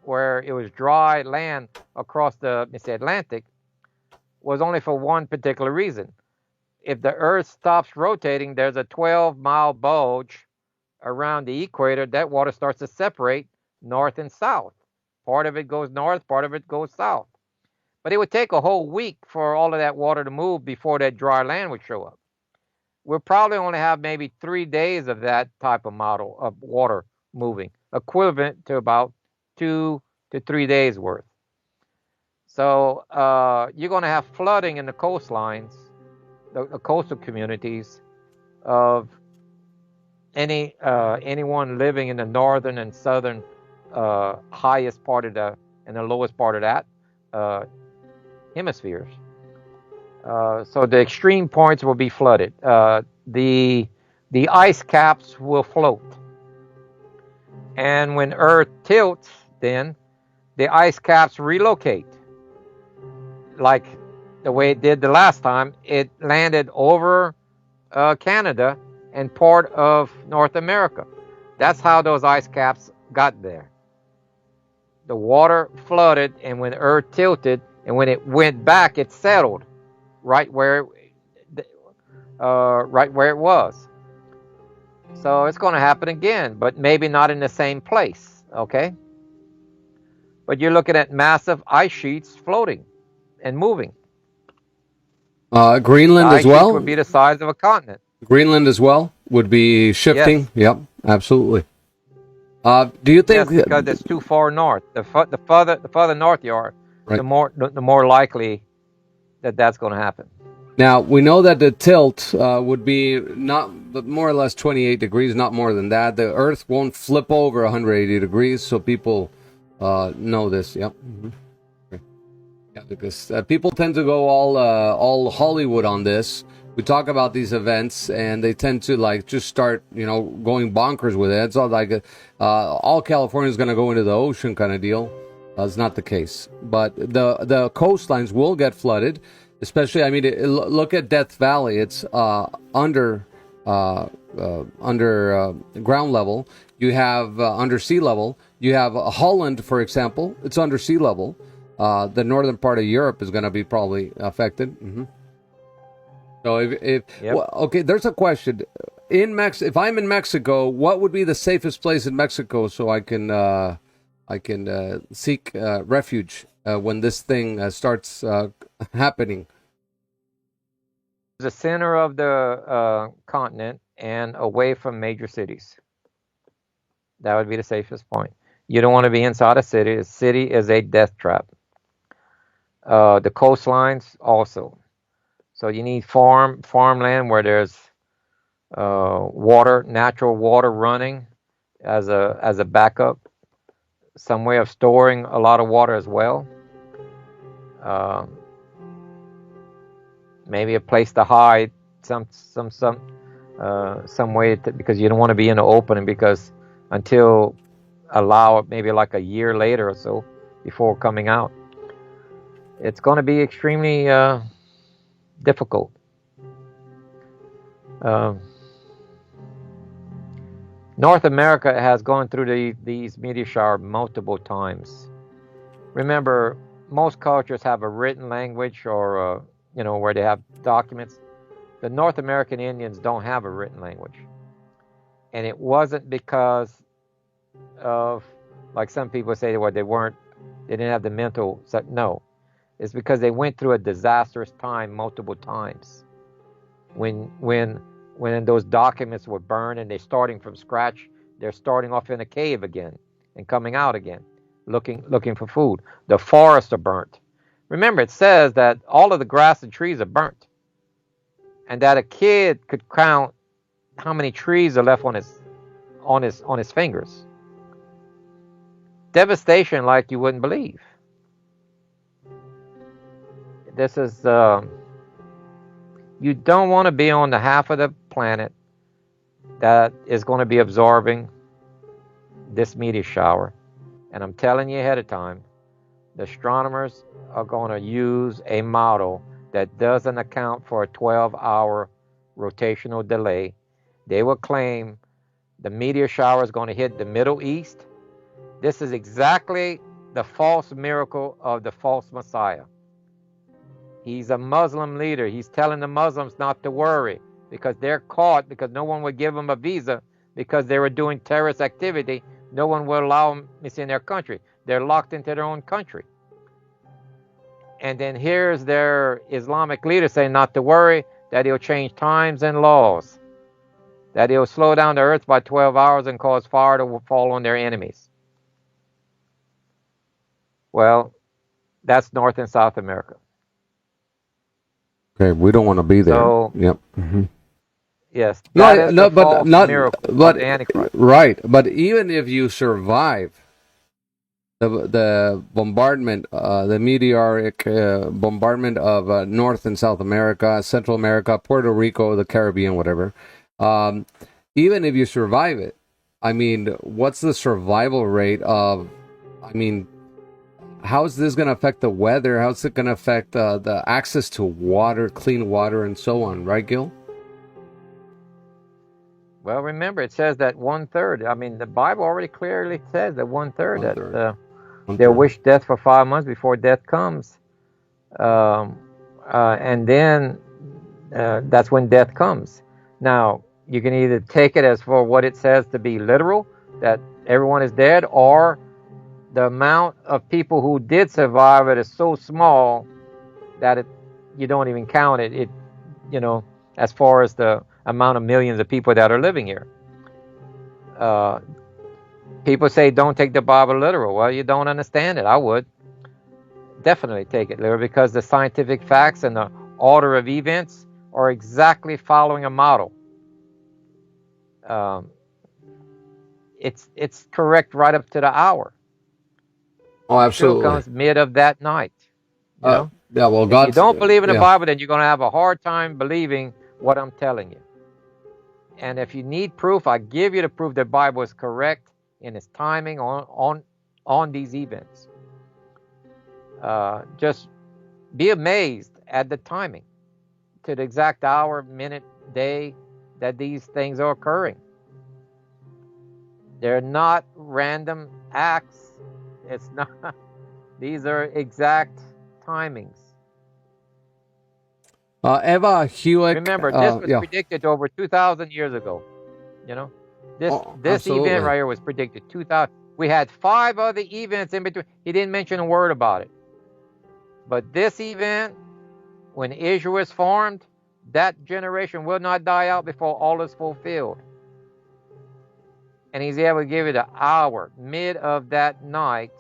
where it was dry land across the Atlantic, was only for one particular reason. If the Earth stops rotating, there's a 12-mile bulge around the equator. That water starts to separate north and south. Part of it goes north, part of it goes south. But it would take a whole week for all of that water to move before that dry land would show up. We'll probably only have maybe 3 days of that type of model of water moving, equivalent to about 2 to 3 days worth. So you're going to have flooding in the coastlines, the coastal communities of anyone living in the northern and southern highest part of and the lowest part of that hemispheres. So the extreme points will be flooded. The ice caps will float. And when Earth tilts, then the ice caps relocate. Like the way it did the last time, it landed over Canada and part of North America. That's how those ice caps got there. The water flooded, and when Earth tilted, and when it went back, it settled right where it was. So it's going to happen again, but maybe not in the same place. Okay. But you're looking at massive ice sheets floating and moving. Greenland as well would be the size of a continent. Greenland as well would be shifting. Yes. Yep, absolutely. Do you think? Yes, because it's too far north. The further north you are, right, the more likely that's going to happen. Now we know that the tilt would be more or less 28 degrees, not more than that. The Earth won't flip over 180 degrees, so people know this. Yep. Mm-hmm. Okay. Yeah, because people tend to go all Hollywood on this. We talk about these events, and they tend to just start going bonkers with it. It's all like all California is going to go into the ocean kind of deal. It's not the case, but the coastlines will get flooded. Especially, look at Death Valley. It's under ground level. You have under sea level. You have Holland, for example. It's under sea level. The northern part of Europe is going to be probably affected. Mm-hmm. So if Yep. well, okay, there's a question. If I'm in Mexico, what would be the safest place in Mexico so I can seek refuge when this thing starts happening? The center of the continent and away from major cities. That would be the safest point. You don't want to be inside a city. A city is a death trap. The coastlines also. So you need farmland where there's water, natural water running as a backup. Some way of storing a lot of water as well. Maybe a place to hide. Some way because you don't want to be in the open, because until allow it maybe like a year later or so before coming out. It's going to be extremely difficult. North America has gone through these meteor showers multiple times. Remember, most cultures have a written language or where they have documents. The North American Indians don't have a written language. And it wasn't because of, like some people say, they didn't have the mental. No, it's because they went through a disastrous time multiple times. When those documents were burned and they're starting from scratch, they're starting off in a cave again and coming out again, looking for food. The forests are burnt. Remember, it says that all of the grass and trees are burnt, and that a kid could count how many trees are left on his fingers. Devastation like you wouldn't believe. This is you don't want to be on the half of the planet that is going to be absorbing this meteor shower. And I'm telling you ahead of time, the astronomers are going to use a model that doesn't account for a 12-hour rotational delay. They will claim the meteor shower is going to hit the Middle East. This is exactly the false miracle of the false Messiah. He's a Muslim leader. He's telling the Muslims not to worry because they're caught, because no one would give them a visa because they were doing terrorist activity. No one will allow them in their country. They're locked into their own country. And then here's their Islamic leader saying not to worry, that he'll change times and laws, that he'll slow down the earth by 12 hours and cause fire to fall on their enemies. Well, that's North and South America. Okay, we don't want to be there. So, yep. Mm-hmm. Yes, that is the false miracle of the Antichrist. Right, but even if you survive the bombardment, the meteoric bombardment of North and South America, Central America, Puerto Rico, the Caribbean, whatever, even if you survive it, I mean, what's the survival rate of, how is this going to affect the weather? How's it going to affect the access to water, clean water, and so on, right, Gill? Well, remember, it says that 1/3. The Bible already clearly says that 1/3 that they'll wish death for 5 months before death comes. And then that's when death comes. Now, you can either take it as for what it says to be literal, that everyone is dead, or the amount of people who did survive it is so small that you don't even count it. As far as the amount of millions of people that are living here. People say don't take the Bible literal. Well, you don't understand it. I would definitely take it literal, because the scientific facts and the order of events are exactly following a model. It's correct right up to the hour. Oh, absolutely. It still comes mid of that night. Yeah, well, if you don't believe in the Bible, then you're going to have a hard time believing what I'm telling you. And if you need proof, I give you the proof the Bible is correct in its timing on these events. Just be amazed at the timing, to the exact hour, minute, day that these things are occurring. They're not random acts. It's not. These are exact timings. Eva Hewick. Remember, this was Yeah. predicted over 2,000 years ago. You know, this Absolutely. event right here was predicted 2,000. We had 5 other events in between. He didn't mention a word about it. But this event, when Israel is formed, that generation will not die out before all is fulfilled. And he's able to give you the hour, mid of that night,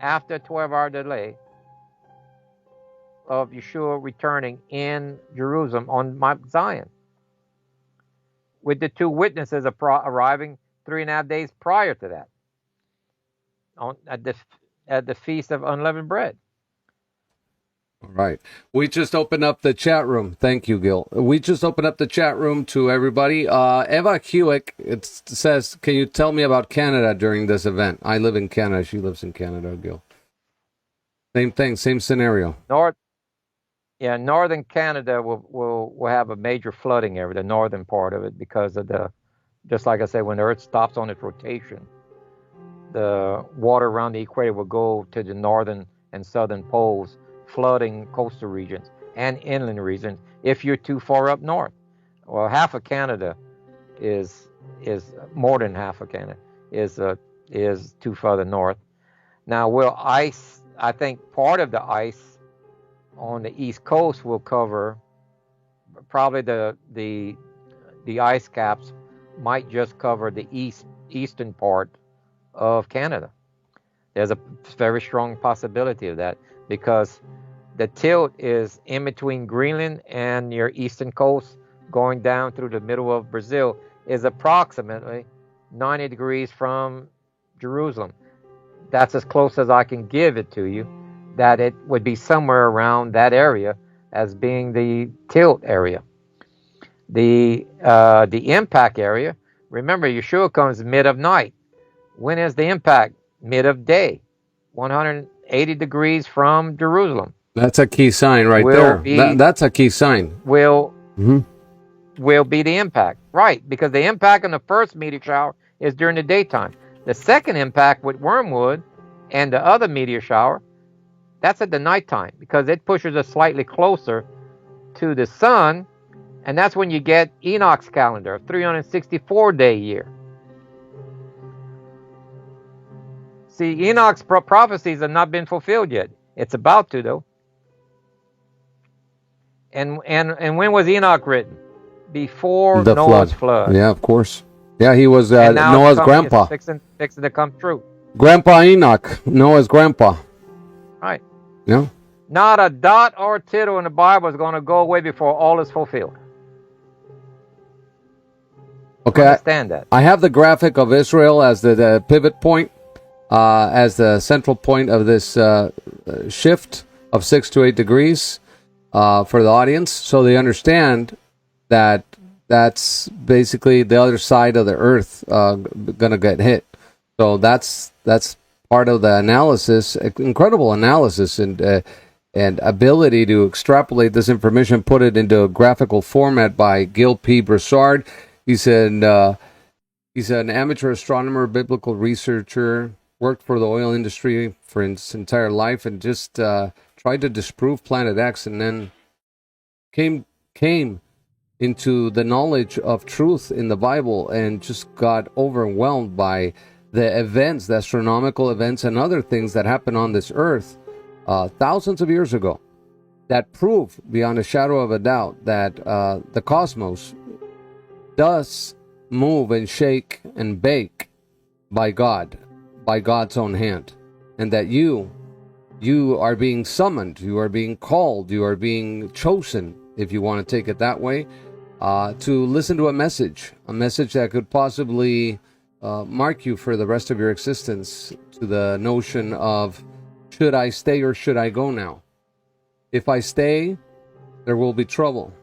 after a 12-hour delay, of Yeshua returning in Jerusalem on Mount Zion, with the 2 witnesses arriving 3.5 days prior to that, at the Feast of Unleavened Bread. All right. We just opened up the chat room. Thank you, Gil. We just opened up the chat room to everybody. Eva Hewick, it says, can you tell me about Canada during this event? I live in Canada. She lives in Canada, Gil. Same thing, same scenario. Northern Canada will have a major flooding area, the northern part of it, because of just like I said, when the Earth stops on its rotation, the water around the equator will go to the northern and southern poles, flooding coastal regions and inland regions if you're too far up north. Well, half of Canada is more than half of Canada is too further north. Now, will ice? I think part of the ice on the east coast will cover, probably the ice caps might just cover the eastern part of Canada. There's a very strong possibility of that, because the tilt is in between Greenland and your eastern coast, going down through the middle of Brazil, is approximately 90 degrees from Jerusalem. That's as close as I can give it to you, that it would be somewhere around that area as being the tilt area. The impact area, remember, Yeshua comes mid of night. When is the impact? Mid of day, 180 degrees from Jerusalem. That's a key sign right there. That's a key sign. Will be the impact, right? Because the impact on the first meteor shower is during the daytime. The second impact with Wormwood and the other meteor shower, that's at the nighttime, because it pushes us slightly closer to the sun, and that's when you get Enoch's calendar, 364-day year. See, Enoch's prophecies have not been fulfilled yet. It's about to, though. And when was Enoch written? Before The Noah's flood. Yeah, of course. Yeah, he was Noah's grandpa. It's fixing to come true. Grandpa Enoch, Noah's grandpa. Right. Yeah. Not a dot or tittle in the Bible is going to go away before all is fulfilled. Okay. Understand that. I have the graphic of Israel as the pivot point, as the central point of this shift of 6 to 8 degrees for the audience, so they understand that that's basically the other side of the earth going to get hit. So that's part of the analysis, incredible analysis and ability to extrapolate this information, put it into a graphical format by Gill Broussard. He's an amateur astronomer, biblical researcher, worked for the oil industry for his entire life, and just tried to disprove Planet X, and then came into the knowledge of truth in the Bible, and just got overwhelmed by the events, the astronomical events and other things that happen on this earth thousands of years ago, that prove beyond a shadow of a doubt that the cosmos does move and shake and bake by God, by God's own hand, and that you are being summoned, you are being called, you are being chosen, if you want to take it that way, to listen to a message that could possibly mark you for the rest of your existence, to the notion of, should I stay or should I go now? If I stay, there will be trouble.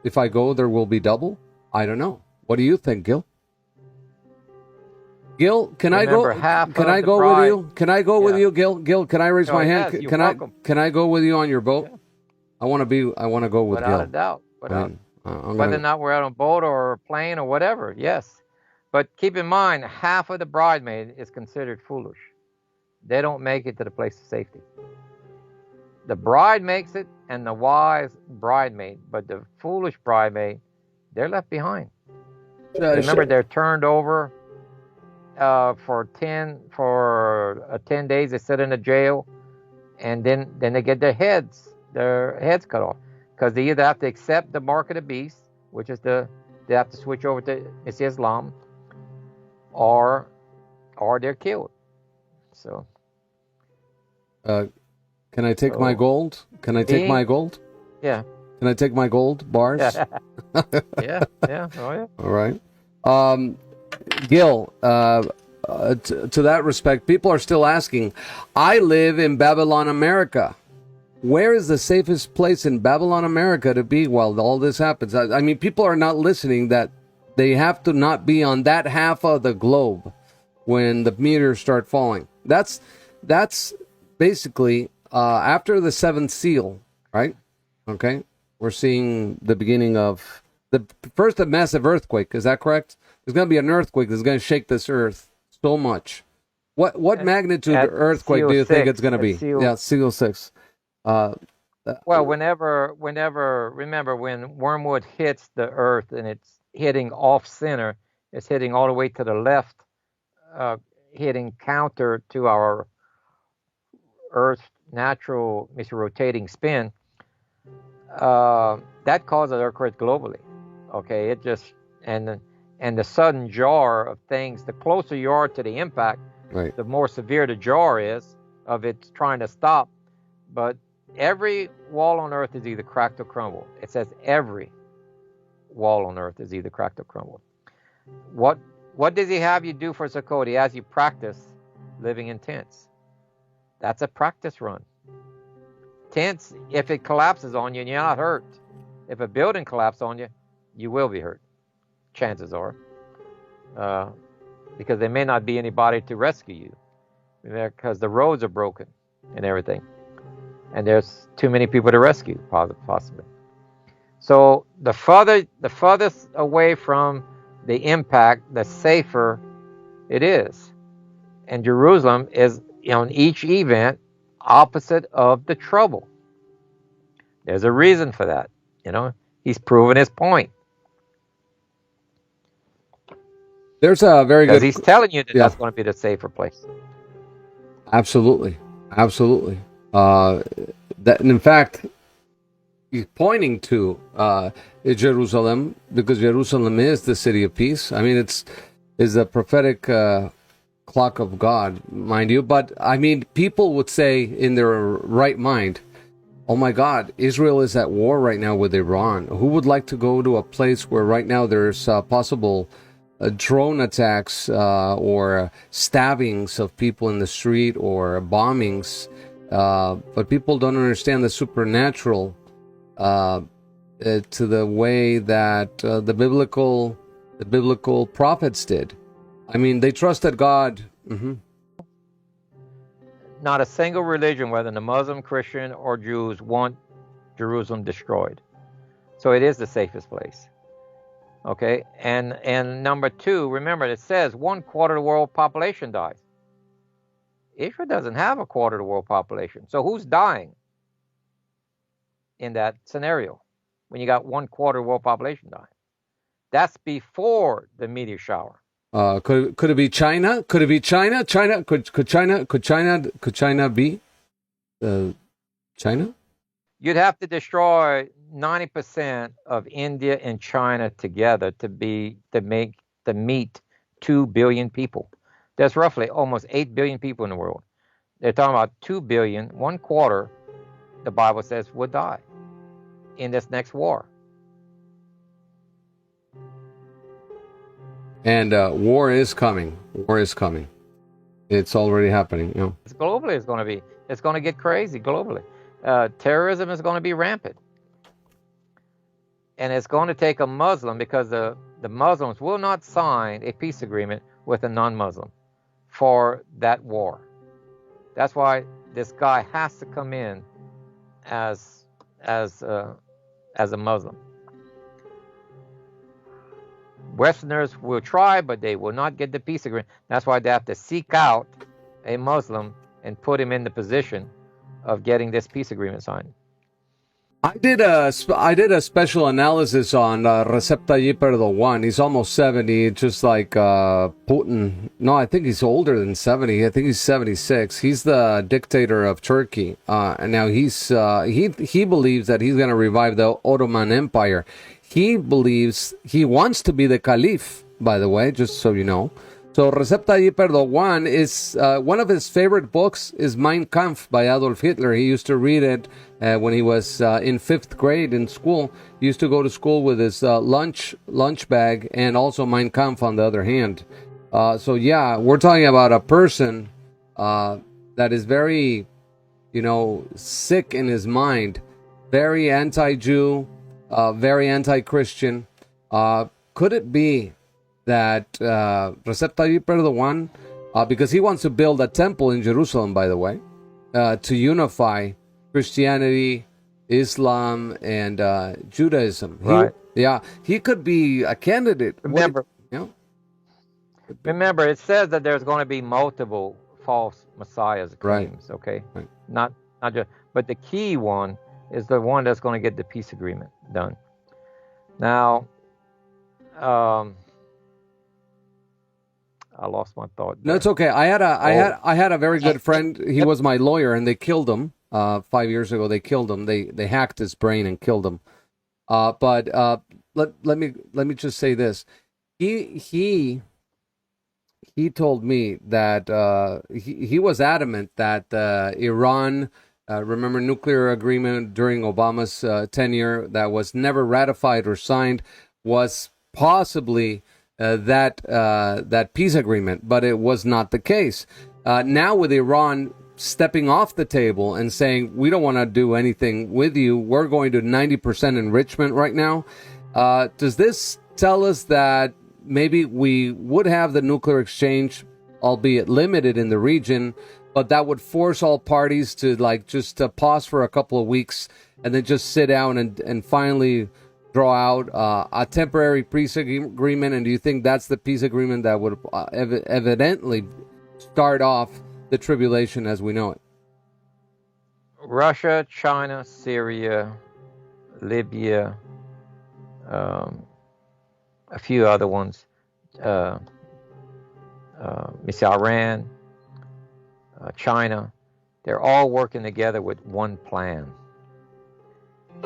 If I go, there will be double. I don't know. What do you think, Gil? Gil, can I go with you? Can I go with you, Gil? Gil, can I raise my hand? Can I go with you on your boat? Yeah. I want to go with Gil. Without a doubt. Whether or not we're out on a boat or a plane or whatever, yes. But keep in mind, half of the bridesmaid is considered foolish. They don't make it to the place of safety. The bride makes it, and the wise bridemaid, but the foolish bridemaid, they're left behind. Remember, they're turned over for 10 days. They sit in a jail, and then they get their heads cut off, because they either have to accept the mark of the beast, which is they have to switch over to Islam, or they're killed. So. Can I take my gold? Can I take my gold? Yeah. Can I take my gold bars? Yeah. Oh, yeah. All right. Gill, to that respect, people are still asking, I live in Babylon, America. Where is the safest place in Babylon, America to be while all this happens? I mean, people are not listening that they have to not be on that half of the globe when the meteors start falling. That's basically after the seventh seal, right? Okay. We're seeing the beginning of the first massive earthquake. Is that correct? There's going to be an earthquake that's going to shake this earth so much. What magnitude earthquake do you think it's going to be? Seal 6. Well, whenever, remember when wormwood hits the earth and it's hitting off center, it's hitting all the way to the left, hitting counter to our Earth's natural rotating spin, that causes earthquakes globally. Okay, it just and the sudden jar of things. The closer you are to the impact, right, the more severe the jar is of it trying to stop. But every wall on Earth is either cracked or crumbled. It says every wall on Earth is either cracked or crumbled. What does he have you do for Sukkot? He has you practice living in tents. That's a practice run. Tents, if it collapses on you and you're not hurt, if a building collapses on you, you will be hurt. Chances are. Because there may not be anybody to rescue you. Because the roads are broken and everything. And there's too many people to rescue, possibly. So the furthest away from the impact, the safer it is. And Jerusalem is, on each event, opposite of the trouble. There's a reason for that. He's proven his point. There's a very good... Because he's telling you that that's going to be the safer place. Absolutely. That, in fact, he's pointing to Jerusalem, because Jerusalem is the city of peace. I mean, it's a prophetic clock of God, mind you. But, I mean, people would say in their right mind, oh my God, Israel is at war right now with Iran. Who would like to go to a place where right now there's possible drone attacks or stabbings of people in the street or bombings? But people don't understand the supernatural to the way that the biblical prophets did. I mean, they trusted God. Mm-hmm. Not a single religion, whether the Muslim, Christian, or Jews, want Jerusalem destroyed. So it is the safest place. Okay, and number two, remember it says 1/4 of the world population dies. Israel doesn't have 1/4 of the world population. So who's dying in that scenario when you got 1/4 of the world population dying? That's before the meteor shower. Could it be China? Could it be China? Could China be China? You'd have to destroy 90% of India and China together to meet 2 billion people. There's roughly almost 8 billion people in the world. They're talking about 2 billion, 1/4, the Bible says, would die in this next war. And war is coming. It's already happening. Globally, it's going to get crazy globally. Terrorism is going to be rampant. And it's going to take a Muslim, because the Muslims will not sign a peace agreement with a non-Muslim for that war. That's why this guy has to come in as a Muslim. Westerners will try, but they will not get the peace agreement. That's why they have to seek out a Muslim and put him in the position of getting this peace agreement signed. I did a special analysis on Recep Tayyip Erdogan. He's almost 70, just like Putin. No, I think he's older than 70. I think he's 76. He's the dictator of Turkey, and now he believes that he's going to revive the Ottoman Empire. He wants to be the caliph. By the way, just so you know. So Recep Tayyip Erdogan is one of his favorite books is Mein Kampf by Adolf Hitler. He used to read it when he was in 5th grade in school. He used to go to school with his lunch bag and also Mein Kampf on the other hand. So yeah, we're talking about a person that is very, sick in his mind, very anti-Jew, very anti-Christian. Could it be that Recep Tayyip Erdogan, because he wants to build a temple in Jerusalem, by the way, to unify Christianity, Islam, and Judaism. Right. He could be a candidate. Remember, it says that there's going to be multiple false messiahs claims. Right. Okay, right. Not just, but the key one is the one that's going to get the peace agreement done. Now, I lost my thought there. No, it's okay. I had a very good friend. He was my lawyer, and they killed him 5 years ago. They killed him. They hacked his brain and killed him. But let me just say this. He told me that he was adamant that Iran, remember nuclear agreement during Obama's tenure that was never ratified or signed, was possibly that peace agreement, but it was not the case. Now with Iran stepping off the table and saying, we don't want to do anything with you, we're going to 90% enrichment right now. Does this tell us that maybe we would have the nuclear exchange, albeit limited in the region, but that would force all parties to just pause for a couple of weeks and then just sit down and finally draw out a temporary peace agreement? And do you think that's the peace agreement that would evidently start off the tribulation as we know it? Russia, China, Syria, Libya, a few other ones, Iran, China, they're all working together with one plan.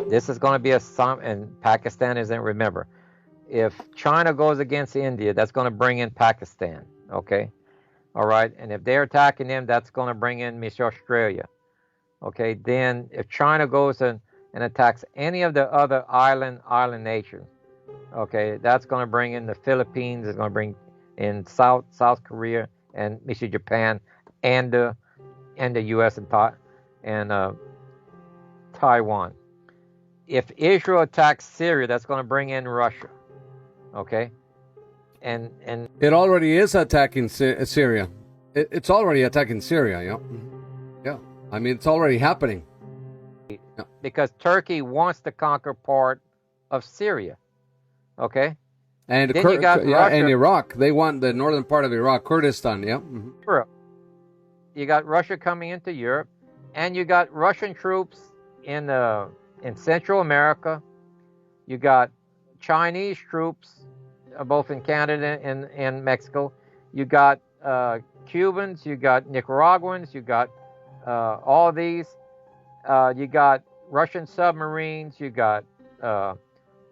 This is going to be and Pakistan isn't, remember, if China goes against India, that's going to bring in Pakistan, okay? All right, and if they're attacking them, that's going to bring in Miss Australia, okay? Then if China goes and attacks any of the other island nations, okay, that's going to bring in the Philippines, it's going to bring in South Korea and Japan and the U.S. and Taiwan. If Israel attacks Syria, that's going to bring in Russia, okay? And it already is attacking Syria. It's already attacking Syria, yeah. I mean, it's already happening. Yeah. Because Turkey wants to conquer part of Syria, okay? And then you got Russia, and Iraq. They want the northern part of Iraq, Kurdistan, yeah. Mm-hmm. Europe. You got Russia coming into Europe, and you got Russian troops in Central America. You got Chinese troops both in Canada and Mexico. You got Cubans, you got Nicaraguans, you got all these. You got Russian submarines, you got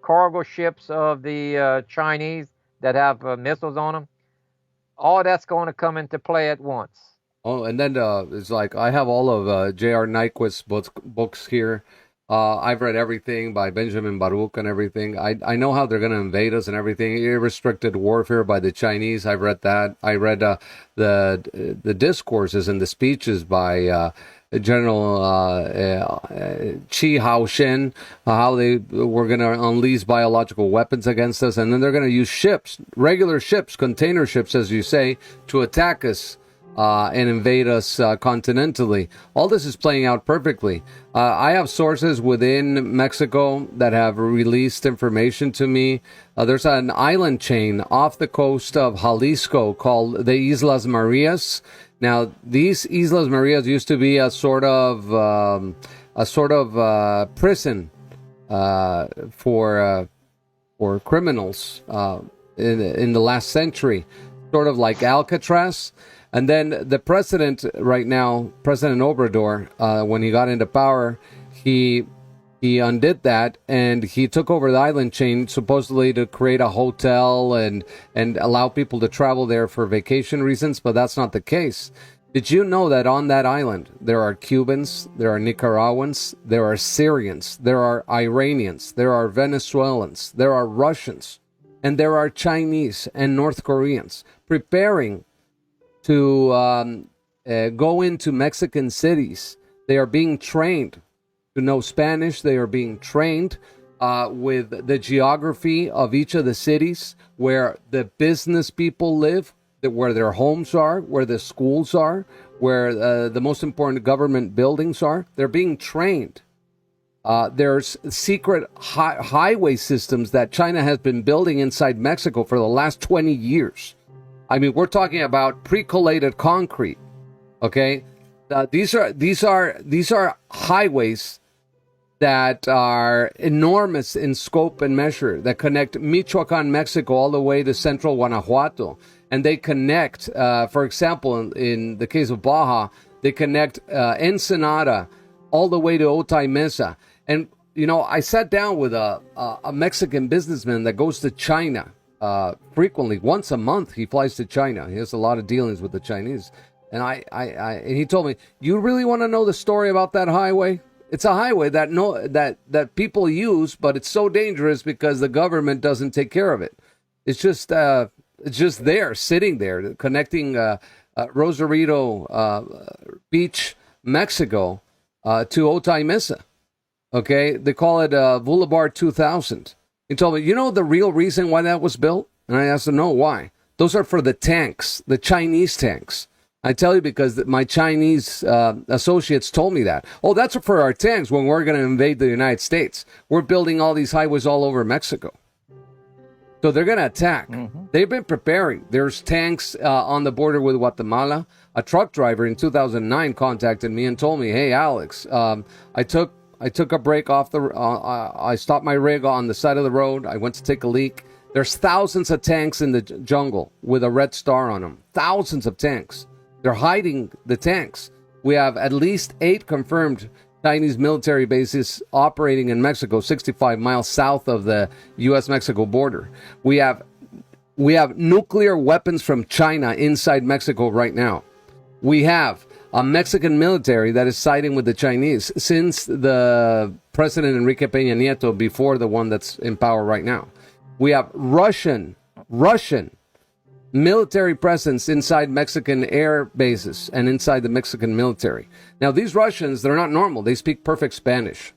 cargo ships of the Chinese that have missiles on them. All that's going to come into play at once. Oh, and then it's like I have all of J.R. Nyquist's books here. I've read everything by Benjamin Baruch and everything. I know how they're going to invade us and everything. Irrestricted warfare by the Chinese. I've read that. I read the discourses and the speeches by General Chi Hao-shen, how they were going to unleash biological weapons against us, and then they're going to use ships, regular ships, container ships, as you say, to attack us. And invade us continentally. All this is playing out perfectly. I have sources within Mexico that have released information to me. There's an island chain off the coast of Jalisco called the Islas Marias. Now, these Islas Marias used to be a sort of prison for criminals in the last century, sort of like Alcatraz. And then the president right now, President Obrador, when he got into power, he undid that, and he took over the island chain supposedly to create a hotel and allow people to travel there for vacation reasons, but that's not the case. Did you know that on that island there are Cubans, there are Nicaraguans, there are Syrians, there are Iranians, there are Venezuelans, there are Russians, and there are Chinese and North Koreans preparing to go into Mexican cities. They are being trained to know Spanish. They are being trained with the geography of each of the cities where the business people live, where their homes are, where the schools are, where the most important government buildings are. They're being trained. There's secret highway systems that China has been building inside Mexico for the last 20 years. I mean, we're talking about pre-collated concrete. Okay, these are highways that are enormous in scope and measure, that connect Michoacan, Mexico, all the way to central Guanajuato. And they connect, for example, in the case of Baja, they connect Ensenada all the way to Otay Mesa. And, you know, I sat down with a Mexican businessman that goes to China frequently. Once a month, he flies to China. He has a lot of dealings with the Chinese. And and he told me, you really want to know the story about that highway? It's a highway that people use, but it's so dangerous because the government doesn't take care of it. It's just there, sitting there, connecting Rosarito Beach, Mexico, to Otay Mesa. Okay, they call it Boulevard 2000. He told me, you know the real reason why that was built? And I asked him, no, why? Those are for the tanks, the Chinese tanks. I tell you because my Chinese associates told me that. Oh, that's for our tanks when we're going to invade the United States. We're building all these highways all over Mexico. So they're going to attack. Mm-hmm. They've been preparing. There's tanks on the border with Guatemala. A truck driver in 2009 contacted me and told me, hey, Alex, I took a break off I stopped my rig on the side of the road. I went to take a leak. There's thousands of tanks in the jungle with a red star on them. Thousands of tanks. They're hiding the tanks. We have at least 8 confirmed Chinese military bases operating in Mexico, 65 miles south of the U.S.-Mexico border. We have nuclear weapons from China inside Mexico right now. We have a Mexican military that is siding with the Chinese since the President Enrique Peña Nieto, before the one that's in power right now. We have Russian military presence inside Mexican air bases and inside the Mexican military. Now, these Russians, they're not normal. They speak perfect Spanish.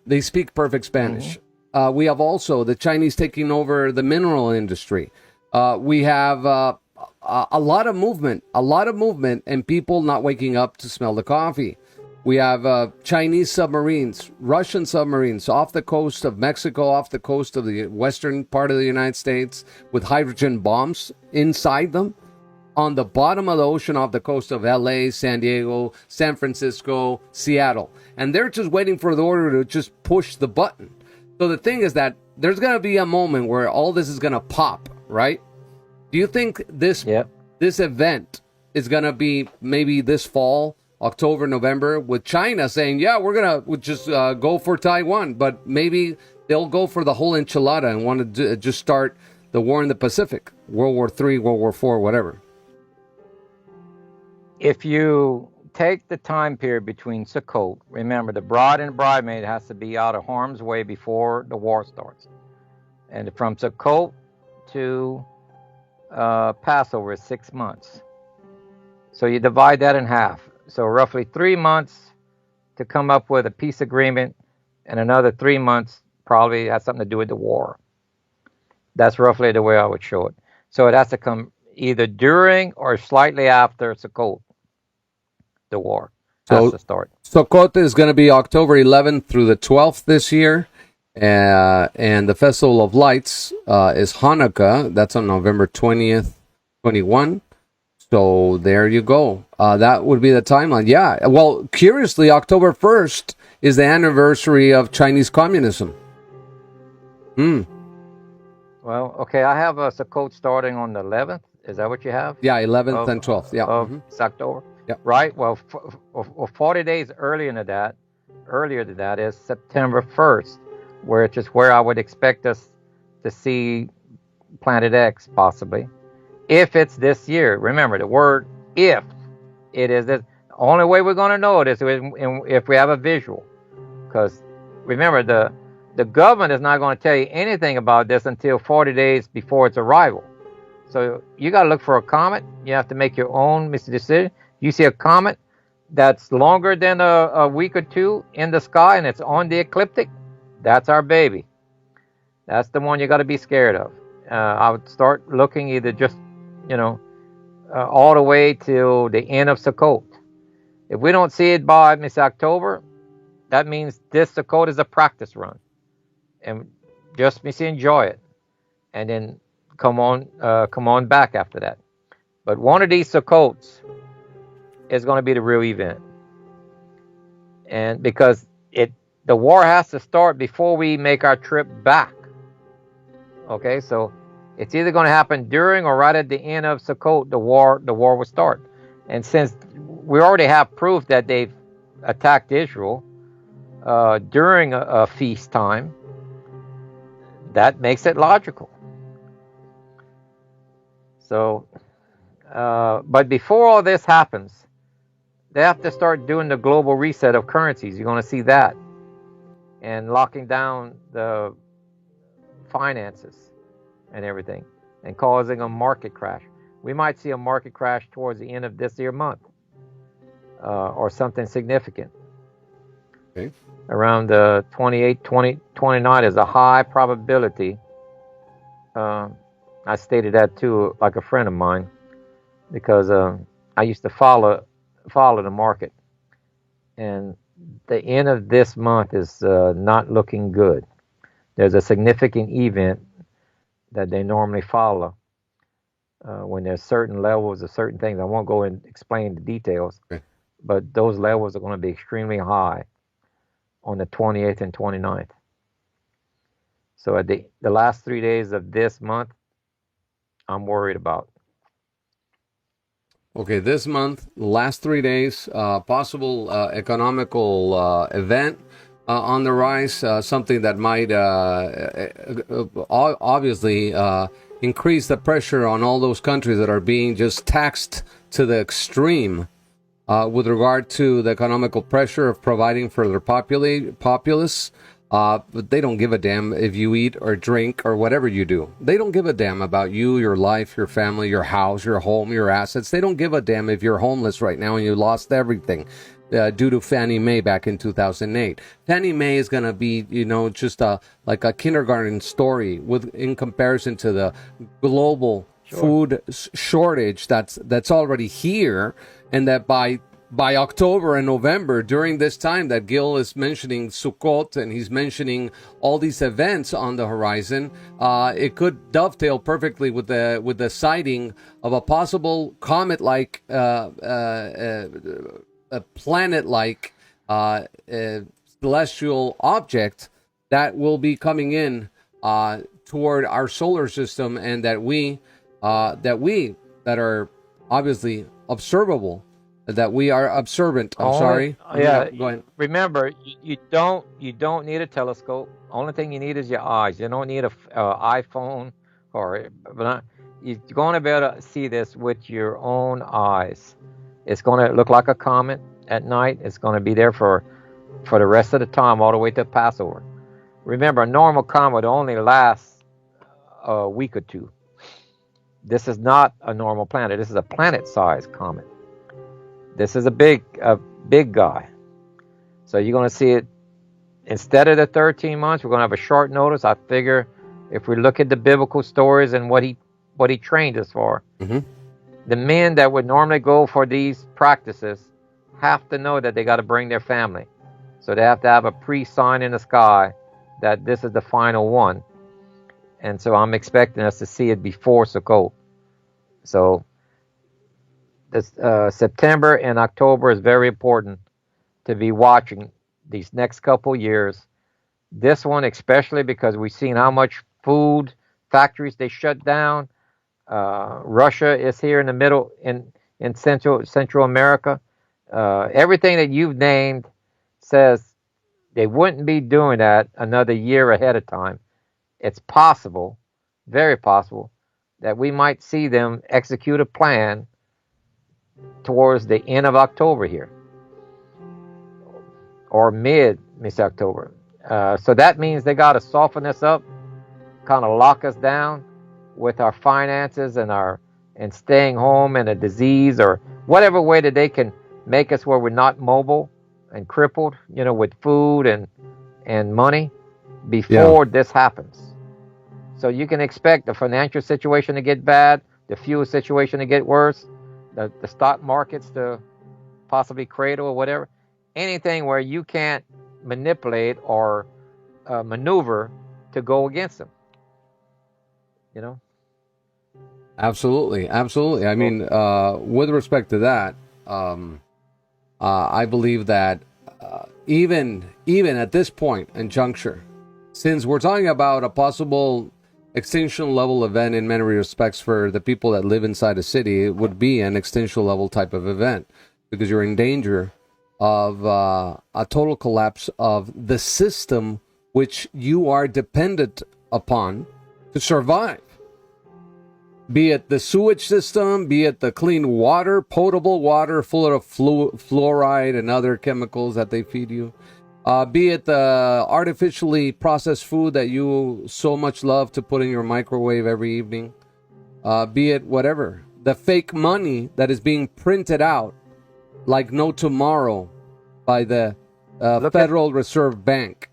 Mm-hmm. We have also the Chinese taking over the mineral industry. We have a lot of movement, and people not waking up to smell the coffee. We have Chinese submarines, Russian submarines off the coast of Mexico, off the coast of the western part of the United States, with hydrogen bombs inside them, on the bottom of the ocean off the coast of LA, San Diego, San Francisco, Seattle. And they're just waiting for the order to just push the button. So the thing is that there's going to be a moment where all this is going to pop, right? Do you think this event is going to be maybe this fall, October, November, with China saying, yeah, we're going to just go for Taiwan, but maybe they'll go for the whole enchilada and want to just start the war in the Pacific, World War III, World War IV, whatever? If you take the time period between Sukkot, remember the bride and bridesmaid has to be out of harm's way before the war starts. And from Sukkot to Passover is 6 months. So you divide that in half. So roughly 3 months to come up with a peace agreement, and another 3 months probably has something to do with the war. That's roughly the way I would show it. So it has to come either during or slightly after Sukkot, the war has to start. Sukkot is going to be October 11th through the 12th this year. And the Festival of Lights is Hanukkah. That's on November 20th, 21. So there you go. That would be the timeline. Yeah. Well, curiously, October 1st is the anniversary of Chinese communism. Well, okay, I have a Sukkot starting on the 11th. Is that what you have? Yeah, 11th and 12th. Yeah. Of October. Yeah. Right. Well, 40 days earlier than that is September 1st, which is where I would expect us to see Planet X possibly, if it's this year. Remember the word "if." It is this. The only way we're going to know it is if we have a visual, because remember the government is not going to tell you anything about this until 40 days before its arrival. So you got to look for a comet. You have to make your own decision. You see a comet that's longer than a week or two in the sky and it's on the ecliptic, that's our baby. That's the one you got to be scared of. I would start looking either just, all the way till the end of Sukkot. If we don't see it by October, that means this Sukkot is a practice run. And just enjoy it. And then come on back after that. But one of these Sukkots is going to be the real event. And because the war has to start before we make our trip back. Okay, so it's either going to happen during or right at the end of Sukkot, the war will start. And since we already have proof that they've attacked Israel during a feast time, that makes it logical. So, but before all this happens, they have to start doing the global reset of currencies. You're going to see that. And locking down the finances and everything and causing a market crash. We might see a market crash towards the end of this year month or something significant. Okay. Around 28, 29 is a high probability. I stated that too, like a friend of mine, because I used to follow the market, and the end of this month is not looking good. There's a significant event that they normally follow when there's certain levels of certain things. I won't go and explain the details, okay, but those levels are going to be extremely high on the 28th and 29th. So at the last 3 days of this month, I'm worried about. Okay, this month, last 3 days, possible economical event on the rise, something that might obviously increase the pressure on all those countries that are being just taxed to the extreme with regard to the economical pressure of providing for their populace. But they don't give a damn if you eat or drink or whatever you do. They don't give a damn about you, your life, your family, your house, your home, your assets. They don't give a damn if you're homeless right now and you lost everything due to Fannie Mae back in 2008. Fannie Mae is going to be, just like a kindergarten story in comparison to the global food shortage that's already here, and that by October and November, during this time that Gill is mentioning Sukkot and he's mentioning all these events on the horizon, it could dovetail perfectly with the sighting of a possible comet-like, a planet-like celestial object that will be coming in toward our solar system, and that are obviously observable. That we are observant. Sorry. Yeah. Go ahead. Remember, you don't need a telescope. Only thing you need is your eyes. You don't need a iPhone you're going to be able to see this with your own eyes. It's going to look like a comet at night. It's going to be there for the rest of the time, all the way to Passover. Remember, a normal comet only lasts a week or two. This is not a normal planet. This is a planet-sized comet. This is a big guy. So you're going to see it, instead of the 13 months, we're going to have a short notice. I figure if we look at the biblical stories and what he trained us for, the men that would normally go for these practices have to know that they got to bring their family. So they have to have a pre-sign in the sky that this is the final one. And so I'm expecting us to see it before Sukkot. So this September and October is very important to be watching these next couple years. This one especially because we've seen how much food factories they shut down. Russia is here in the middle in Central America. Everything that you've named says they wouldn't be doing that another year ahead of time. It's possible, very possible, that we might see them execute a plan towards the end of October here, or mid-October. So that means they got to soften us up, kind of lock us down with our finances and staying home and a disease or whatever way that they can make us where we're not mobile and crippled, with food and money before this happens. So you can expect the financial situation to get bad, the fuel situation to get worse, the stock markets to possibly cradle or whatever. Anything where you can't manipulate or maneuver to go against them. Absolutely. I mean, with respect to that, I believe that even at this point and juncture, since we're talking about a possible extinction level event in many respects for the people that live inside a city, it would be an extinction level type of event because you're in danger of a total collapse of the system which you are dependent upon to survive. Be it the sewage system, be it the clean water, potable water full of fluoride and other chemicals that they feed you, be it the artificially processed food that you so much love to put in your microwave every evening, be it whatever, the fake money that is being printed out like no tomorrow by the Federal Reserve Bank.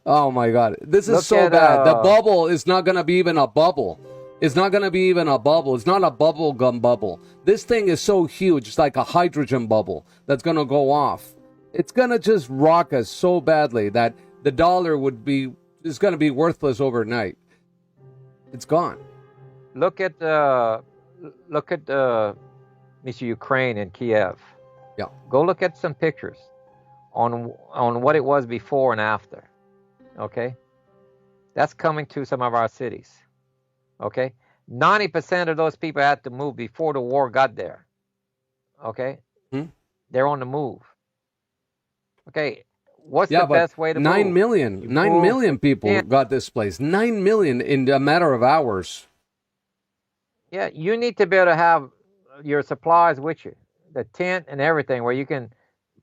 Oh my God, this is so bad. The bubble is not going to be even a bubble. It's not going to be even a bubble. It's not a bubble gum bubble. This thing is so huge. It's like a hydrogen bubble that's going to go off. It's going to just rock us so badly that the dollar is going to be worthless overnight. It's gone. Look at Ukraine and Kiev. Yeah. Go look at some pictures on what it was before and after. Okay? That's coming to some of our cities. Okay? 90% of those people had to move before the war got there. Okay? They're on the move. Okay, what's the best way to move? 9 million people got displaced. 9 million in a matter of hours. Yeah, you need to be able to have your supplies with you, the tent and everything, where you can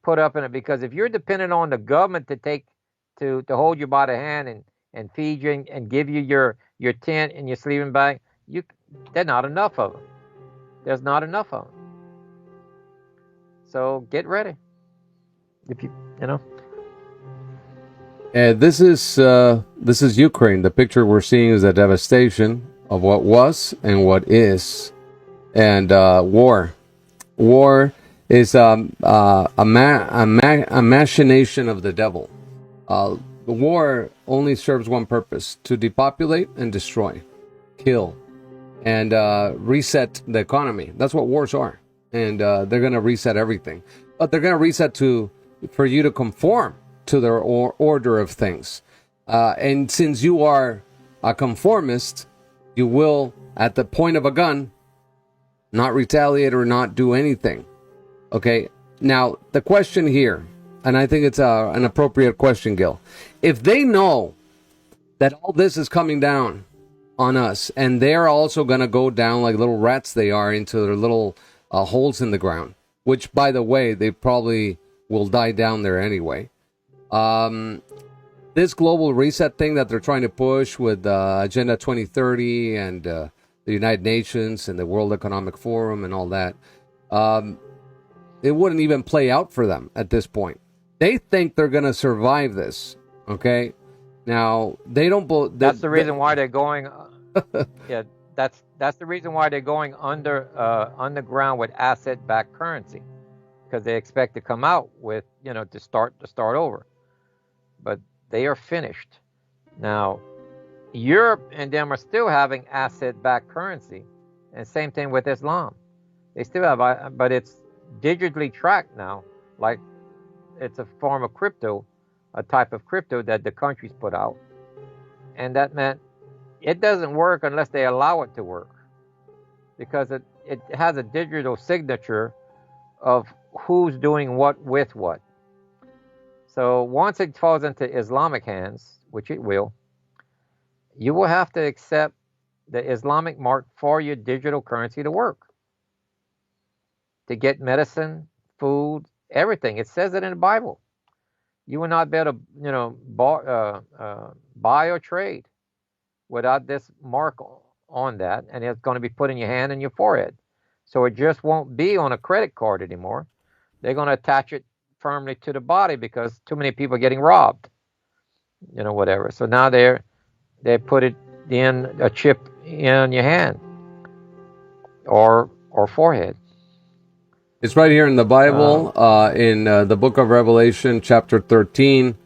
put up in it. Because if you're dependent on the government to hold you by the hand and feed you and give you your tent and your sleeping bag, there's not enough of them. There's not enough of them. So get ready. If you know. This is Ukraine. The picture we're seeing is a devastation of what was and what is, and war. War is a machination of the devil. The war only serves one purpose: to depopulate and destroy, kill, and reset the economy. That's what wars are, and they're going to reset everything. But they're going to reset for you to conform to their order of things. And since you are a conformist, you will, at the point of a gun, not retaliate or not do anything. Okay? Now, the question here, and I think it's an appropriate question, Gil. If they know that all this is coming down on us, and they're also going to go down like little rats they are into their little holes in the ground, which, by the way, they probably will die down there anyway. This global reset thing that they're trying to push with Agenda 2030 and the United Nations and the World Economic Forum and all that, it wouldn't even play out for them at this point. They think they're going to survive this. Okay, now they don't. That's the reason why they're going. Yeah, that's the reason why they're going underground with asset-backed currency, because they expect to come out with to start over, but they are finished. Now, Europe and them are still having asset-backed currency, and same thing with Islam. They still have, but it's digitally tracked now. Like it's a form of crypto, a type of crypto that the countries put out, and that meant it doesn't work unless they allow it to work, because it has a digital signature of who's doing what with what. So once it falls into Islamic hands, which it will, you will have to accept the Islamic mark for your digital currency to work, to get medicine, food, everything. It says it in the Bible. You will not be able to, buy or trade without this mark on that, and it's going to be put in your hand and your forehead. So it just won't be on a credit card anymore. They're going to attach it firmly to the body because too many people are getting robbed, whatever. So now they put it in a chip in your hand or forehead. It's right here in the Bible, in the book of Revelation, chapter 13.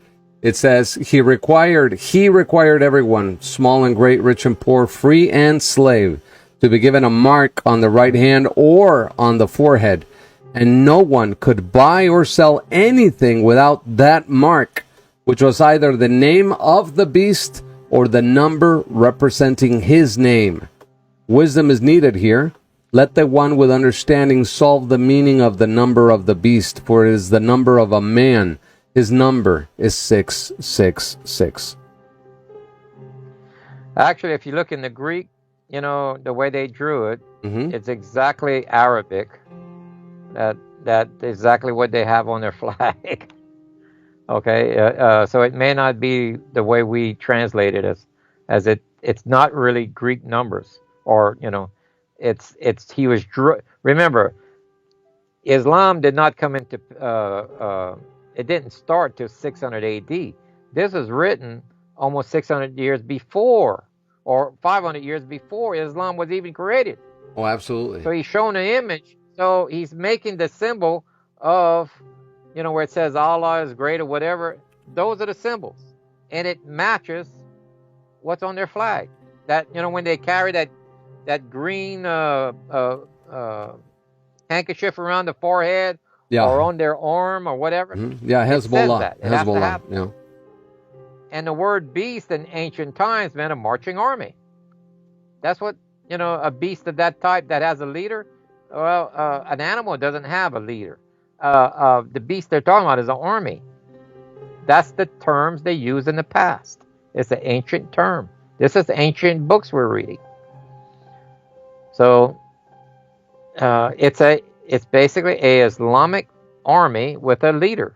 It says, he required everyone, small and great, rich and poor, free and slave, to be given a mark on the right hand or on the forehead. And no one could buy or sell anything without that mark, which was either the name of the beast or the number representing his name. Wisdom is needed here. Let the one with understanding solve the meaning of the number of the beast, for it is the number of a man. His number is 666. Actually, if you look in the Greek, the way they drew it, it's exactly Arabic. That exactly what they have on their flag. Okay, so it may not be the way we translate it as it's not really Greek numbers, or remember, Islam did not come into it didn't start till 600 AD. This was written almost 600 years before, or 500 years before Islam was even created. Oh, absolutely. So he's shown an image. So he's making the symbol of, where it says Allah is great or whatever. Those are the symbols, and it matches what's on their flag. That when they carry that green handkerchief around the forehead, or on their arm or whatever. Yeah, Hezbollah. Hezbollah. Yeah. And the word beast in ancient times meant a marching army. That's what, a beast of that type that has a leader. Well, an animal doesn't have a leader. The beast they're talking about is an army. That's the terms they used in the past. It's an ancient term. This is ancient books we're reading. So it's basically a Islamic army with a leader.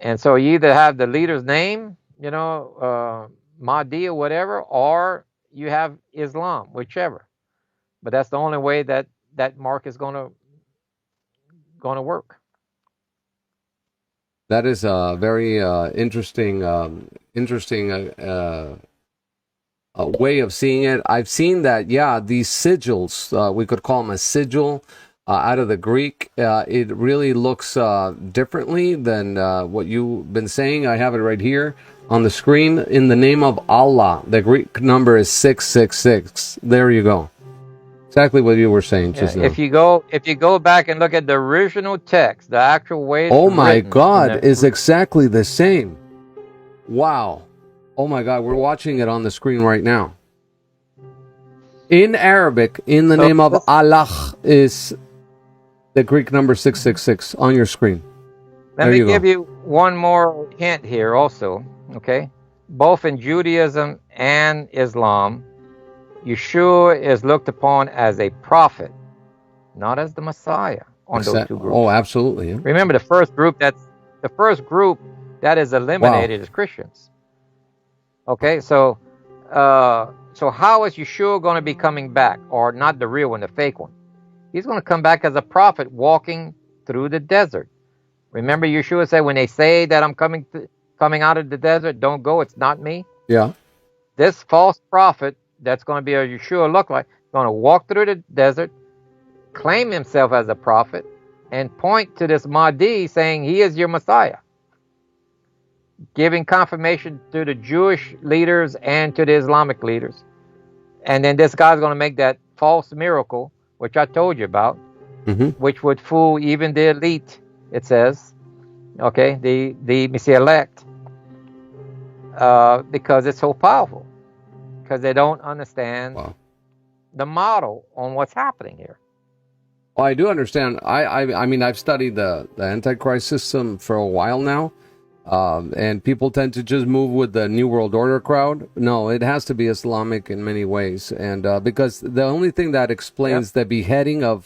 And so you either have the leader's name, Mahdi or whatever, or you have Islam, whichever. But that's the only way that mark is going to work. That is a very interesting way of seeing it. I've seen that, these sigils, we could call them a sigil out of the Greek. It really looks differently than what you've been saying. I have it right here on the screen. In the name of Allah, the Greek number is 666. There you go. Exactly what you were saying just now. If you go back and look at the original text, the actual way it's oh my written, God, is exactly the same. Wow. Oh my God, we're watching it on the screen right now. In Arabic, in the name of Allah is the Greek number 666 on your screen. Let me give you one more hint here also, okay? Both in Judaism and Islam, Yeshua is looked upon as a prophet, not as the Messiah on those two groups. Oh, absolutely. Yeah. Remember, the first group that is eliminated is Christians. Okay, so how is Yeshua going to be coming back? Or not the real one, the fake one? He's going to come back as a prophet walking through the desert. Remember, Yeshua said, when they say that I'm coming out of the desert, don't go, it's not me. Yeah. This false prophet that's going to be a Yeshua look-like, going to walk through the desert, claim himself as a prophet, and point to this Mahdi saying he is your Messiah, giving confirmation to the Jewish leaders and to the Islamic leaders. And then this guy's going to make that false miracle which I told you about, Mm-hmm. which would fool even the elite. It says, okay, the let me say elect, because it's so powerful, because they don't understand Wow. the model on what's happening here. Well, I do understand. I mean, I've studied the antichrist system for a while now, and people tend to just move with the New World Order crowd. No, it has to be Islamic in many ways, and because the only thing that explains the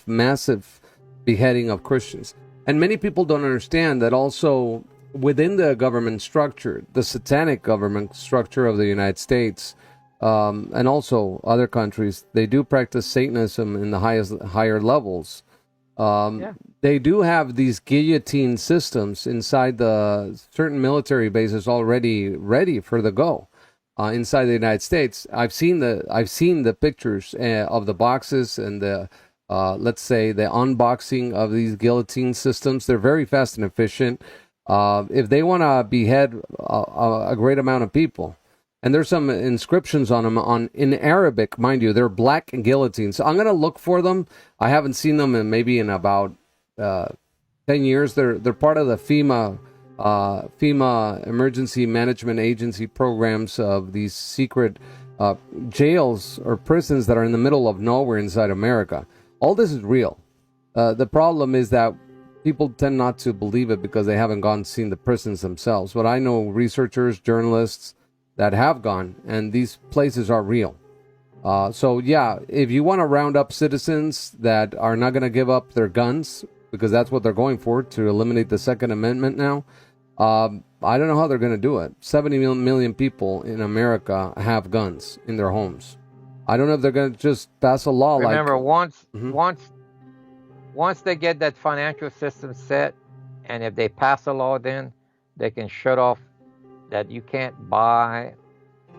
massive beheading of Christians, and many people don't understand that also within the government structure, the satanic government structure of the United States. And also other countries, they do practice Satanism in the higher levels. They do have these guillotine systems inside the certain military bases already ready for the go. Inside the United States, I've seen the pictures of the boxes and the let's say the unboxing of these guillotine systems. They're very fast and efficient. If they want to behead a great amount of people. And there's some inscriptions on them in Arabic, mind you. They're black guillotines. So I'm going to look for them. I haven't seen them in about 10 years. They're part of the FEMA Emergency Management Agency programs of these secret jails or prisons that are in the middle of nowhere inside America. All this is real. The problem is that people tend not to believe it because they haven't gone and seen the prisons themselves. But I know researchers, journalists, that have gone, and these places are real. So yeah, if you want to round up citizens that are not going to give up their guns, because that's what they're going for, to eliminate the Second Amendment now, I don't know how they're going to do it. 70 million people in America have guns in their homes. I don't know if they're going to just pass a law. Remember, like... once they get that financial system set, and if they pass a law, then they can shut off that you can't buy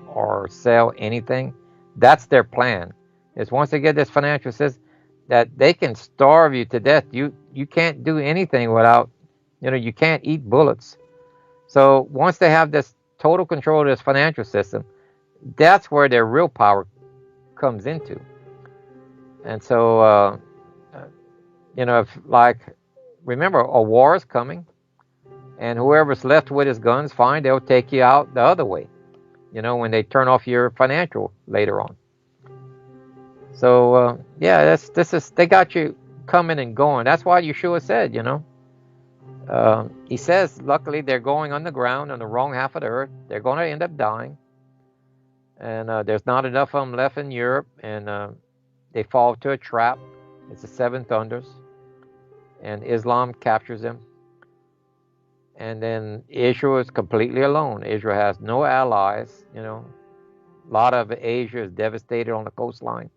or sell anything. That's their plan. Is once they get this financial system, that they can starve you to death. You can't do anything without, you can't eat bullets. So once they have this total control of this financial system, that's where their real power comes into. And so, remember, a war is coming. And whoever's left with his guns, fine, they'll take you out the other way, when they turn off your financial later on. So, they got you coming and going. That's why Yeshua said, he says, luckily, they're going underground on the wrong half of the earth. They're going to end up dying. And there's not enough of them left in Europe. And they fall to a trap. It's the seven thunders. And Islam captures them. And then Israel is completely alone. Israel has no allies. A lot of Asia is devastated on the coastline.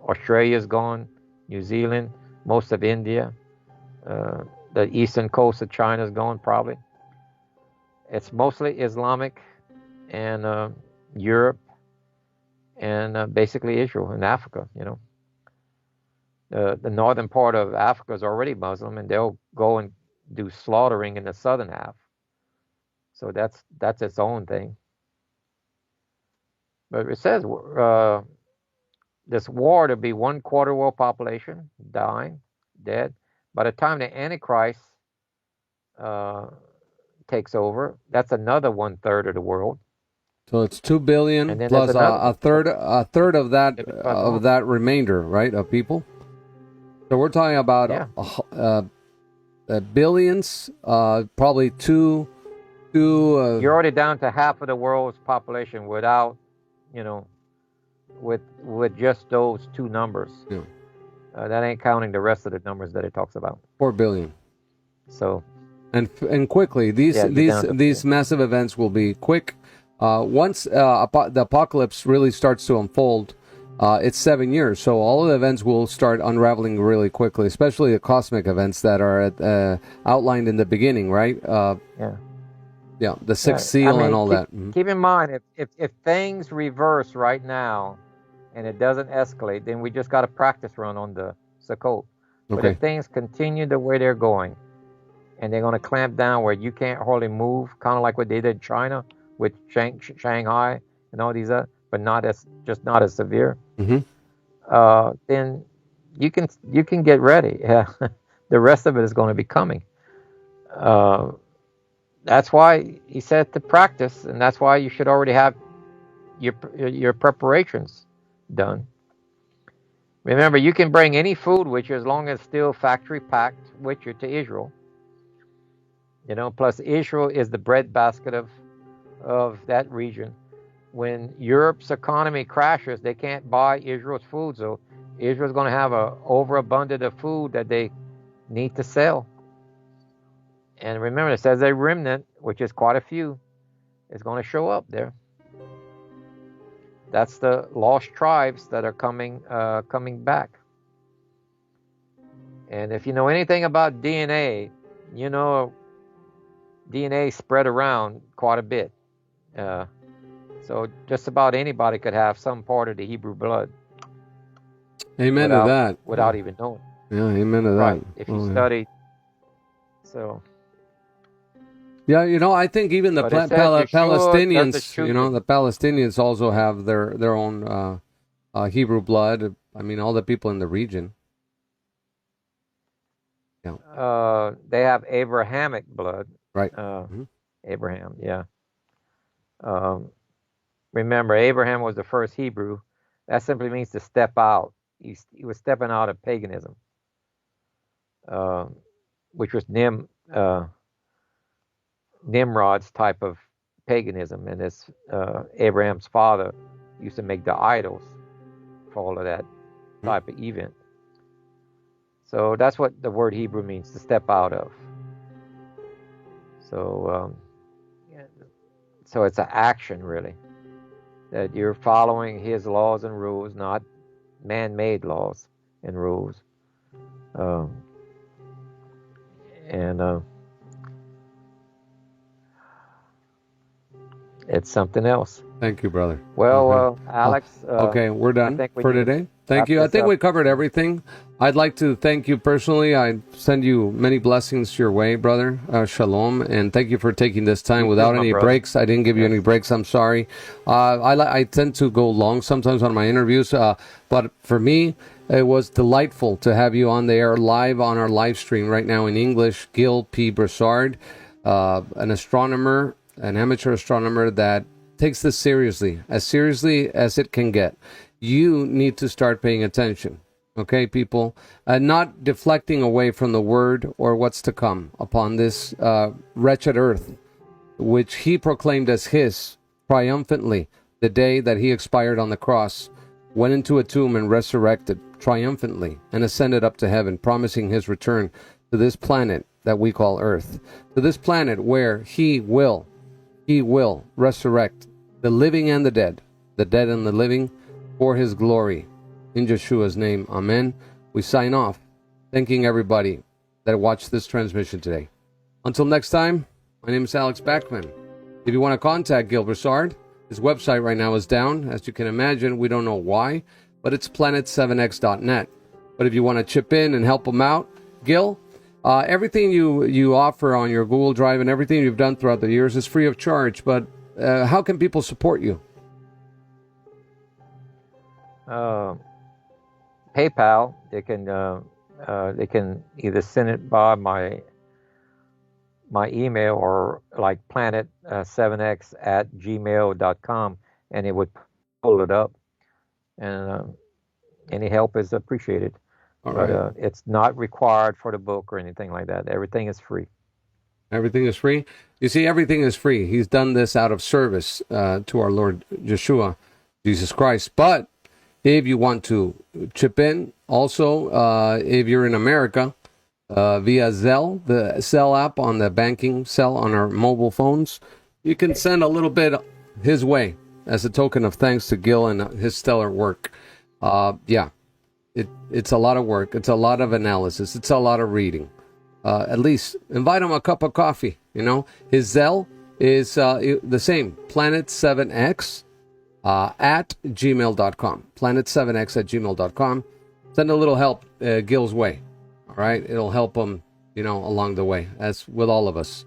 Australia is gone. New Zealand, most of India. The eastern coast of China is gone probably. It's mostly Islamic and Europe and basically Israel and Africa, The northern part of Africa is already Muslim, and they'll go and do slaughtering in the southern half. So that's its own thing. But it says this war to be 1/4 world population dying, dead. By the time the Antichrist takes over, that's another 1/3 of the world. So it's 2 billion plus a third of that remainder, right, of people. So we're talking about billions, probably two. You're already down to half of the world's population without, with just those two numbers. Yeah. That ain't counting the rest of the numbers that it talks about. 4 billion. So. And quickly, these massive events will be quick. Once the apocalypse really starts to unfold. It's 7 years, so all of the events will start unraveling really quickly, especially the cosmic events that are outlined in the beginning, right? The sixth seal and all that. Mm-hmm. Keep in mind, if things reverse right now and it doesn't escalate, then we just got a practice run on the Sukkot. But if things continue the way they're going, and they're going to clamp down where you can't hardly move, kind of like what they did in China with Shanghai and all these other, but not as severe. then you can get ready. Yeah. The rest of it is going to be coming. That's why he said to practice, and that's why you should already have your preparations done. Remember, you can bring any food with you as long as it's still factory packed with you to Israel. Plus Israel is the breadbasket of that region. When Europe's economy crashes, they can't buy Israel's food, so Israel's going to have a overabundance of food that they need to sell. And remember, it says a remnant, which is quite a few, is going to show up there. That's the lost tribes that are coming back. And if you know anything about DNA, DNA spread around quite a bit. So just about anybody could have some part of the Hebrew blood. Amen to that. Without even knowing. Yeah, amen to that. Right. If you study. So. Yeah, I think even the Palestinians, the Palestinians also have their own Hebrew blood. I mean, all the people in the region. Yeah. They have Abrahamic blood. Right. Abraham, yeah. Remember, Abraham was the first Hebrew. That simply means to step out. He was stepping out of paganism, which was Nimrod's type of paganism, and this Abraham's father used to make the idols for all of that type of event. So that's what the word Hebrew means, to step out of. So so it's an action, really, that you're following his laws and rules, not man-made laws and rules. It's something else. Thank you, brother. Well, Alex. Okay, we're done for today. Thank you. I think we covered everything. I'd like to thank you personally. I send you many blessings your way, brother. Shalom, and thank you for taking this time without any breaks. I didn't give you any breaks. I'm sorry. I tend to go long sometimes on my interviews, but for me, it was delightful to have you on the air live on our live stream right now in English. Gill P. Broussard, an astronomer, an amateur astronomer that takes this seriously as it can get. You need to start paying attention, okay, people? Not deflecting away from the word or what's to come upon this wretched earth, which he proclaimed as his triumphantly the day that he expired on the cross, went into a tomb and resurrected triumphantly and ascended up to heaven, promising his return to this planet that we call Earth, to this planet where he will resurrect the living and the dead and the living, for his glory. In Yeshua's name, amen. We sign off, thanking everybody that watched this transmission today. Until next time, my name is Alex Backman. If you want to contact Gill Broussard, his website right now is down. As you can imagine, we don't know why, but it's planet7x.net. But if you want to chip in and help him out, Gill, everything you offer on your Google Drive and everything you've done throughout the years is free of charge. But how can people support you? PayPal. They can either send it by my email or like planet7x@gmail.com, and it would pull it up. And any help is appreciated. All right. But it's not required for the book or anything like that. Everything is free. Everything is free? You see, everything is free. He's done this out of service to our Lord Yeshua, Jesus Christ. But if you want to chip in, also, if you're in America, via Zelle, the Zelle app on the banking cell on our mobile phones, you can send a little bit his way as a token of thanks to Gill and his stellar work. It's a lot of work. It's a lot of analysis. It's a lot of reading. At least invite him a cup of coffee. His Zelle is the same, planet7x at gmail.com. Planet7x@gmail.com. Send a little help Gill's way. All right, it'll help him, along the way. As with all of us,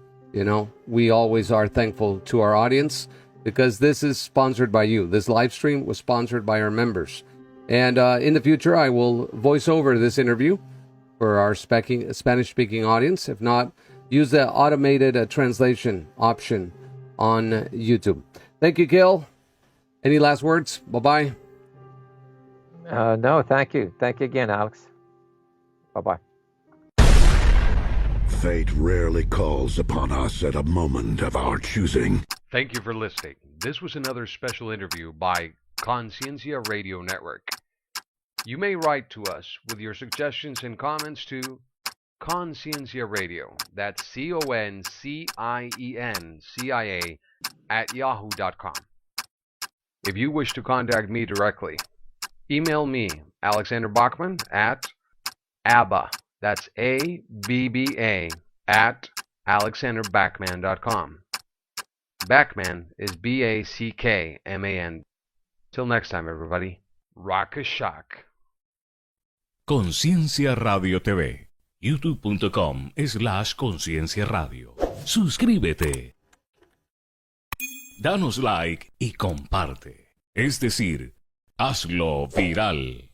we always are thankful to our audience because this is sponsored by you. This live stream was sponsored by our members. And in the future, I will voice over this interview for our Spanish-speaking audience. If not, use the automated translation option on YouTube. Thank you, Gill. Any last words? Bye-bye. No, thank you. Thank you again, Alex. Bye-bye. Fate rarely calls upon us at a moment of our choosing. Thank you for listening. This was another special interview by Conciencia Radio Network. You may write to us with your suggestions and comments to Conciencia Radio. That's CONCIENCIA @yahoo.com. If you wish to contact me directly, email me, Alexander Backman, at ABBA, that's ABBA, at alexanderbackman.com. Backman is BACKMAN. Till next time, everybody. Rock a shock. Conciencia Radio TV. youtube.com/Conciencia Radio. Suscríbete. Danos like y comparte. Es decir, hazlo viral.